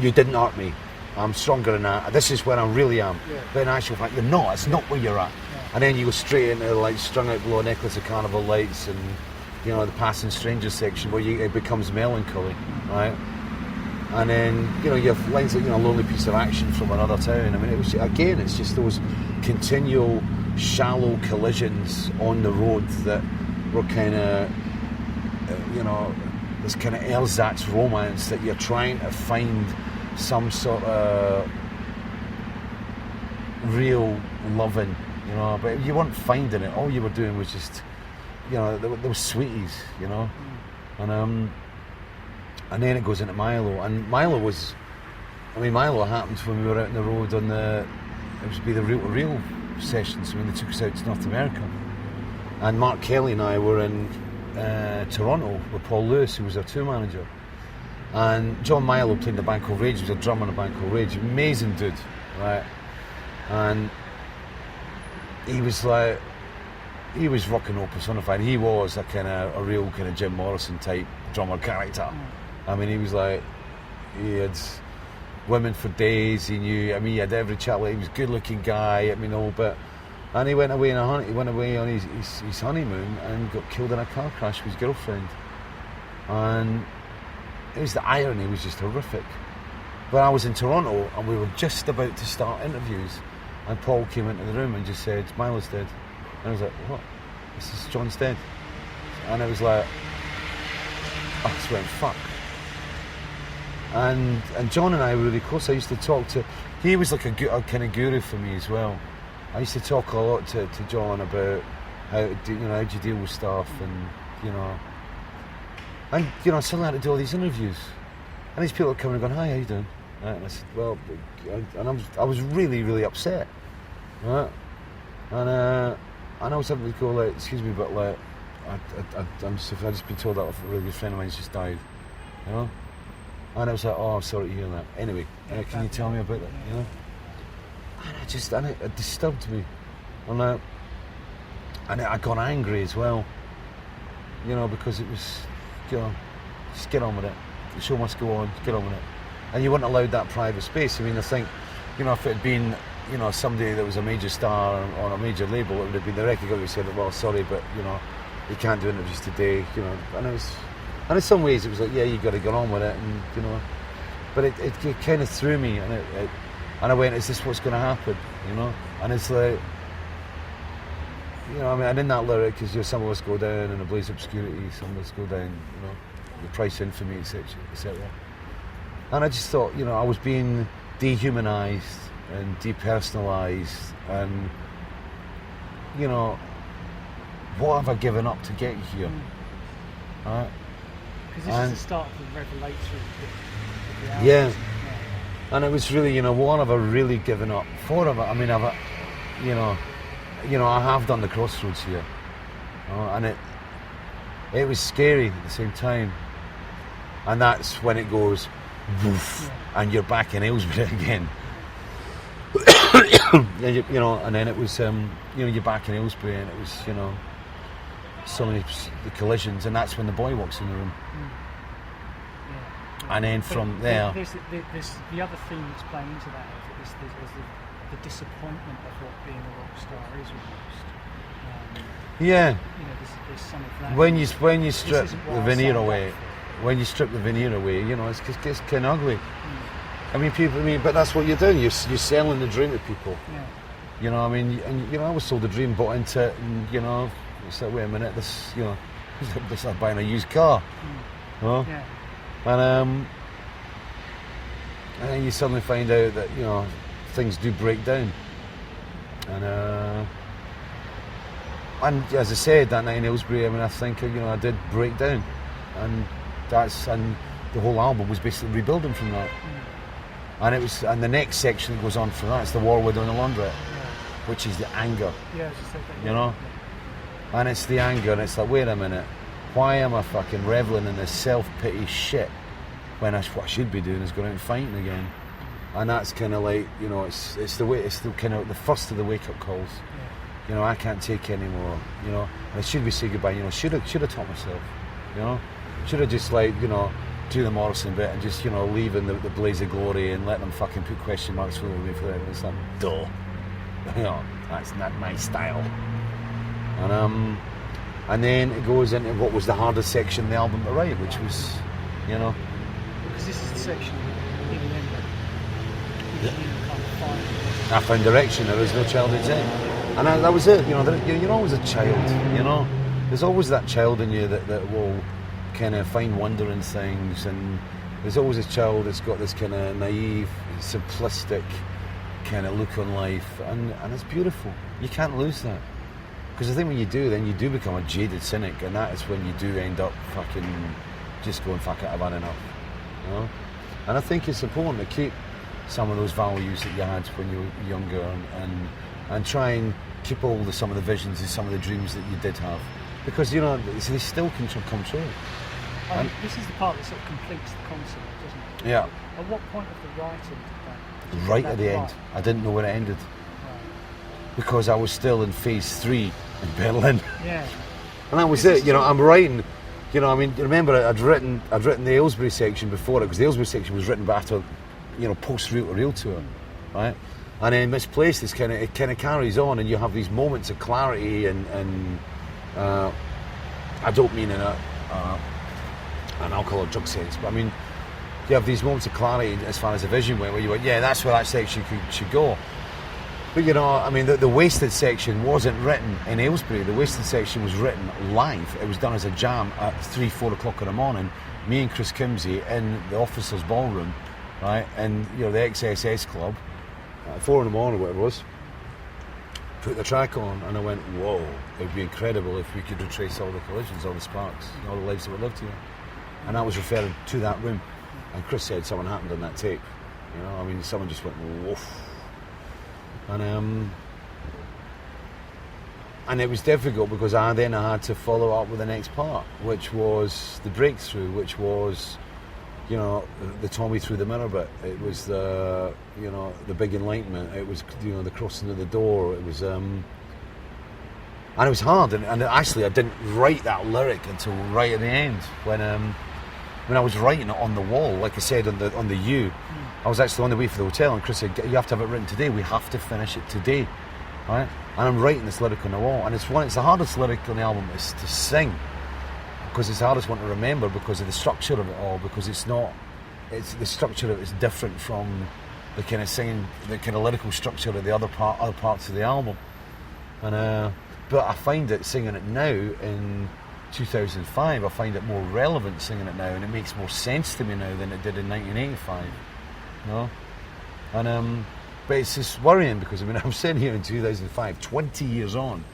you didn't hurt me. I'm stronger than that. This is where I really am. Yeah. But in actual fact, you're not. It's not where you're at. Yeah. And then you go straight into, like, strung out below a necklace of carnival lights and, you know, the passing strangers section where it becomes melancholy, right? And then, you know, you have lines like, you know, lonely piece of action from another town. I mean, it was, again, it's just those continual shallow collisions on the road that were kind of, you know, this kind of ersatz romance that you're trying to find some sort of real loving, you know, but you weren't finding it. All you were doing was just, you know, there were sweeties, you know, and then it goes into Mylo, and Mylo happened when we were out on the road on it would be the real sessions when they took us out to North America, and Mark Kelly and I were in Toronto with Paul Lewis, who was our tour manager, and John Mylo played in the band called Rage. He was a drummer in a band called Rage, amazing dude, right? And he was rock and roll personified. He was a real kind of Jim Morrison type drummer character. I mean, he had women for days. He knew. I mean, he had every chat. He was a good-looking guy. I mean, all but. And he went away on his honeymoon and got killed in a car crash with his girlfriend. And it was, the irony was just horrific. But I was in Toronto and we were just about to start interviews, and Paul came into the room and just said, "Mylo's dead." And I was like, "What? This is John's dead?" And I was like, I just went, "Fuck." And John and I were really close. I used to talk to. He was like a kind of guru for me as well. I used to talk a lot to John about how do you deal with stuff, and suddenly I had to do all these interviews, and these people are coming and going, "Hi, how you doing?" Right? And I said, "Well," and I was really, really upset, right? And I was having to go like, "Excuse me, but like, I've just been told that a really good friend of mine's just died," you know. And I was like, "Oh, I'm sorry to hear that. Anyway, can you tell me about that?" You know. And it disturbed me. And and I got angry as well, you know, because it was, you know, just get on with it. The show must go on, get on with it. And you weren't allowed that private space. I mean, I think, you know, if it had been, you know, somebody that was a major star on a major label, it would have been the record company saying, well, sorry, but, you know, you can't do interviews today, you know. And in some ways it was like, yeah, you got to get on with it, and, you know. But it kind of threw me, and and I went, is this what's going to happen, you know? And it's like, you know, I mean, and in that lyric, because, you know, some of us go down in a blaze of obscurity, some of us go down, you know, the price of infamy, etc., etc. And I just thought, you know, I was being dehumanised and depersonalised, and, you know, what have I given up to get here? Right? Because this is the start of the revelatory of the album. Yeah. And it was really, you know, what have I really given up? For of it, I mean, you know, I have done the crossroads here, and it was scary at the same time. And that's when it goes, woof, and you're back in Aylesbury again. You know, and then it was, you know, you're back in Aylesbury, and it was, you know, so many the collisions, and that's when the boy walks in the room. And then from there, there's the other theme that's playing into that is the disappointment of what being a rock star is almost. yeah. You know, there's some of that. When you strip the veneer away, you know, it's kind of ugly. I mean, but that's what you're doing. You're selling the dream to people. Yeah. You know, I mean, and, you know, I was sold the dream, bought into it, and, you know, it's like, wait a minute, this, you know, this is like buying a used car. You know? Yeah. And then you suddenly find out that, you know, things do break down. And as I said, that night in Aylesbury, I mean, I think, you know, I did break down. And the whole album was basically rebuilding from that. And the next section that goes on from that is the War Widow and the Laundrette, which is the anger. Yeah, just like that. You know? And it's the anger, and it's like, wait a minute, why am I fucking reveling in this self-pity shit when what I should be doing is going out and fighting again? And that's kind of like, you know, it's the kind of the first of the wake-up calls. You know, I can't take any more, you know, and I should be saying goodbye, you know, should have taught myself, you know, should have just, like, you know, do the Morrison bit and just, you know, leave in the blaze of glory and let them fucking put question marks over me for that. It's like, duh. You know, that's not my style. And then it goes into what was the hardest section of the album to write, which was, you know, because this is the section in the end that you kind of find. I found direction. There was no childhood in, and that was it. You know, you're always a child. You know, there's always that child in you that will kind of find wonder in things, and there's always a child that's got this kind of naive, simplistic kind of look on life, and it's beautiful. You can't lose that. Because I think when you do, then you do become a jaded cynic, and that is when you do end up fucking just going, fuck it, I've had enough. You know? And I think it's important to keep some of those values that you had when you were younger, and try and keep some of the visions and some of the dreams that you did have. Because, you know, they still can come true. This is the part that sort of completes the concept, doesn't it? Yeah. At what point of the writing did that? Right at the end. I didn't know where it ended. Because I was still in phase 3 in Berlin. Yeah. And that was it, you know, I'm writing, you know, I mean, remember I'd written the Aylesbury section before it, because the Aylesbury section was written after, you know, post-Real to Real tour, right? And then Misplaced, it kind of carries on, and you have these moments of clarity, and I don't mean in an alcohol or drug sense, but I mean, you have these moments of clarity as far as the vision went, where you went, yeah, that's where that section should go. But, you know, I mean, the Wasted section wasn't written in Aylesbury. The Wasted section was written live. It was done as a jam at 3-4 o'clock in the morning. Me and Chris Kimsey in the officers' ballroom, right, and, you know, the XSS club, at 4 in the morning, whatever it was, put the track on, and I went, whoa, it would be incredible if we could retrace all the collisions, all the sparks, all the lives that we lived here. And I was referring to that room. And Chris said something happened on that tape. You know, I mean, someone just went, woof. And it was difficult because I had to follow up with the next part, which was the breakthrough, which was, you know, the Tommy through the mirror bit. It was the, you know, the big enlightenment. It was, you know, the crossing of the door. It was, And it was hard, and actually I didn't write that lyric until right at the end when I was writing it on the wall, like I said on the U. I was actually on the way for the hotel, and Chris said, "You have to have it written today. We have to finish it today, right?" And I'm writing this lyric on the wall, and it's the hardest lyric on the album is to sing, because it's the hardest one to remember because of the structure of it all. Because the structure of it is different from the kind of singing, the kind of lyrical structure of the other parts of the album, and. But I find it singing it now in 2005. I find it more relevant singing it now, and it makes more sense to me now than it did in 1985. You know, and but it's just worrying because I mean I'm sitting here in 2005, 20 years on.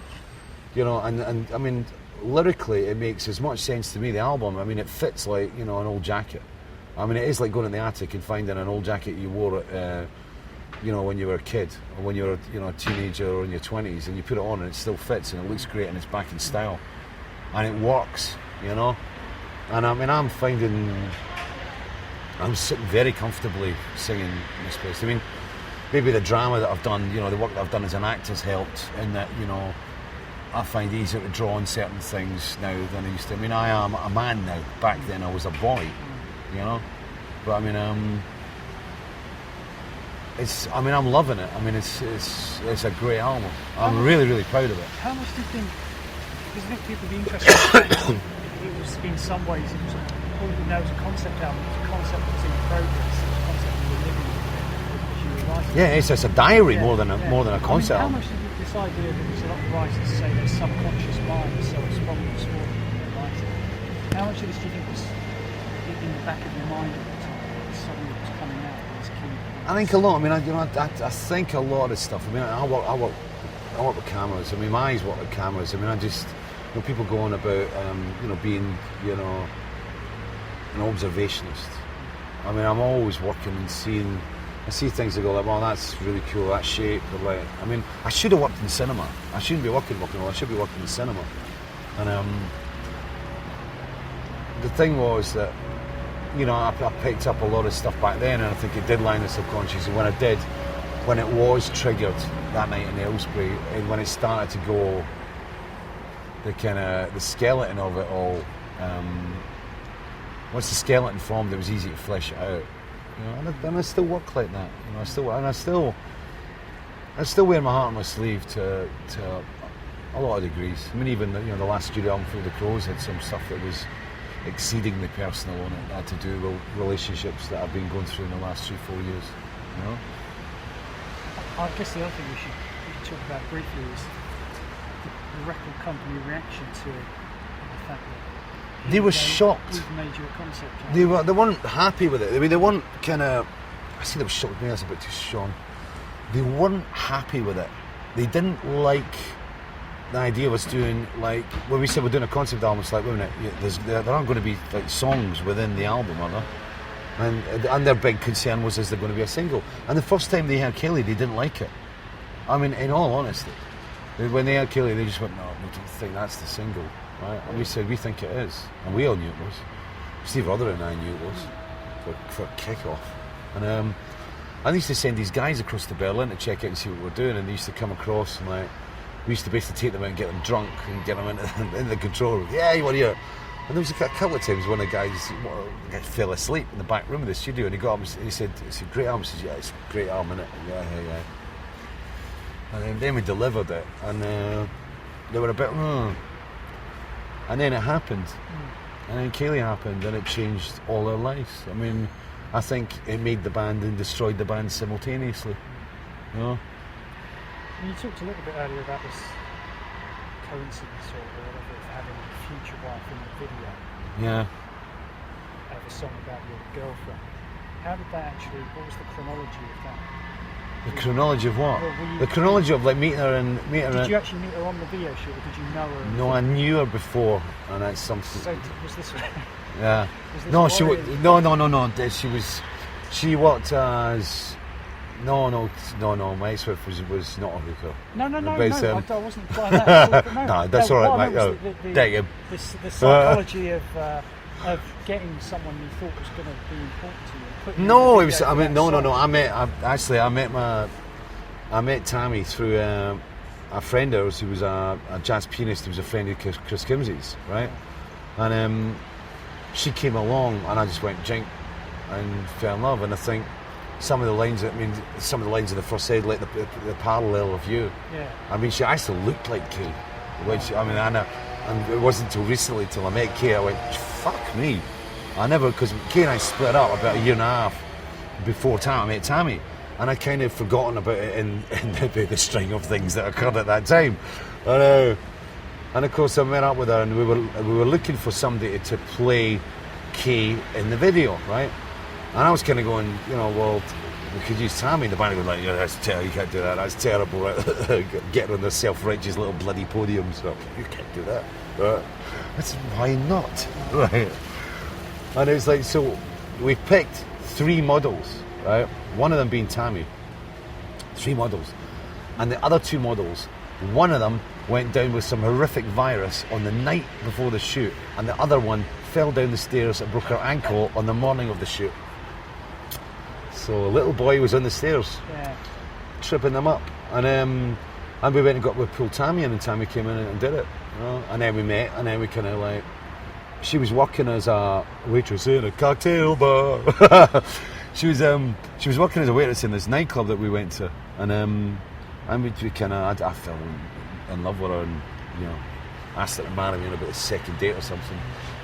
You know, and I mean lyrically it makes as much sense to me. The album, I mean, it fits like an old jacket. I mean, it is like going in the attic and finding an old jacket you wore at. When you were a kid, or when you were a teenager or in your 20s, and you put it on and it still fits and it looks great and it's back in style and it works, And I mean, I'm sitting very comfortably singing Misplaced. I mean, maybe the drama that I've done, the work that I've done as an actor's helped in that, I find it easier to draw on certain things now than I used to. I mean, I am a man now. Back then I was a boy, but I mean, I'm loving it. I mean, it's a great album. I'm really, really proud of it. How much do you think? Because I think people would be interested. It was in some ways. It was all we know is a concept album. It was a concept that was in progress. It was a concept you were living with as you were writing. Yeah, it's a diary more than a concept. How much did this idea that there's a lot of writers say their subconscious mind is so strongly stored in their writing? How much of this do you think was in the back of your mind at the time? Suddenly it was coming out. I think a lot. I mean, I think a lot of stuff. I mean, I work with cameras. I mean, my eyes work with cameras. I mean, people go on about, being, an observationist. I mean, I'm always working and I see things that go like, well, that's really cool, that shape. Or like, I mean, I should have worked in cinema. I shouldn't be working. I should be working in cinema. And the thing was that, I picked up a lot of stuff back then, and I think it did line the subconscious. And when it was triggered that night in Aylesbury, and when it started to go, the skeleton of it all, once the skeleton formed, it was easy to flesh it out. And I still work like that. I still wear my heart on my sleeve to a lot of degrees. I mean, even the last studio album, Through the Crows, had some stuff that was exceedingly personal on it. That had to do with relationships that I've been going through in the last 3-4 years. I guess the other thing we should talk about briefly is the record company reaction to the fact that they were shocked. We've made you a concept. They weren't happy with it. I mean, they weren't kind of. I see they were shocked. Maybe that's a bit too strong. They weren't happy with it. They didn't like the idea of us doing, like, when we said we're doing a concept album, it's like, wait a minute, there aren't going to be like songs within the album, are there? And their big concern was, is there going to be a single? And the first time they heard Kayleigh, they didn't like it. I mean, in all honesty, when they heard Kayleigh, they just went, no, we don't think that's the single, right? And we said, we think it is, and we all knew it was. Steve Rutherford and I knew it was for kick-off. And I used to send these guys across to Berlin to check out and see what we're doing, and they used to come across and like, we used to basically take them out and get them drunk and get them in the control room. Yeah, you want to hear? And there was a couple of times when the guy fell asleep in the back room of the studio, and he got up and he said, "It's a great album." I said, "Yeah, it's a great album, isn't it?" Yeah. And then we delivered it, and they were a bit, and then it happened, and then Kayleigh happened, and it changed all our lives. I mean, I think it made the band and destroyed the band simultaneously. You talked a little bit earlier about this coincidence or whatever of having a future wife in the video. Yeah. Of a song about your girlfriend. How did that actually? What was the chronology of that? The chronology of what? Well, the chronology of like meeting her and Did you actually meet her on the video shoot, or did you know her? No, I knew her before, and that's something. So was this? Yeah. Was this No, she was. No. She worked as. No. My ex-wife was not a hooker. No. But, I wasn't implying that. No, that's all right, mate. The psychology of getting someone you thought was going to be important to you. No, it was. I mean, no. I met Tammy through. a friend of ours who was a jazz pianist who was a friend of Chris Kimsey's, right? And she came along and I just went jink and fell in love. And I think some of the lines in the first side, like the parallel of you. Yeah. I mean, she actually looked like Kay, which, I mean, and it wasn't until recently, till I met Kay, I went, fuck me. I never, because Kay and I split up about a year and a half before I met Tammy. And I kind of forgotten about it in the string of things that occurred at that time. And of course I met up with her and we were looking for somebody to play Kay in the video, right? And I was kind of going, you know, well, we could use Tammy. The band was like, yeah, that's terrible, you can't do that, that's terrible. Right? Getting on their self-righteous little bloody podiums. So, you can't do that. Right? I said, why not? Right? And it was like, so we picked 3 models, right? One of them being Tammy. 3 models. And the other 2 models, one of them went down with some horrific virus on the night before the shoot, and the other one fell down the stairs and broke her ankle on the morning of the shoot. So a little boy was on the stairs, tripping them up. And we went and we pulled Tammy in, and Tammy came in and did it. You know? And then we met, and then we kind of like, she was working as a waitress in a cocktail bar. She was working as a waitress in this nightclub that we went to, and we kind of, I fell in love with her, and you know, asked her to marry me on about a second date or something,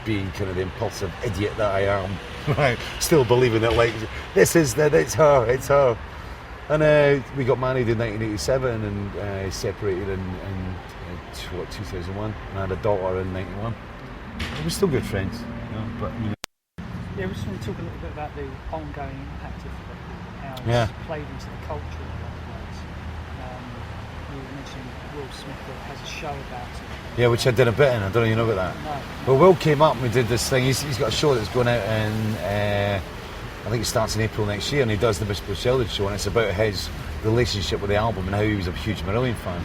being kind of the impulsive idiot that I am, right? Still believing that like it's her, and we got married in 1987 and separated in 2001, and I had a daughter in 91. We're still good friends, you know, but. You know, yeah, we just want to talk a little bit about the ongoing impact of how it's played into the culture of the place. You were mentioning Will Smith has a show about it. Yeah, which I did a bit in. I don't know if you know about that. No. But Will came up and we did this thing. He's got a show that's going out in, I think it starts in April next year, and he does the Misplaced show, and it's about his relationship with the album and how he was a huge Marillion fan.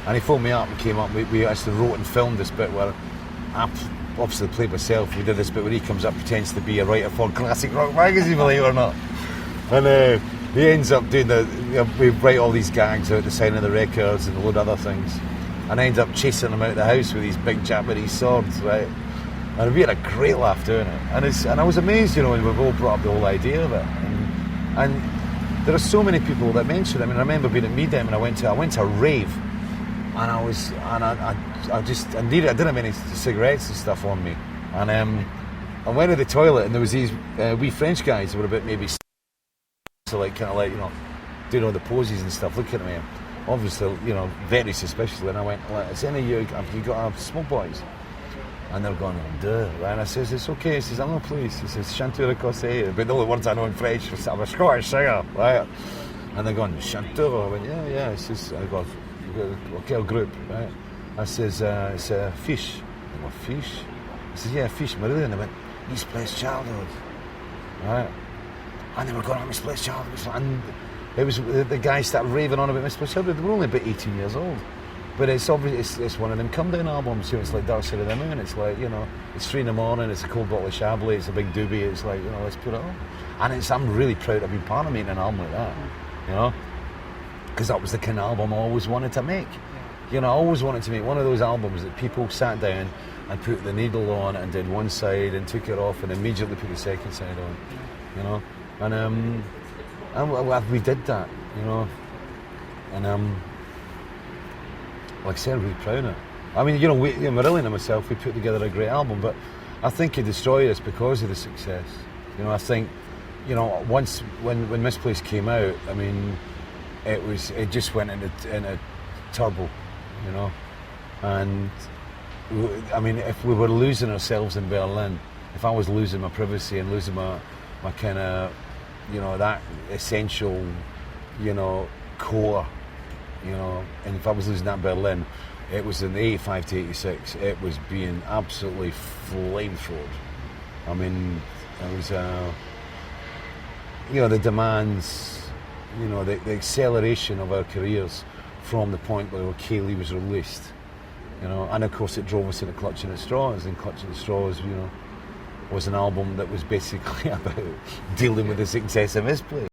And he phoned me up and came up. We actually wrote and filmed this bit where I obviously played myself. We did this bit where he comes up, pretends to be a writer for Classic Rock Magazine, believe it or not. And he ends up doing we write all these gags out the sign of the records and a load of other things. And I end up chasing him out of the house with these big Japanese swords, right? And we had a great laugh doing it. And I was amazed, you know, and we've all brought up the whole idea of it. And there are so many people that mention it. I mean, I remember being at Medem and I went to a rave. And I didn't have any cigarettes and stuff on me, and I went to the toilet and there was these wee French guys who were about maybe so like kind of like, you know, doing all the poses and stuff, looking at me, obviously, you know, very suspiciously. And I went, "Is any of you have you got smoke boys?" And they're going, "Duh." And I says, "It's okay." He says, "I'm not police." He says, "Chanteur Cossé," but the only words I know in French. I'm a Scottish singer, right? And they're going, "Chanteur." I went, "Yeah." He says, "I got." Quel group, right? I says, it's a fish. They go, fish? I says, yeah, fish, Marillion. They went, Misplaced Childhood, right? And they were going, Misplaced Childhood. And it was, the guys started raving on about Misplaced Childhood. They were only about 18 years old. But it's obviously, it's one of them come-down albums, you know, it's like Dark Side of the Moon. It's like, you know, it's 3 a.m, it's a cold bottle of Chablis, it's a big doobie, it's like, you know, let's put it on. And I'm really proud to have been part of making an album like that, you know? Because that was the kind of album I always wanted to make. You know, I always wanted to make one of those albums that people sat down and put the needle on and did one side and took it off and immediately put the second side on, you know. And we did that, you know. And like I said, I'm really proud of it. I mean, you know, Marillion and myself, we put together a great album, but I think it destroyed us because of the success. You know, I think, you know, once when Misplaced came out, I mean, it just went into turbo, you know. And I mean, if we were losing ourselves in Berlin, if I was losing my privacy and losing my kind of, you know, that essential, you know, core, you know, and if I was losing that in Berlin, it was in the 85 to 86, it was being absolutely flamethrowed. I mean, it was, you know, the demands, you know, the acceleration of our careers from the point where Kayleigh was released, you know, and of course it drove us into Clutching at Straws, and Clutching at Straws, you know, was an album that was basically about dealing with the success of Misplaced.